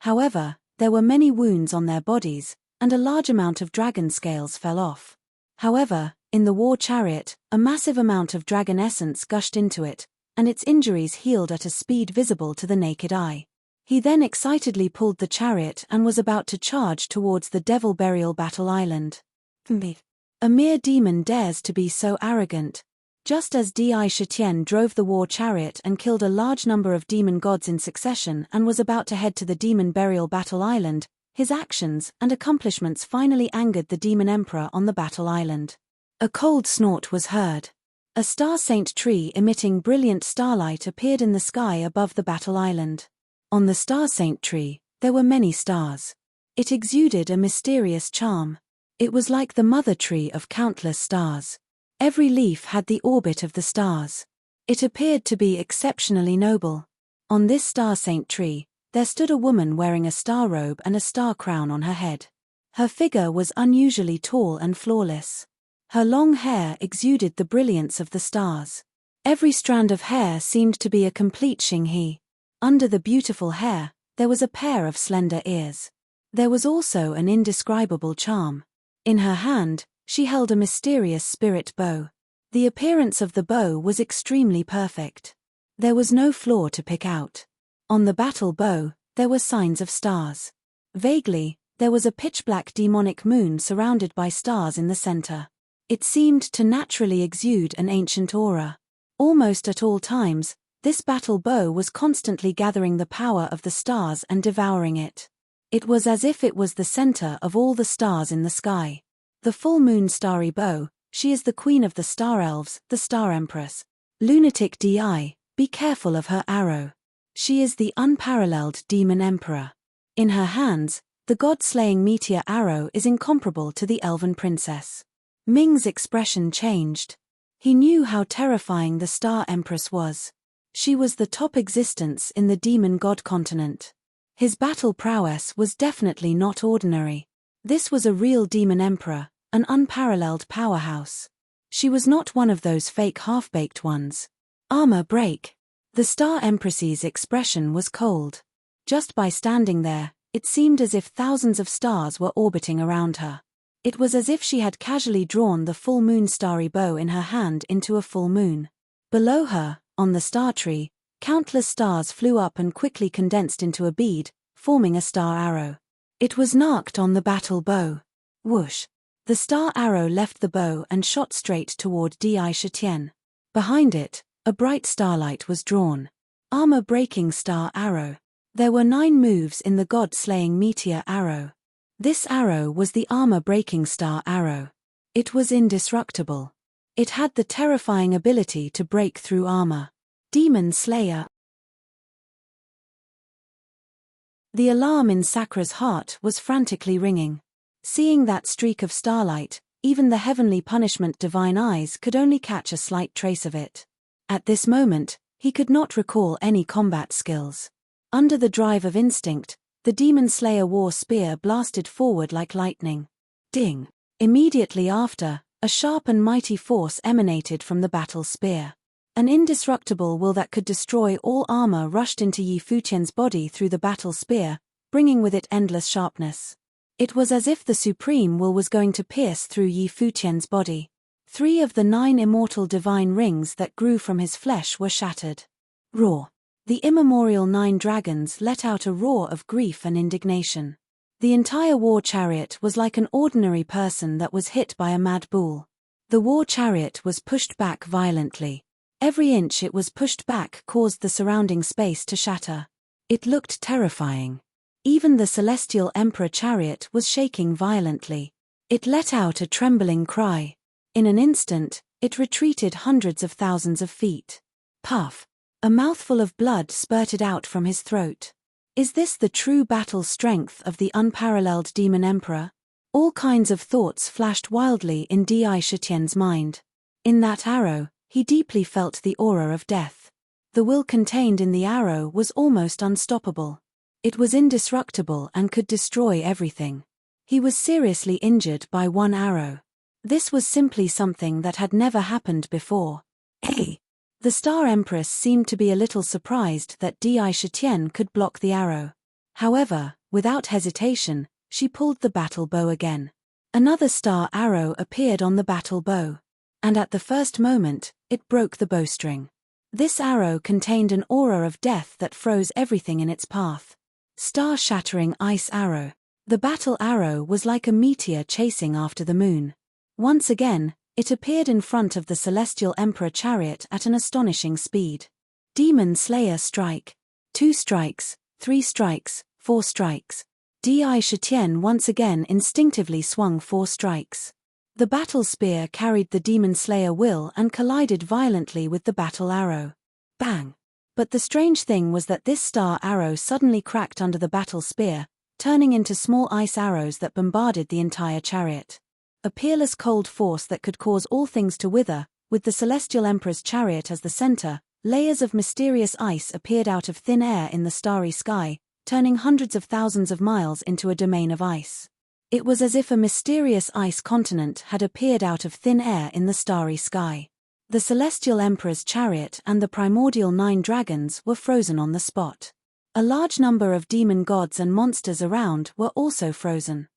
However, there were many wounds on their bodies, and a large amount of dragon scales fell off. However, in the war chariot, a massive amount of dragon essence gushed into it, and its injuries healed at a speed visible to the naked eye. He then excitedly pulled the chariot and was about to charge towards the Devil Burial Battle Island. A mere demon dares to be so arrogant. Just as Di Shetien drove the war chariot and killed a large number of demon gods in succession and was about to head to the Demon Burial Battle Island, his actions and accomplishments finally angered the Demon Emperor on the Battle Island. A cold snort was heard. A star saint tree emitting brilliant starlight appeared in the sky above the Battle Island. On the star saint tree, there were many stars. It exuded a mysterious charm. It was like the mother tree of countless stars. Every leaf had the orbit of the stars. It appeared to be exceptionally noble. On this star saint tree, there stood a woman wearing a star robe and a star crown on her head. Her figure was unusually tall and flawless. Her long hair exuded the brilliance of the stars. Every strand of hair seemed to be a complete Xinghe. Under the beautiful hair, there was a pair of slender ears. There was also an indescribable charm. In her hand, she held a mysterious spirit bow. The appearance of the bow was extremely perfect. There was no flaw to pick out. On the battle bow, there were signs of stars. Vaguely, there was a pitch-black demonic moon surrounded by stars in the center. It seemed to naturally exude an ancient aura. Almost at all times, this battle bow was constantly gathering the power of the stars and devouring it. It was as if it was the center of all the stars in the sky. The full moon starry bow, she is the queen of the star elves, the star empress. Lunatic Di, be careful of her arrow. She is the unparalleled demon emperor. In her hands, the god-slaying meteor arrow is incomparable to the elven princess. Ming's expression changed. He knew how terrifying the star empress was. She was the top existence in the demon god continent. His battle prowess was definitely not ordinary. This was a real demon emperor, an unparalleled powerhouse. She was not one of those fake half-baked ones. Armor break. The star empress's expression was cold. Just by standing there, it seemed as if thousands of stars were orbiting around her. It was as if she had casually drawn the full moon starry bow in her hand into a full moon. Below her, on the star tree, countless stars flew up and quickly condensed into a bead, forming a star arrow. It was narked on the battle bow. Whoosh! The star arrow left the bow and shot straight toward Di Shetien. Behind it, a bright starlight was drawn. Armor-breaking star arrow. There were 9 moves in the god-slaying meteor arrow. This arrow was the armor-breaking star arrow. It was indestructible. It had the terrifying ability to break through armor. Demon Slayer. The alarm in Sakra's heart was frantically ringing. Seeing that streak of starlight, even the heavenly punishment divine eyes could only catch a slight trace of it. At this moment, he could not recall any combat skills. Under the drive of instinct, the Demon Slayer war spear blasted forward like lightning. Ding! Immediately after, a sharp and mighty force emanated from the battle spear. An indestructible will that could destroy all armor rushed into Yi Fuqian's body through the battle spear, bringing with it endless sharpness. It was as if the supreme will was going to pierce through Yi Fuqian's body. 3 of the 9 immortal divine rings that grew from his flesh were shattered. Roar! The immemorial 9 dragons let out a roar of grief and indignation. The entire war chariot was like an ordinary person that was hit by a mad bull. The war chariot was pushed back violently. Every inch it was pushed back caused the surrounding space to shatter. It looked terrifying. Even the celestial emperor chariot was shaking violently. It let out a trembling cry. In an instant, it retreated hundreds of thousands of feet. Puff! A mouthful of blood spurted out from his throat. Is this the true battle strength of the unparalleled demon emperor? All kinds of thoughts flashed wildly in Di Shitian's mind. In that arrow, he deeply felt the aura of death. The will contained in the arrow was almost unstoppable. It was indestructible and could destroy everything. He was seriously injured by one arrow. This was simply something that had never happened before. Hey! The Star Empress seemed to be a little surprised that Di Shitian could block the arrow. However, without hesitation, she pulled the battle bow again. Another star arrow appeared on the battle bow. And at the first moment, it broke the bowstring. This arrow contained an aura of death that froze everything in its path. Star-shattering ice arrow. The battle arrow was like a meteor chasing after the moon. Once again, it appeared in front of the Celestial Emperor chariot at an astonishing speed. Demon Slayer strike. 2 strikes, 3 strikes, 4 strikes. Di Shitian once again instinctively swung 4 strikes. The battle spear carried the Demon Slayer will and collided violently with the battle arrow. Bang! But the strange thing was that this star arrow suddenly cracked under the battle spear, turning into small ice arrows that bombarded the entire chariot. A peerless cold force that could cause all things to wither, with the Celestial Emperor's chariot as the center, layers of mysterious ice appeared out of thin air in the starry sky, turning hundreds of thousands of miles into a domain of ice. It was as if a mysterious ice continent had appeared out of thin air in the starry sky. The Celestial Emperor's chariot and the primordial 9 dragons were frozen on the spot. A large number of demon gods and monsters around were also frozen.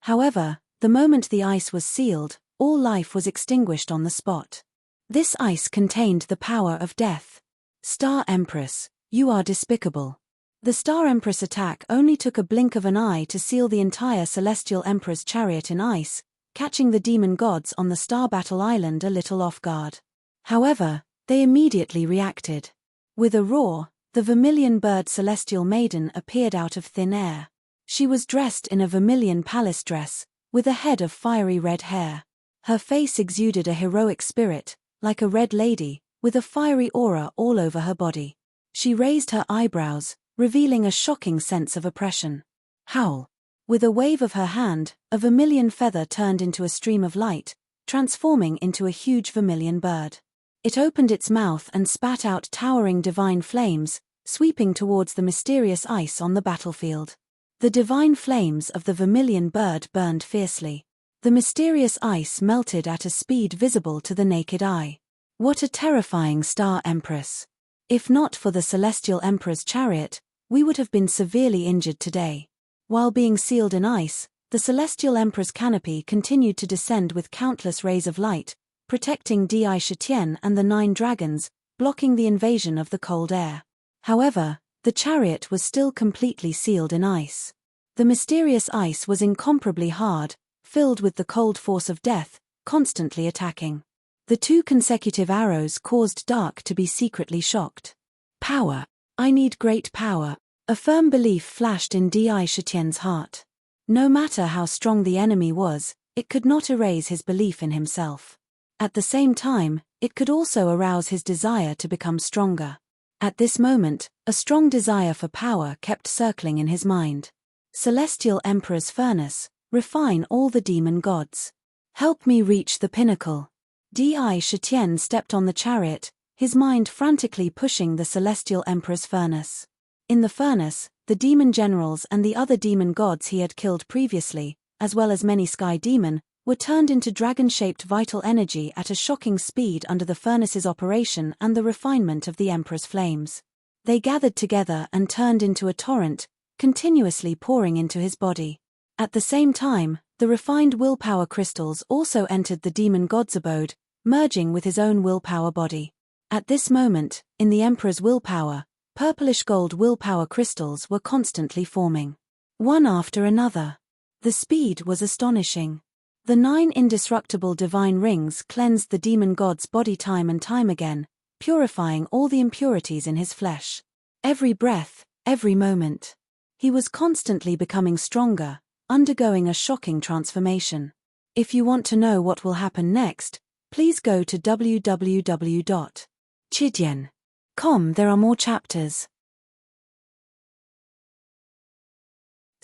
However, the moment the ice was sealed, all life was extinguished on the spot. This ice contained the power of death. Star Empress, you are despicable. The Star Empress attack only took a blink of an eye to seal the entire Celestial Emperor's chariot in ice, catching the demon gods on the Star Battle Island a little off guard. However, they immediately reacted. With a roar, the vermilion bird Celestial Maiden appeared out of thin air. She was dressed in a vermilion palace dress, with a head of fiery red hair. Her face exuded a heroic spirit, like a red lady, with a fiery aura all over her body. She raised her eyebrows, revealing a shocking sense of oppression. Howl! With a wave of her hand, a vermilion feather turned into a stream of light, transforming into a huge vermilion bird. It opened its mouth and spat out towering divine flames, sweeping towards the mysterious ice on the battlefield. The divine flames of the vermilion bird burned fiercely. The mysterious ice melted at a speed visible to the naked eye. What a terrifying Star Empress! If not for the Celestial Emperor's chariot, we would have been severely injured today. While being sealed in ice, the Celestial Emperor's canopy continued to descend with countless rays of light, protecting Di Shitian and the 9 dragons, blocking the invasion of the cold air. However, the chariot was still completely sealed in ice. The mysterious ice was incomparably hard, filled with the cold force of death, constantly attacking. The 2 consecutive arrows caused Dark to be secretly shocked. Power. I need great power. A firm belief flashed in Di Shitian's heart. No matter how strong the enemy was, it could not erase his belief in himself. At the same time, it could also arouse his desire to become stronger. At this moment, a strong desire for power kept circling in his mind. Celestial Emperor's furnace, refine all the demon gods. Help me reach the pinnacle. Di Shitian stepped on the chariot, his mind frantically pushing the Celestial Emperor's furnace. In the furnace, the demon generals and the other demon gods he had killed previously, as well as many sky demon, were turned into dragon-shaped vital energy at a shocking speed under the furnace's operation and the refinement of the Emperor's flames. They gathered together and turned into a torrent, continuously pouring into his body. At the same time, the refined willpower crystals also entered the demon god's abode, merging with his own willpower body. At this moment, in the Emperor's willpower, purplish gold willpower crystals were constantly forming. One after another. The speed was astonishing. The 9 indestructible divine rings cleansed the demon god's body time and time again, purifying all the impurities in his flesh. Every breath, every moment. He was constantly becoming stronger, undergoing a shocking transformation. If you want to know what will happen next, please go to www.chidian.com. There are more chapters.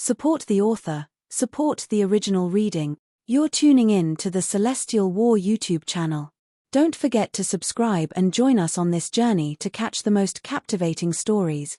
Support the author, support the original reading. You're tuning in to the Celestial War YouTube channel. Don't forget to subscribe and join us on this journey to catch the most captivating stories.